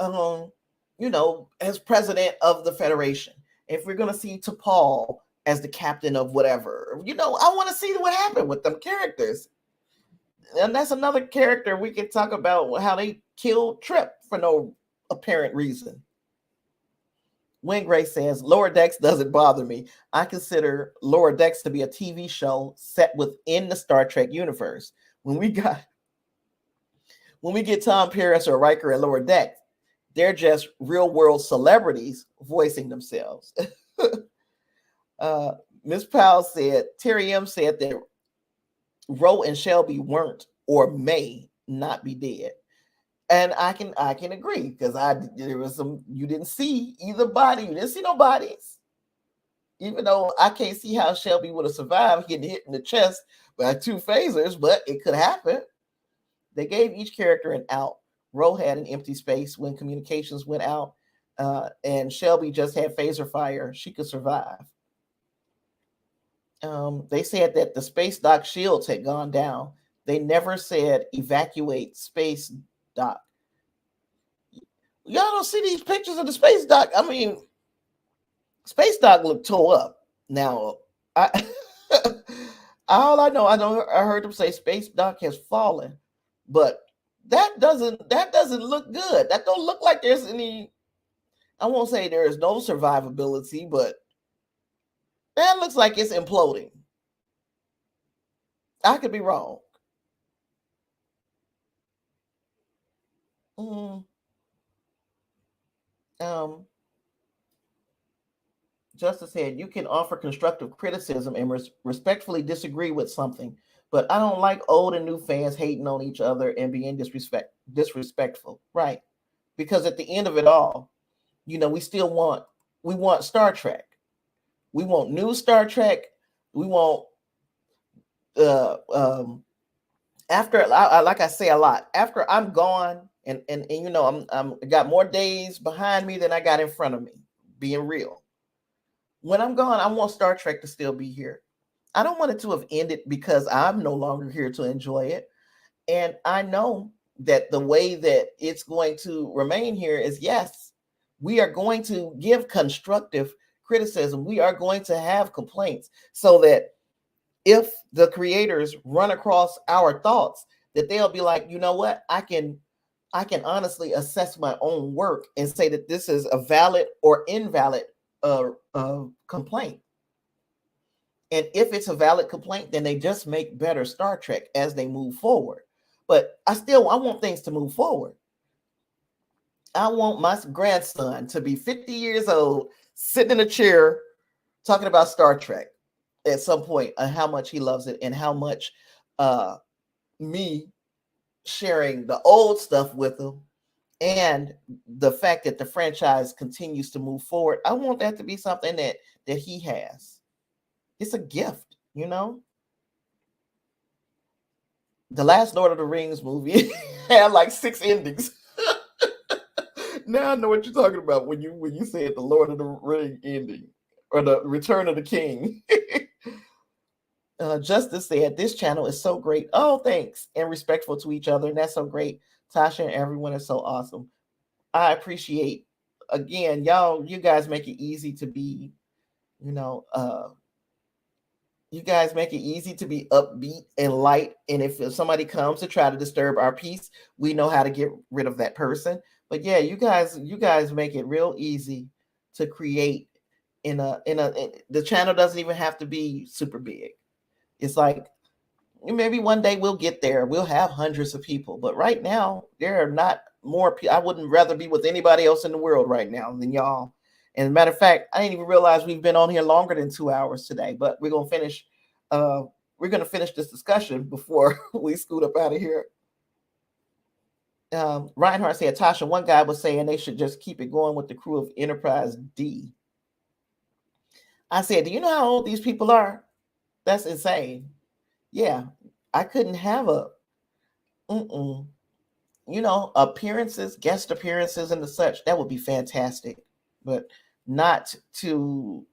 as president of the Federation, if we're going to see T'Pol as the captain of whatever. I want to see what happened with them characters. And that's another character we can talk about, how they killed Trip for no apparent reason. Wingray says, Lower Decks doesn't bother me. I consider Lower Decks to be a TV show set within the Star Trek universe. When we get Tom Paris or Riker at Lower Decks, they're just real world celebrities voicing themselves. Ms. Powell said, Terry M said that Ro and Shelby weren't or may not be dead. And I can agree, because there was some, you didn't see either body, you didn't see no bodies. Even though I can't see how Shelby would have survived getting hit in the chest by 2 phasers, but it could happen. They gave each character an out. Ro had an empty space when communications went out, and Shelby just had phaser fire. She could survive. They said that the space dock shields had gone down. They never said evacuate space dock. Y'all don't see these pictures of the space dock. I mean, space dock looked tore up. Now, all I heard them say space dock has fallen, but that doesn't look good. That don't look like there's any. I won't say there is no survivability, but that looks like it's imploding. I could be wrong. Justice said, you can offer constructive criticism and respectfully disagree with something, but I don't like old and new fans hating on each other and being disrespectful. Right. Because at the end of it all, we want Star Trek. We want new Star Trek. We want after, like I say a lot, after I'm gone, and I'm got more days behind me than I got in front of me, being real. When I'm gone, I want Star Trek to still be here. I don't want it to have ended because I'm no longer here to enjoy it. And I know that the way that it's going to remain here is, yes, we are going to give constructive criticism. We are going to have complaints, so that if the creators run across our thoughts, that they'll be like, you know what, I can honestly assess my own work and say that this is a valid or invalid complaint. And if it's a valid complaint, then they just make better Star Trek as they move forward. But I want things to move forward. I want my grandson to be 50 years old, sitting in a chair, talking about Star Trek at some point, and how much he loves it, and how much me sharing the old stuff with him, and the fact that the franchise continues to move forward. I want that to be something that he has. It's a gift, The last Lord of the Rings movie had like 6 endings. Now I know what you're talking about when you said the Lord of the Ring ending, or the Return of the King. Justice said, this channel is so great. Oh, thanks. And respectful to each other. And that's so great. Tasha and everyone is so awesome. I appreciate, again, you guys make it easy to be, you guys make it easy to be upbeat and light. And if somebody comes to try to disturb our peace, we know how to get rid of that person. But yeah, you guys make it real easy to create the channel doesn't even have to be super big. It's like, maybe one day we'll get there. We'll have hundreds of people. But right now, there are not more people. I wouldn't rather be with anybody else in the world right now than y'all. And as a matter of fact, I didn't even realize we've been on here longer than 2 hours today. But we're gonna finish. We're gonna finish this discussion before we scoot up out of here. Reinhardt said, Tasha, one guy was saying they should just keep it going with the crew of Enterprise D. I said, do you know how old these people are? That's insane. Yeah, I couldn't have appearances, guest appearances and the such. That would be fantastic, but not to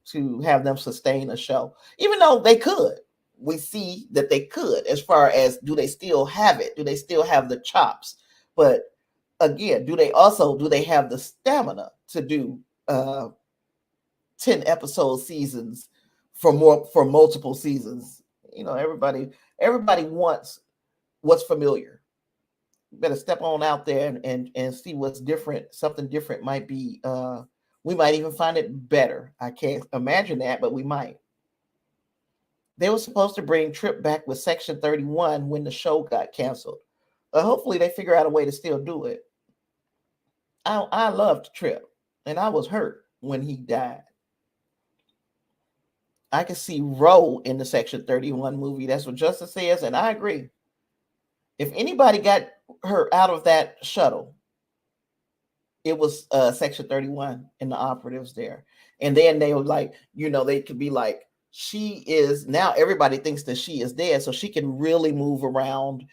have them sustain a show, even though they could. We see that they could, as far as, do they still have it? Do they still have the chops? But again, do they have the stamina to do 10 episode seasons for multiple seasons. Everybody wants what's familiar. You better step on out there and see what's different. Something different might be. We might even find it better. I can't imagine that, but we might. They were supposed to bring Trip back with Section 31 when the show got canceled. Hopefully, they figure out a way to still do it. I loved Trip, and I was hurt when he died. I could see Ro in the Section 31 movie. That's what Justice says, and I agree. If anybody got her out of that shuttle, it was Section 31 and the operatives there. And then they were like, they could be like, she is, now everybody thinks that she is dead, so she can really move around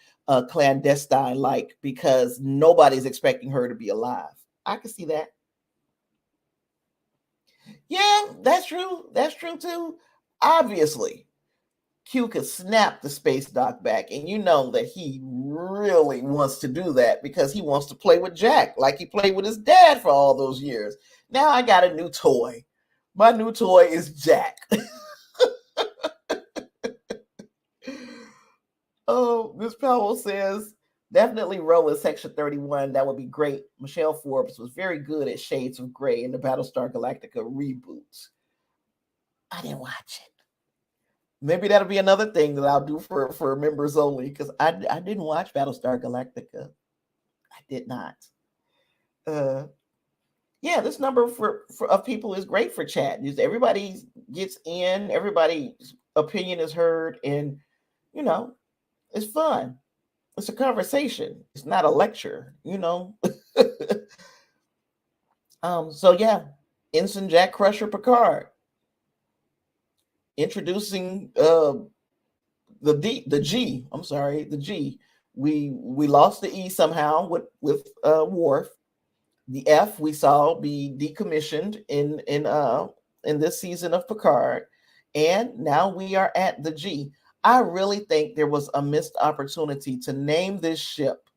clandestine, because nobody's expecting her to be alive. I can see that. Yeah, that's true. That's true too. Obviously, Q could snap the space dock back, and you know that he really wants to do that because he wants to play with Jack like he played with his dad for all those years. Now I got a new toy. My new toy is Jack. Oh, Miss Powell says, definitely Ro in Section 31. That would be great. Michelle Forbes was very good at Shades of Grey in the Battlestar Galactica reboots. I didn't watch it. Maybe that'll be another thing that I'll do for members only, because I didn't watch Battlestar Galactica. I did not. Yeah, this number of people is great for chat. Everybody gets in, everybody's opinion is heard, and it's fun. It's a conversation. It's not a lecture, So yeah, Ensign Jack Crusher Picard introducing the G. I'm sorry, the G. We lost the E somehow with Worf. The F we saw be decommissioned in this season of Picard, and now we are at the G. I really think there was a missed opportunity to name this ship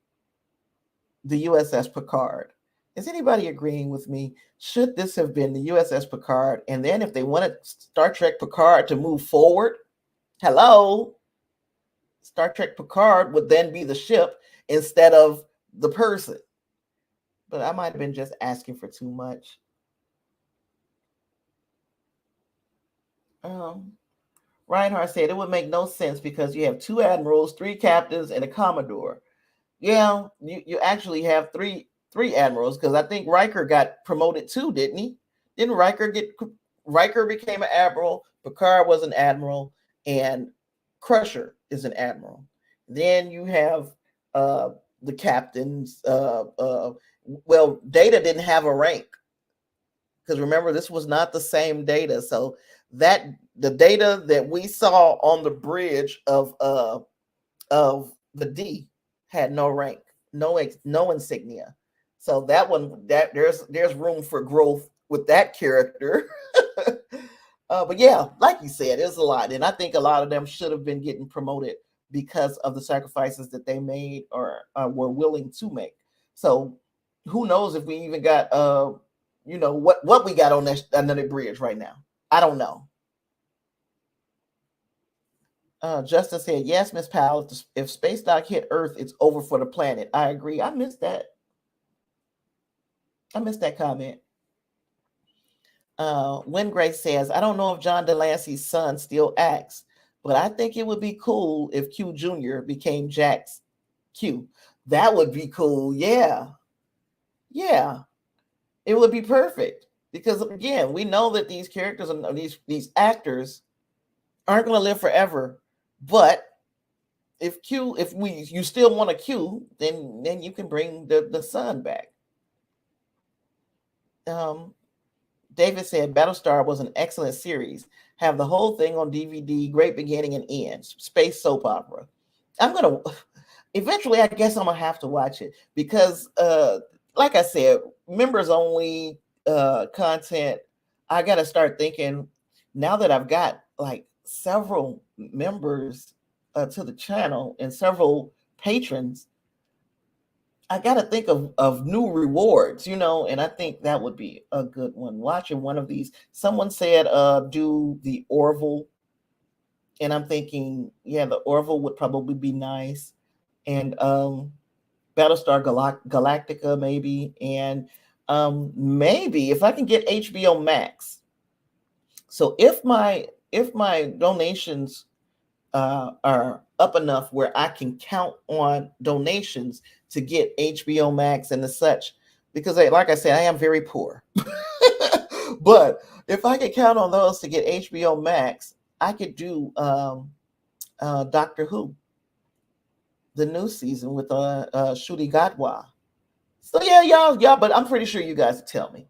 the USS Picard. Is anybody agreeing with me? Should this have been the USS Picard? And then if they wanted Star Trek Picard to move forward, hello, Star Trek Picard would then be the ship instead of the person. But I might have been just asking for too much. Reinhardt said it would make no sense because you have 2 admirals, 3 captains, and a commodore. Yeah, you actually have three admirals, because I think Riker got promoted too, didn't he? Didn't Riker became an admiral, Picard was an admiral, and Crusher is an admiral. Then you have the captains. Well, Data didn't have a rank, because remember, this was not the same Data. So that the Data that we saw on the bridge of the D had no rank, no insignia. So that one, that there's room for growth with that character. But yeah, like you said, there's a lot, and I think a lot of them should have been getting promoted because of the sacrifices that they made or were willing to make. So who knows if we even got what we got on that bridge right now. I don't know. Justin said, yes, Miss Powell, if Space Dock hit Earth, it's over for the planet. I agree. I missed that comment. Wingrace says, I don't know if John Delancey's son still acts, but I think it would be cool if Q Jr. became Jack's Q. That would be cool. Yeah. Yeah. It would be perfect. Because again, we know that these characters and these actors aren't going to live forever. But if you still want a Q, then you can bring the son back. David said Battlestar was an excellent series. Have the whole thing on DVD, great beginning and end. Space soap opera. Eventually, I guess I'm gonna have to watch it because like I said, members only content. I gotta start thinking now that I've got like several members to the channel and several patrons. I got to think of new rewards, and I think that would be a good one. Watching one of these, someone said, do the Orville, and I'm thinking, yeah, the Orville would probably be nice, and Battlestar Galactica maybe, and maybe if I can get HBO Max. So if my donations are up enough where I can count on donations to get HBO Max and the such, because like I said, I am very poor. But if I could count on those to get HBO Max, I could do Doctor Who, the new season with Shruti Gadwa. So yeah, y'all, but I'm pretty sure you guys will tell me.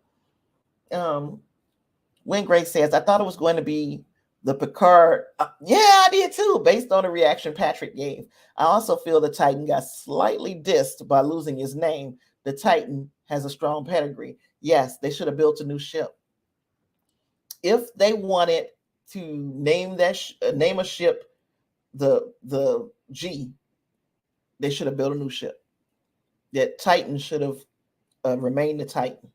When Grace says, I thought it was going to be the Picard. Yeah, I did too, based on the reaction Patrick gave. I also feel the Titan got slightly dissed by losing his name. The Titan has a strong pedigree. Yes, they should have built a new ship. If they wanted to name name a ship the G, they should have built a new ship. That Titan should have remained the Titan.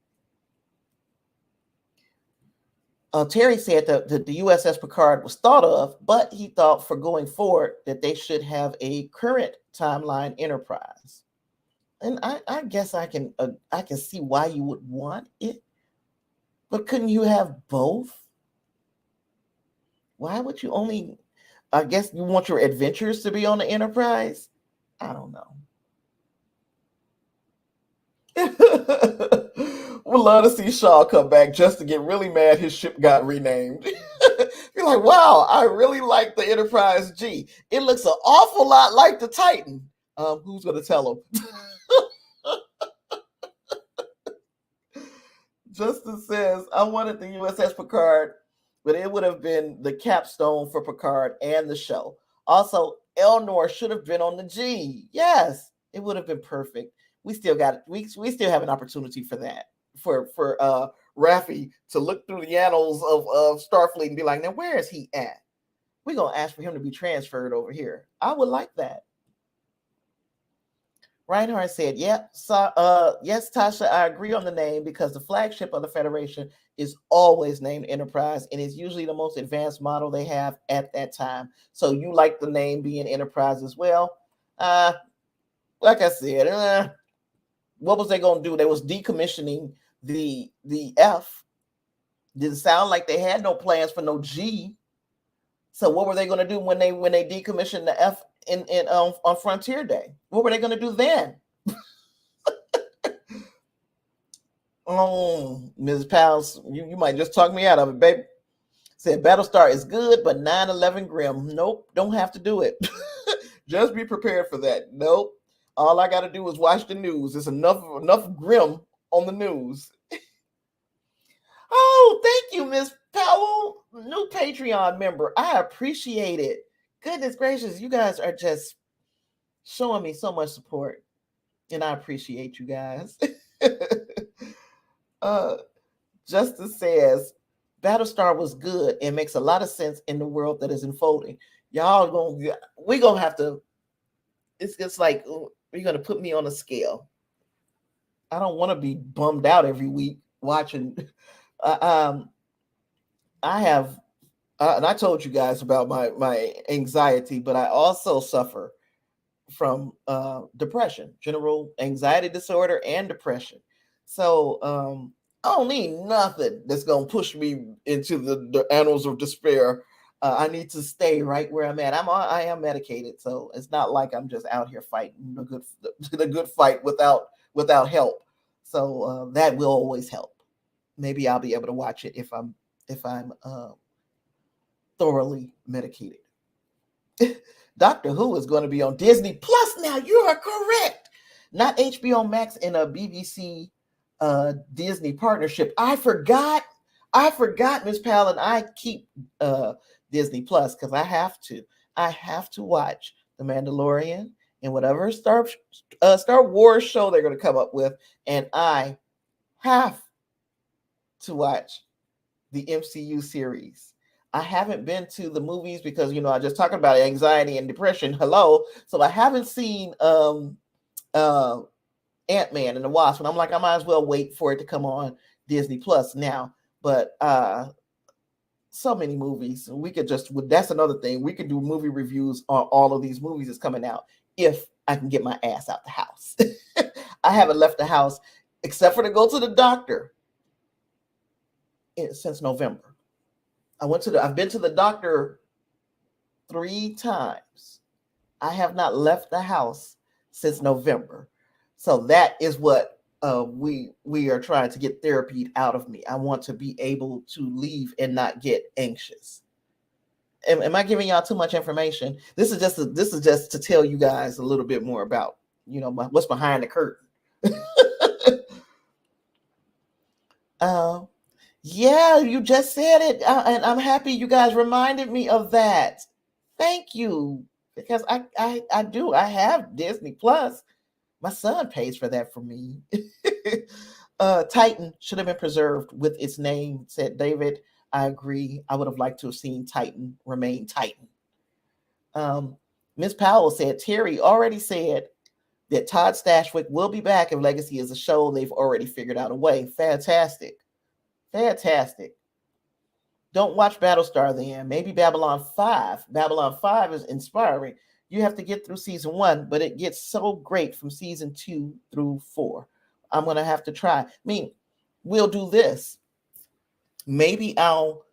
Terry said that the USS Picard was thought of, but he thought for going forward that they should have a current timeline Enterprise. And I guess I can see why you would want it, but couldn't you have both? Why would you only? I guess you want your adventures to be on the Enterprise. I don't know. Would love to see Shaw come back just to get really mad his ship got renamed. You're like, wow, I really like the Enterprise G. It looks an awful lot like the Titan. Who's going to tell him? Justin says, I wanted the USS Picard, but it would have been the capstone for Picard and the show. Also, Elnor should have been on the G. Yes, it would have been perfect. We still got it. We still have an opportunity for that. For Raffi to look through the annals of Starfleet and be like, now where is he at? We're gonna ask for him to be transferred over here. I would like that. Reinhardt said, yep, yes, Tasha, I agree on the name because the flagship of the Federation is always named Enterprise and is usually the most advanced model they have at that time. So you like the name being Enterprise as well? Like I said, what was they going to do? They was decommissioning the F. Didn't sound like they had no plans for no G. So what were they going to do when they decommissioned the F on Frontier Day? What were they going to do then? Oh, Ms. Pals, you might just talk me out of it, baby. Said Battlestar is good, but 9/11 grim. Nope, don't have to do it. Just be prepared for that. Nope. All I got to do is watch the news. There's enough grim on the news. Oh, thank you, Miss Powell, new Patreon member. I appreciate it. Goodness gracious, you guys are just showing me so much support, and I appreciate you guys. Justice says Battlestar was good and makes a lot of sense in the world that is unfolding. We're gonna have to. It's just like you're gonna put me on a scale. I don't want to be bummed out every week watching. I have, and I told you guys about my anxiety, but I also suffer from depression, general anxiety disorder, and depression. So I don't need nothing that's gonna push me into the annals of despair. I need to stay right where I'm at. I am medicated, so it's not like I'm just out here fighting the good fight without help. So that will always help. Maybe I'll be able to watch it if I'm thoroughly medicated. Doctor Who is going to be on Disney Plus now. You are correct. Not HBO Max and a BBC Disney partnership. I forgot, Miss Pal, and I keep Disney Plus because I have to watch The Mandalorian and whatever Star Wars show they're going to come up with, and I have to watch the MCU series. I haven't been to the movies because I just talking about anxiety and depression. Hello, so I haven't seen Ant-Man and the Wasp, and I'm like, I might as well wait for it to come on Disney Plus now. But so many movies. We could just, that's another thing. We could do movie reviews on all of these movies that's coming out if I can get my ass out the house. I haven't left the house except for to go to the doctor since November. I've been to the doctor 3 times. I have not left the house since November. So that is what we are trying to get therapy out of me. I want to be able to leave and not get anxious. Am I giving y'all too much information? This is just to tell you guys a little bit more about, what's behind the curtain. Yeah, you just said it, and I'm happy you guys reminded me of that. Thank you, because I do. I have Disney Plus. My son pays for that for me. Titan should have been preserved with its name, said David. I agree. I would have liked to have seen Titan remain Titan. Ms. Powell said, Terry already said that Todd Stashwick will be back if Legacy is a show they've already figured out a way. Fantastic. Don't watch Battlestar then. Maybe Babylon 5. Babylon 5 is inspiring. You have to get through season 1, but it gets so great from season 2 through 4. I'm going to have to try. I mean, we'll do this. Maybe it'll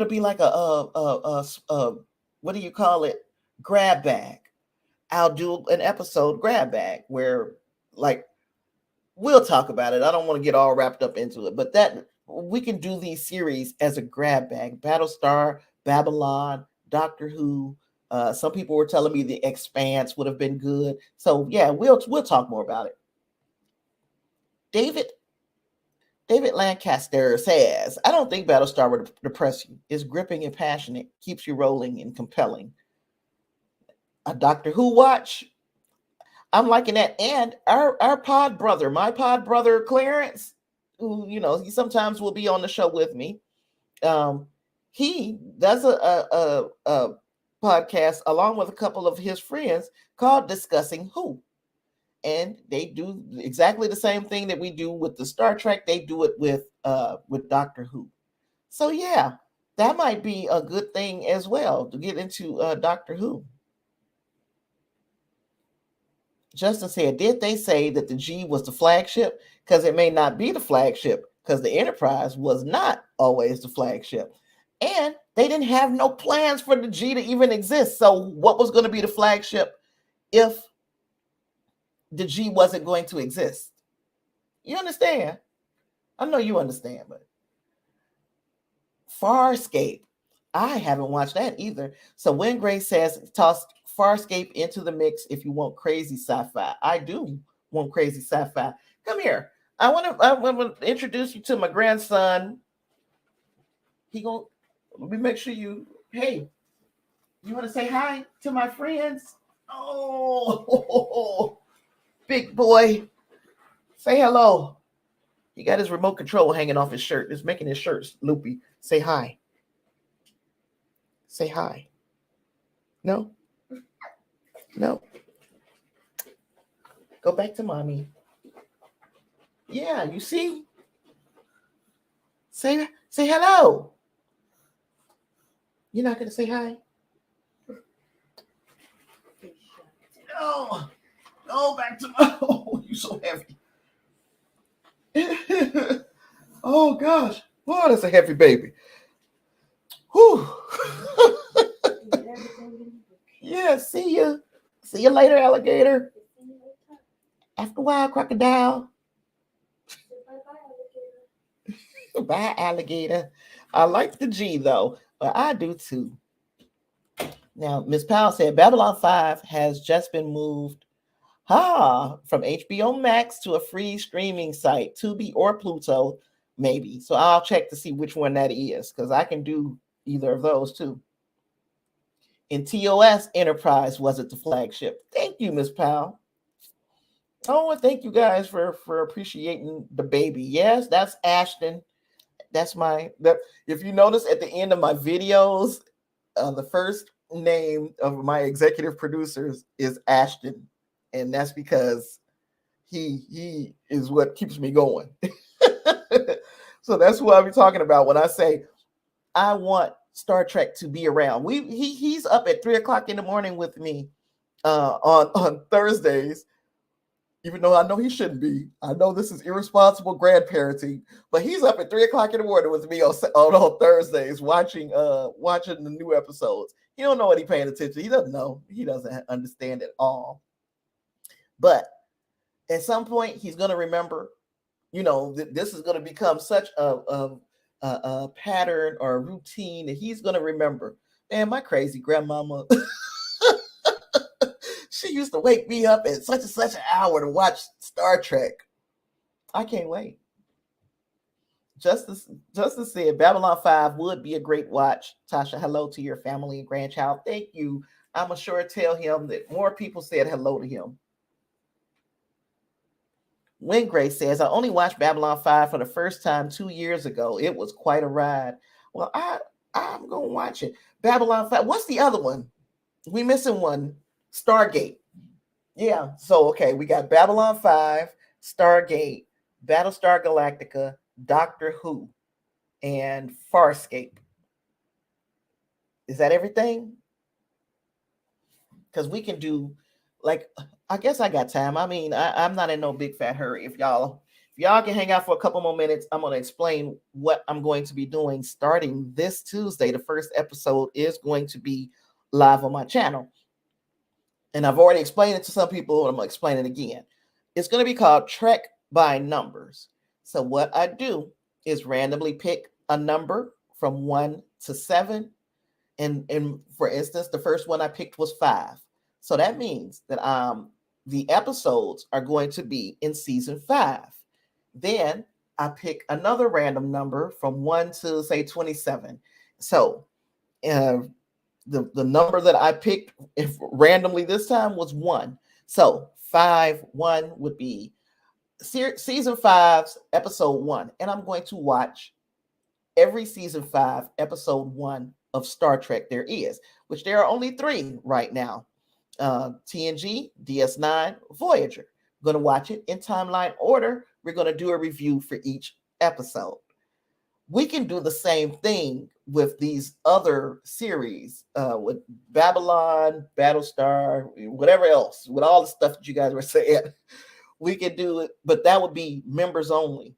be like a what do you call it? Grab bag. I'll do an episode grab bag where, like, we'll talk about it. I don't want to get all wrapped up into it, but that we can do these series as a grab bag. Battlestar, Babylon, Doctor Who. Some people were telling me The Expanse would have been good. So yeah, we'll talk more about it. David Lancaster says, I don't think Battlestar would depress you. It's gripping and passionate, keeps you rolling and compelling. A Doctor Who watch, I'm liking that. And our pod brother, my pod brother Clarence, who, he sometimes will be on the show with me. He does a podcast along with a couple of his friends called Discussing Who. And they do exactly the same thing that we do with the Star Trek. They do it with Doctor Who. So yeah, that might be a good thing as well to get into Doctor Who. Justin said, did they say that the G was the flagship? Because it may not be the flagship, because the Enterprise was not always the flagship. And they didn't have no plans for the G to even exist. So what was going to be the flagship if the G wasn't going to exist? You understand? I know you understand, but Farscape, I haven't watched that either. So when Grace says, toss Farscape into the mix if you want crazy sci-fi. I do want crazy sci-fi. Come here. I want to introduce you to my grandson. Let me make sure you want to say hi to my friends? Oh, big boy. Say hello. He got his remote control hanging off his shirt. It's making his shirt loopy. Say hi. Say hi. No? Go back to mommy. Yeah, you see? Say hello. You're not going to say hi? No. Go back to my... Oh, you're so heavy. Oh, gosh. Oh, that's a heavy baby. Whew. Yeah, see you. See you later, alligator. After a while, crocodile. Bye, alligator. I like the G, though, but I do, too. Now, Ms. Powell said Babylon 5 has just been moved from HBO Max to a free streaming site, Tubi or Pluto, maybe. So I'll check to see which one that is, because I can do either of those, too. In TOS, Enterprise wasn't the flagship. Thank you, Ms. Powell. Oh, and thank you guys for appreciating the baby. Yes, that's Ashton. That's if you notice at the end of my videos, the first name of my executive producers is Ashton. And that's because He is what keeps me going. So that's what I'll be talking about when I say I want Star Trek to be around. He's up at 3 o'clock in the morning with me on Thursdays, even though I know he shouldn't be. I know this is irresponsible grandparenting, but he's up at 3 o'clock in the morning with me on Thursdays watching the new episodes. He don't know what he's paying attention. He doesn't know. He doesn't understand at all. But at some point, he's going to remember. This is going to become such a pattern or a routine that he's going to remember. Man, my crazy grandmama, she used to wake me up at such and such an hour to watch Star Trek. I can't wait. Justice said Babylon 5 would be a great watch. Tasha, hello to your family and grandchild. Thank you. I'm sure tell him that more people said hello to him. Wingray says, I only watched Babylon 5 for the first time 2 years ago. It was quite a ride. Well, I'm going to watch it. Babylon 5. What's the other one? We missing one. Stargate. Yeah. So, okay. We got Babylon 5, Stargate, Battlestar Galactica, Doctor Who, and Farscape. Is that everything? Because we can do, I guess I got time. I mean, I'm not in no big fat hurry. If y'all can hang out for a couple more minutes, I'm going to explain what I'm going to be doing starting this Tuesday. The first episode is going to be live on my channel. And I've already explained it to some people, and I'm going to explain it again. It's going to be called Trek by Numbers. So what I do is randomly pick a number from 1 to 7. And for instance, the first one I picked was 5. So that means that the episodes are going to be in season 5. Then I pick another random number from 1 to say 27. So the number that I picked randomly this time was 1. So 5-1 would be season 5's episode 1. And I'm going to watch every season 5 episode 1 of Star Trek there is, which there are only 3 right now. TNG, DS9, Voyager. I'm going to watch it in timeline order. We're going to do a review for each episode. We can do the same thing with these other series, with Babylon, Battlestar, whatever else, with all the stuff that you guys were saying. We could do it, but that would be members only,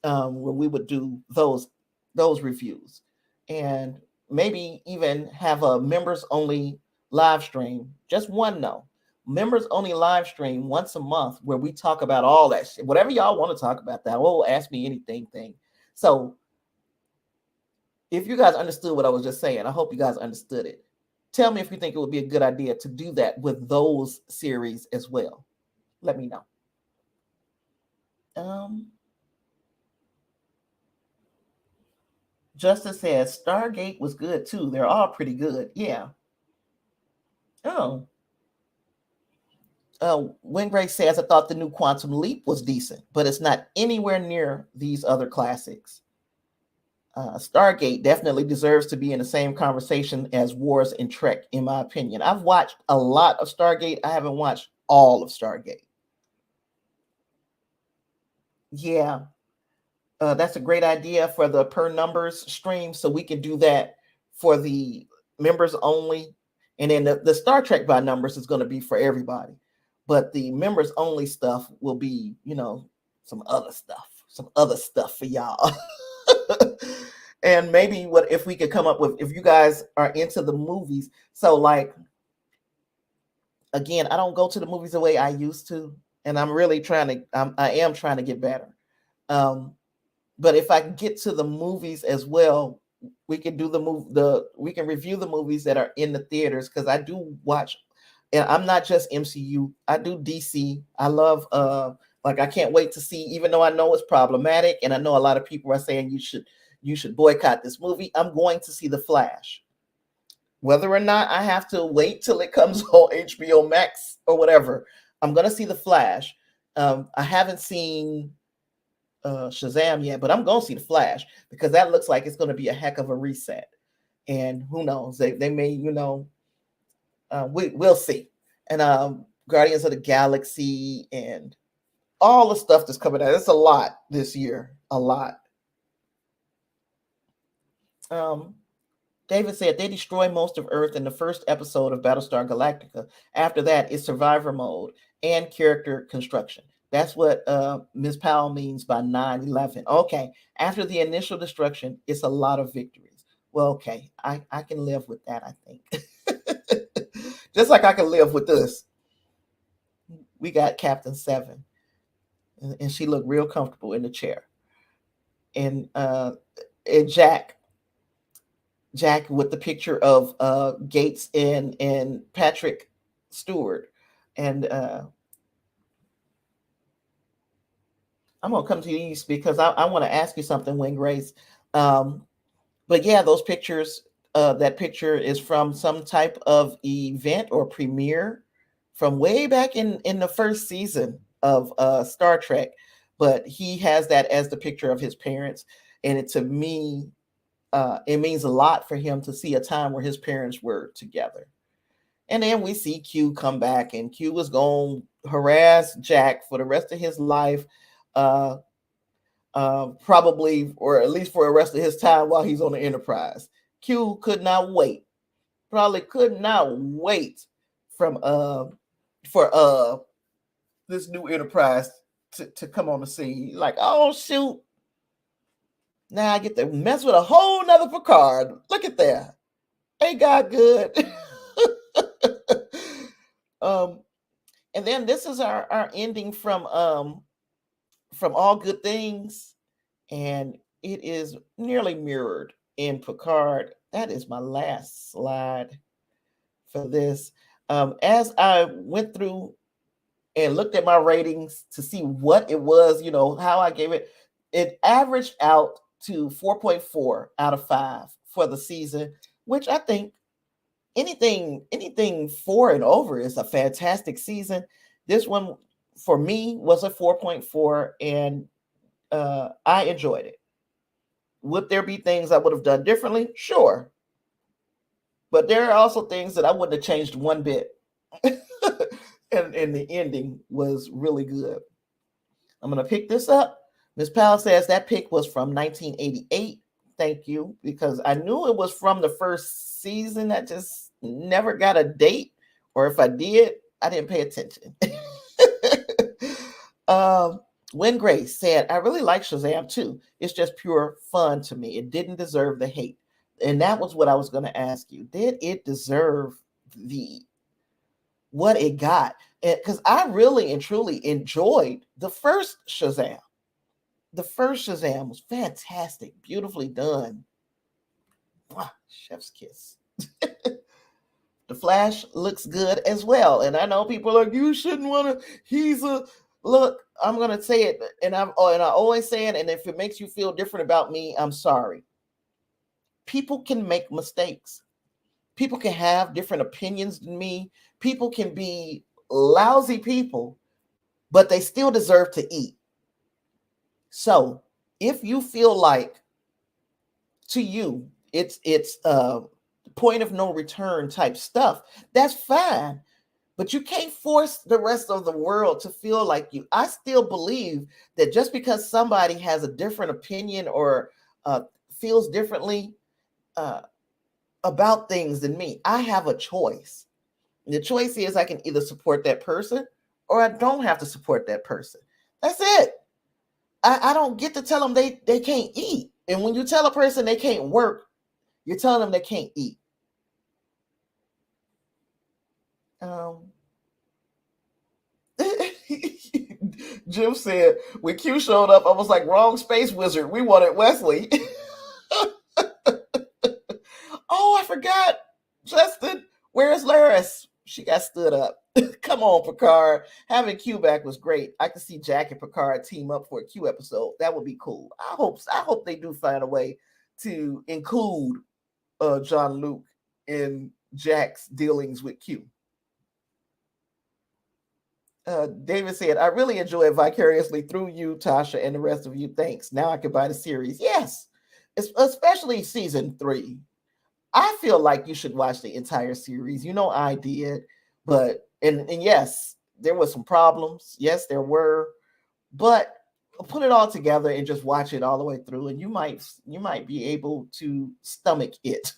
where we would do those reviews, and maybe even have a members only live stream, just one members only live stream once a month where we talk about all that shit, whatever y'all want to talk about. That ask me anything thing. So if you guys understood what I was just saying, I hope you guys understood it. Tell me if you think it would be a good idea to do that with those series as well. Let me know. Justice says Stargate was good too. They're all pretty good. Yeah. Wingray says, I thought the new Quantum Leap was decent, but it's not anywhere near these other classics. Stargate definitely deserves to be in the same conversation as Wars and Trek, in my opinion. I've watched a lot of Stargate. I haven't watched all of Stargate. Yeah. That's a great idea for the per numbers stream. So we can do that for the members only. And then the Star Trek by numbers is going to be for everybody. But the members only stuff will be, some other stuff for y'all. And maybe what if we could come up with, if you guys are into the movies. So again, I don't go to the movies the way I used to. And I'm really I am trying to get better. But if I can get to the movies as well, we can do we can review the movies that are in the theaters, because I do watch, and I'm not just MCU. I do DC. I love I can't wait to see, even though I know it's problematic, and I know a lot of people are saying you should boycott this movie. I'm going to see The Flash. Whether or not I have to wait till it comes on HBO Max or whatever, I'm going to see The Flash. I haven't seen Shazam yet, but I'm going to see The Flash, because that looks like it's going to be a heck of a reset. And who knows? They may, we'll see. And Guardians of the Galaxy and all the stuff that's coming out. It's a lot this year. A lot. David said they destroy most of Earth in the first episode of Battlestar Galactica. After that, it's survivor mode and character construction. That's what Ms. Powell means by 9/11. Okay, after the initial destruction, it's a lot of victories. Well, okay, I can live with that, I think. Just like I can live with this. We got Captain Seven, and she looked real comfortable in the chair. And Jack with the picture of Gates and Patrick Stewart. And I'm going to come to these because I want to ask you something, Wayne Grace. But yeah, those pictures, that picture is from some type of event or premiere from way back in the first season of Star Trek. But he has that as the picture of his parents. And to me, it means a lot for him to see a time where his parents were together. And then we see Q come back, and Q was going to harass Jack for the rest of his life, probably, or at least for the rest of his time while he's on the Enterprise. Q could not wait, probably could not wait for this new Enterprise to come on the scene. Like, oh shoot, now I get to mess with a whole nother Picard. Look at that. Ain't God good? And then this is our ending from All Good Things, and it is nearly mirrored in Picard. That is my last slide for this. As I went through and looked at my ratings to see what it was, how I gave it, it averaged out to 4.4 out of 5 for the season, which I think anything 4 and over is a fantastic season. This one for me was a 4.4, and I enjoyed it. Would there be things I would have done differently? Sure. But there are also things that I wouldn't have changed one bit. and the ending was really good. I'm going to pick this up. Ms. Powell says that pick was from 1988. Thank you, because I knew it was from the first season. I just never got a date, or if I did, I didn't pay attention. Win Grace said, I really like Shazam too. It's just pure fun to me. It didn't deserve the hate. And that was what I was going to ask you. Did it deserve what it got? Because I really and truly enjoyed the first Shazam. The first Shazam was fantastic, beautifully done. Mwah, chef's kiss. The Flash looks good as well. And I know people are like, you shouldn't want to, look, I'm going to say it. And I always say it. And if it makes you feel different about me, I'm sorry. People can make mistakes. People can have different opinions than me. People can be lousy people, but they still deserve to eat. So if you feel like to you, it's point of no return type stuff, that's fine. But you can't force the rest of the world to feel like you. I still believe that just because somebody has a different opinion or feels differently about things than me, I have a choice. And the choice is I can either support that person or I don't have to support that person. That's it. I don't get to tell them they can't eat. And when you tell a person they can't work, you're telling them they can't eat. Jim said, when Q showed up, I was like, wrong space wizard. We wanted Wesley. Oh, I forgot. Justin, where's Laris? She got stood up. Come on, Picard. Having Q back was great. I could see Jack and Picard team up for a Q episode. That would be cool. I hope they do find a way to include Jean-Luc in Jack's dealings with Q. David said, I really enjoy it vicariously through you, Tasha, and the rest of you. Thanks. Now I can buy the series. Yes, especially season 3. I feel like you should watch the entire series. I did, but And yes, there was some problems. Yes, there were, but put it all together and just watch it all the way through, and you might be able to stomach it.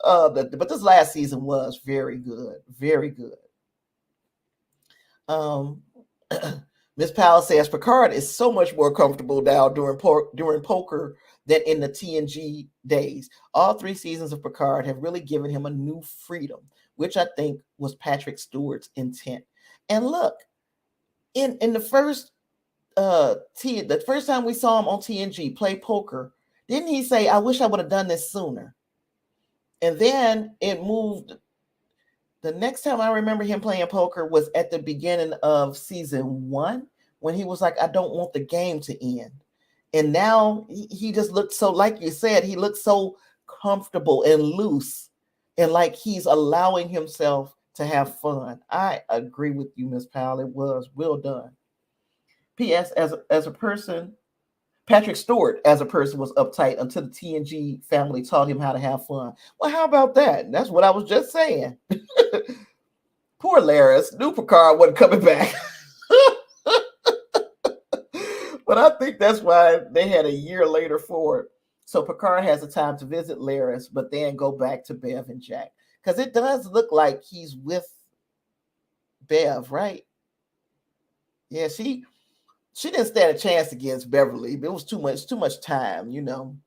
But this last season was very good, very good. Um, Miss Powell says Picard is so much more comfortable now during poker than in the TNG days. All 3 seasons of Picard have really given him a new freedom, which I think was Patrick Stewart's intent. And look, in the first time we saw him on TNG play poker, didn't he say, "I wish I would have done this sooner"? And then it moved. The next time I remember him playing poker was at the beginning of season 1, when he was like, "I don't want the game to end." And now he just looked so, like you said, he looked so comfortable and loose, and like he's allowing himself to have fun. I agree with you, Miss Powell. It was well done. P.S. As a person, Patrick Stewart as a person was uptight until the TNG family taught him how to have fun. Well, how about that? That's what I was just saying. Poor Laris. New Picard wasn't coming back. But I think that's why they had a year later for it. So Picard has the time to visit Laris, but then go back to Bev and Jack. Because it does look like he's with Bev, right? Yeah, she didn't stand a chance against Beverly. It was too much time, you know.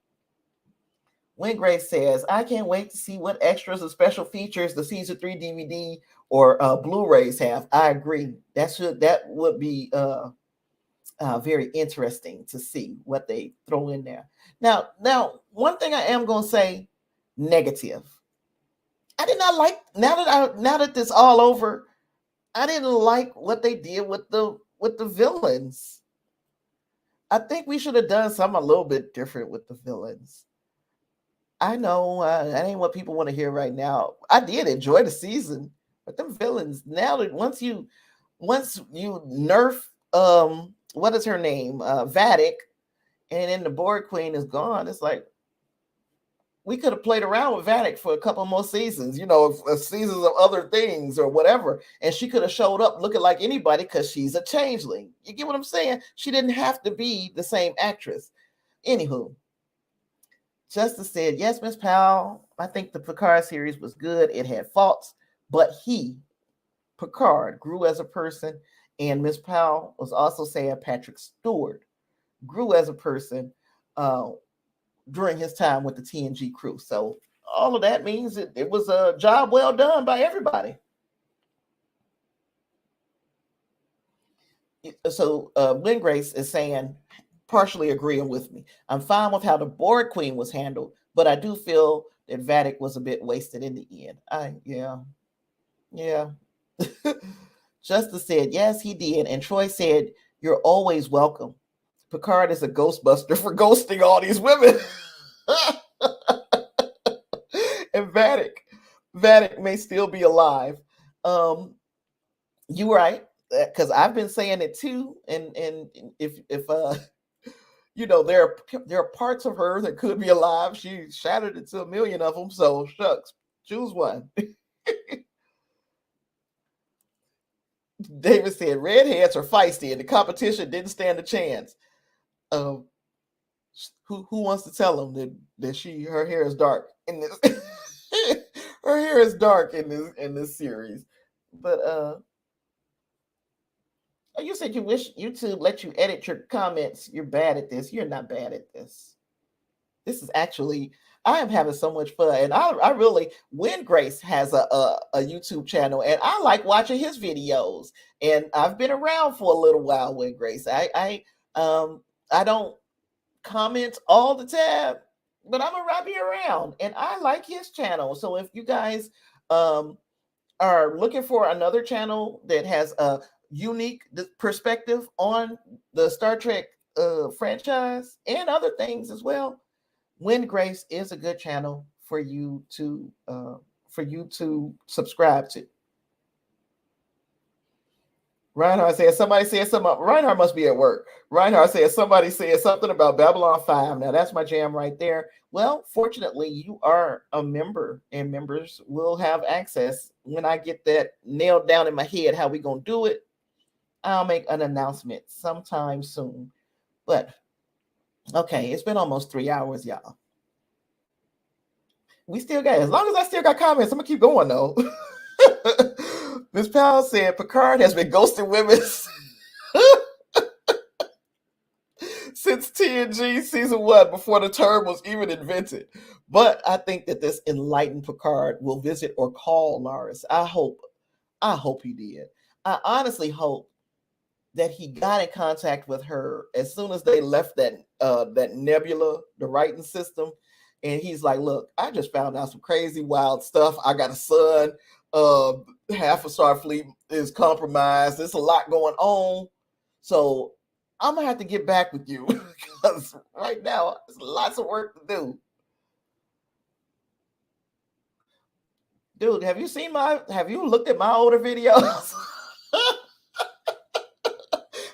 When Grace says, "I can't wait to see what extras and special features the season 3 DVD or Blu-rays have." I agree. That would be very interesting to see what they throw in there. Now, one thing I am going to say negative. I did not like, now that this all over, I didn't like what they did with the villains. I think we should have done something a little bit different with the villains. I know that ain't what people want to hear right now. I did enjoy the season, but them villains, now that once you nerf what is her name? Vatic, and then the Borg Queen is gone. It's like we could have played around with Vatic for a couple more seasons, seasons of other things or whatever. And she could have showed up looking like anybody because she's a changeling. You get what I'm saying? She didn't have to be the same actress. Anywho, Justice said, "Yes, Miss Powell, I think the Picard series was good. It had faults, but Picard, grew as a person." And Miss Powell was also saying Patrick Stewart grew as a person during his time with the TNG crew. So all of that means it was a job well done by everybody. So Lynn Grace is saying, partially agreeing with me, "I'm fine with how the Borg Queen was handled, but I do feel that Vatic was a bit wasted in the end." Yeah. Justice said, "Yes, he did." And Troy said, "You're always welcome. Picard is a ghostbuster for ghosting all these women." And Vatic may still be alive. You're right, because I've been saying it too. And if there are parts of her that could be alive. She shattered into a million of them. So shucks, choose one. David said, "Redheads are feisty, and the competition didn't stand a chance." Who wants to tell them that her hair is dark in this? Her hair is dark in this series. But you said you wish YouTube let you edit your comments. You're bad at this. You're not bad at this. This is actually, I am having so much fun. And I really, Win Grace has a YouTube channel, and I like watching his videos. And I've been around for a little while, Win Grace. I don't comment all the time, but I'll be around, and I like his channel. So if you guys are looking for another channel that has a unique perspective on the Star Trek franchise and other things as well, Wind Grace is a good channel for you to subscribe to. Reinhardt said somebody said something. Reinhardt must be at work. Reinhardt said somebody said something about Babylon 5. Now that's my jam right there. Well, fortunately, you are a member, and members will have access. When I get that nailed down in my head, how we gonna do it, I'll make an announcement sometime soon. But okay, it's been almost 3 hours, y'all. We still got, as long as I still got comments, I'm gonna keep going though. Miss Powell said Picard has been ghosting women since TNG season 1, before the term was even invented. But I think that this enlightened Picard will visit or call Laris. I hope he did. I honestly hope that he got in contact with her as soon as they left that nebula, the writing system. And he's like, look, I just found out some crazy, wild stuff. I got a son. Half of Starfleet is compromised. There's a lot going on. So I'm going to have to get back with you because right now, there's lots of work to do. Dude, have you looked at my older videos?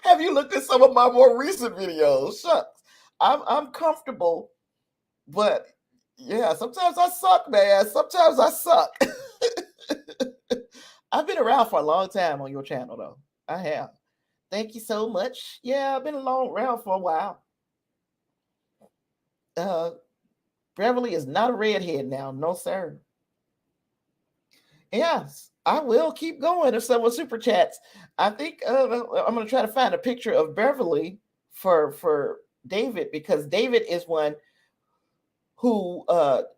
Have you looked at some of my more recent videos? Shucks. I'm comfortable, but yeah, sometimes I suck, man. Sometimes I suck. I've been around for a long time on your channel, though. I have. Thank you so much. Yeah, I've been around for a while. Beverly is not a redhead now. No, sir. Yes, I will keep going if someone super chats. I think I'm going to try to find a picture of Beverly for David, because David is one who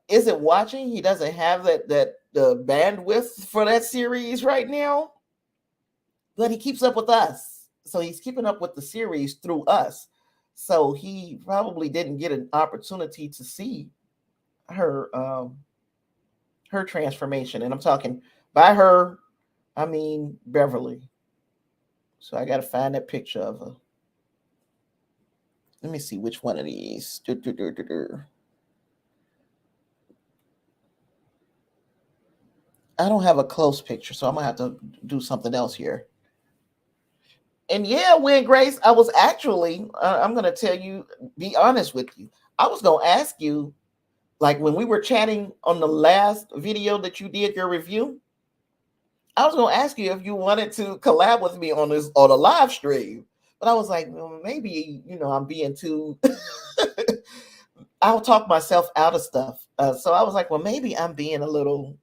isn't watching. He doesn't have the bandwidth for that series right now, but he keeps up with us. So he's keeping up with the series through us. So he probably didn't get an opportunity to see her transformation. And I'm talking by her, I mean Beverly. So I got to find that picture of her. Let me see which one of these. I don't have a close picture, so I'm going to have to do something else here. And yeah, Win Grace, I was actually, I'm going to tell you, be honest with you. I was going to ask you, like when we were chatting on the last video that you did your review, I was going to ask you if you wanted to collab with me on a live stream. But I was like, well, maybe, I'm being too, I'll talk myself out of stuff. So I was like, well, maybe I'm being a little,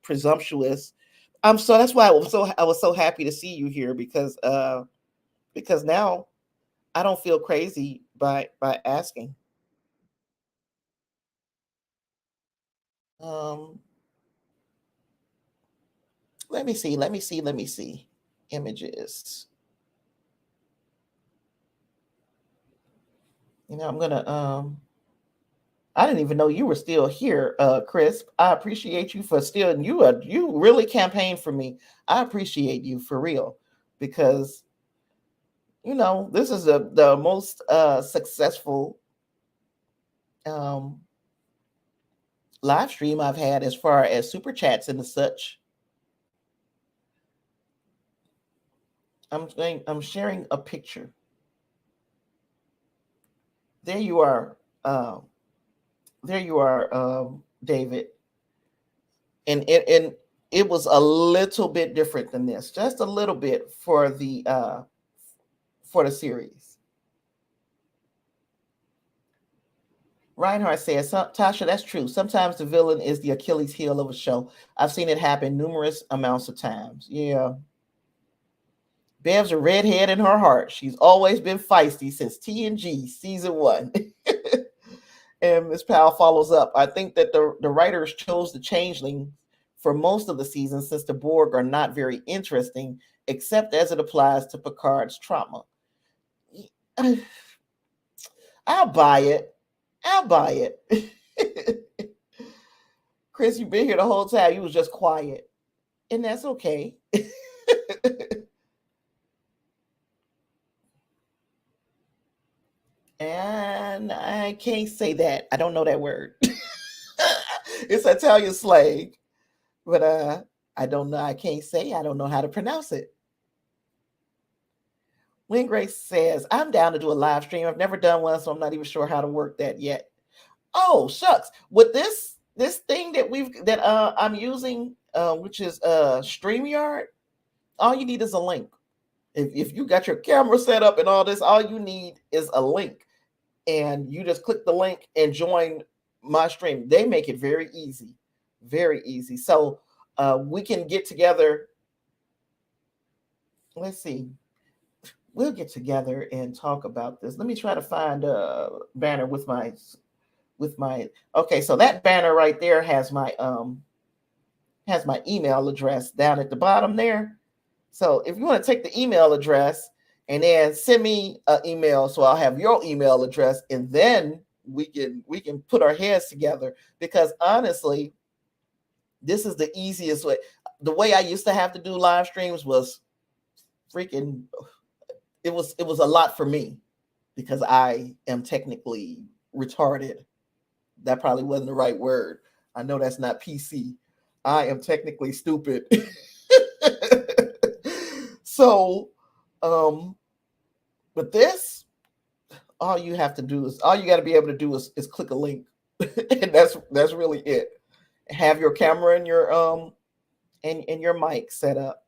presumptuous. So that's why I was so happy to see you here, because now I don't feel crazy by asking. Let me see images. I'm gonna I didn't even know you were still here, Chris. I appreciate you for still. You really campaigned for me. I appreciate you for real, because this is the most successful live stream I've had as far as super chats and such. I'm sharing a picture. There you are. David. And it was a little bit different than this, just a little bit for the series. Reinhardt says, Tasha, that's true. Sometimes the villain is the Achilles heel of a show. I've seen it happen numerous amounts of times. Yeah. Bev's a redhead in her heart. She's always been feisty since TNG season 1. And Miss Powell follows up. I think that the writers chose the changeling for most of the season, since the Borg are not very interesting, except as it applies to Picard's trauma. I'll buy it. Chris, you've been here the whole time. You was just quiet. And that's okay. And I can't say that. I don't know that word. It's Italian slang. But I don't know. I can't say. I don't know how to pronounce it. When Grace says, I'm down to do a live stream. I've never done one, so I'm not even sure how to work that yet. Oh, shucks. With this thing that I'm using, which is StreamYard, all you need is a link. If you got your camera set up and all this, all you need is a link. And you just click the link and join my stream. They make it very easy. Very easy. So we can get together. Let's see. We'll get together and talk about this. Let me try to find a banner with my okay, so that banner right there has my email address down at the bottom there. So if you want to take the email address and then send me an email, so I'll have your email address, and then we can put our heads together, because honestly, this is the easiest way. The way I used to have to do live streams was freaking, it was a lot for me because I am technically retarded. That probably wasn't the right word. I know that's not PC. I am technically stupid. So, but this, all you got to be able to do is click a link. And that's really it. Have your camera and your and your mic set up.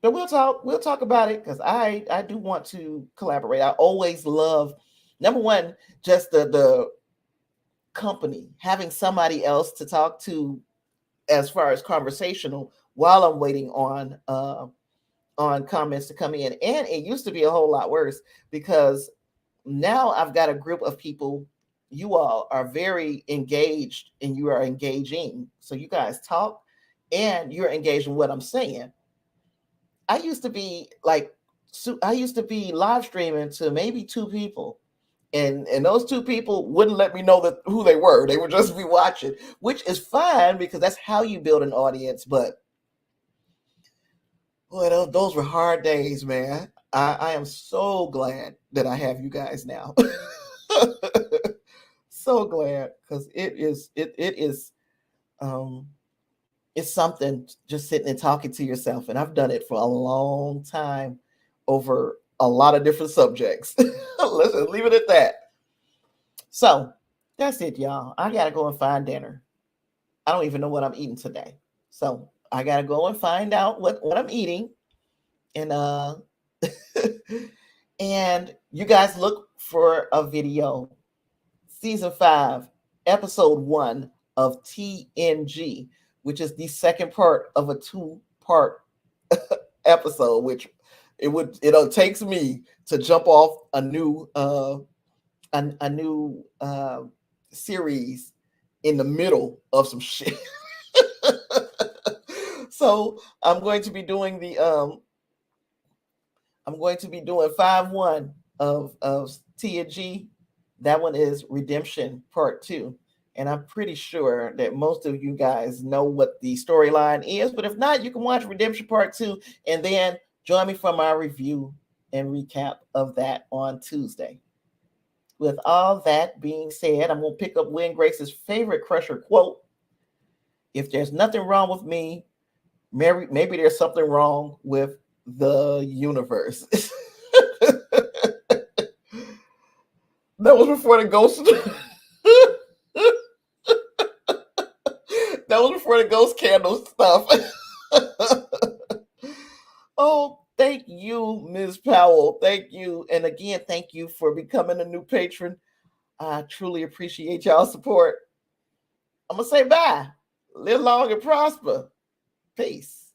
But we'll talk about it, because I do want to collaborate. I always love, number one, just the company, having somebody else to talk to as far as conversational while I'm waiting on comments to come in. And it used to be a whole lot worse, because now I've got a group of people. You all are very engaged and you are engaging. So you guys talk and you're engaged in what I'm saying. I used to be live streaming to maybe 2 people. And those 2 people wouldn't let me know who they were. They would just be watching, which is fine because that's how you build an audience. But boy, those were hard days, man. I am so glad that I have you guys now. So glad, because it's something just sitting and talking to yourself. And I've done it for a long time over a lot of different subjects. Listen, leave it at that. So that's it, y'all. I got to go and find dinner. I don't even know what I'm eating today. So I got to go and find out what I'm eating. And and you guys look for a video. Season 5, episode 1 of TNG, which is the second part of a 2-part episode, which it takes me to jump off a new series in the middle of some shit. So I'm going to be doing 5-1 of TNG. That one is Redemption Part 2. And I'm pretty sure that most of you guys know what the storyline is. But if not, you can watch Redemption Part 2 and then join me for my review and recap of that on Tuesday. With all that being said, I'm going to pick up Wynn Grace's favorite Crusher quote. If there's nothing wrong with me, maybe there's something wrong with the universe. That was before the ghost. That was before the ghost candle stuff. Oh, thank you, Ms. Powell. Thank you. And again, thank you for becoming a new patron. I truly appreciate y'all's support. I'm going to say bye. Live long and prosper. Peace.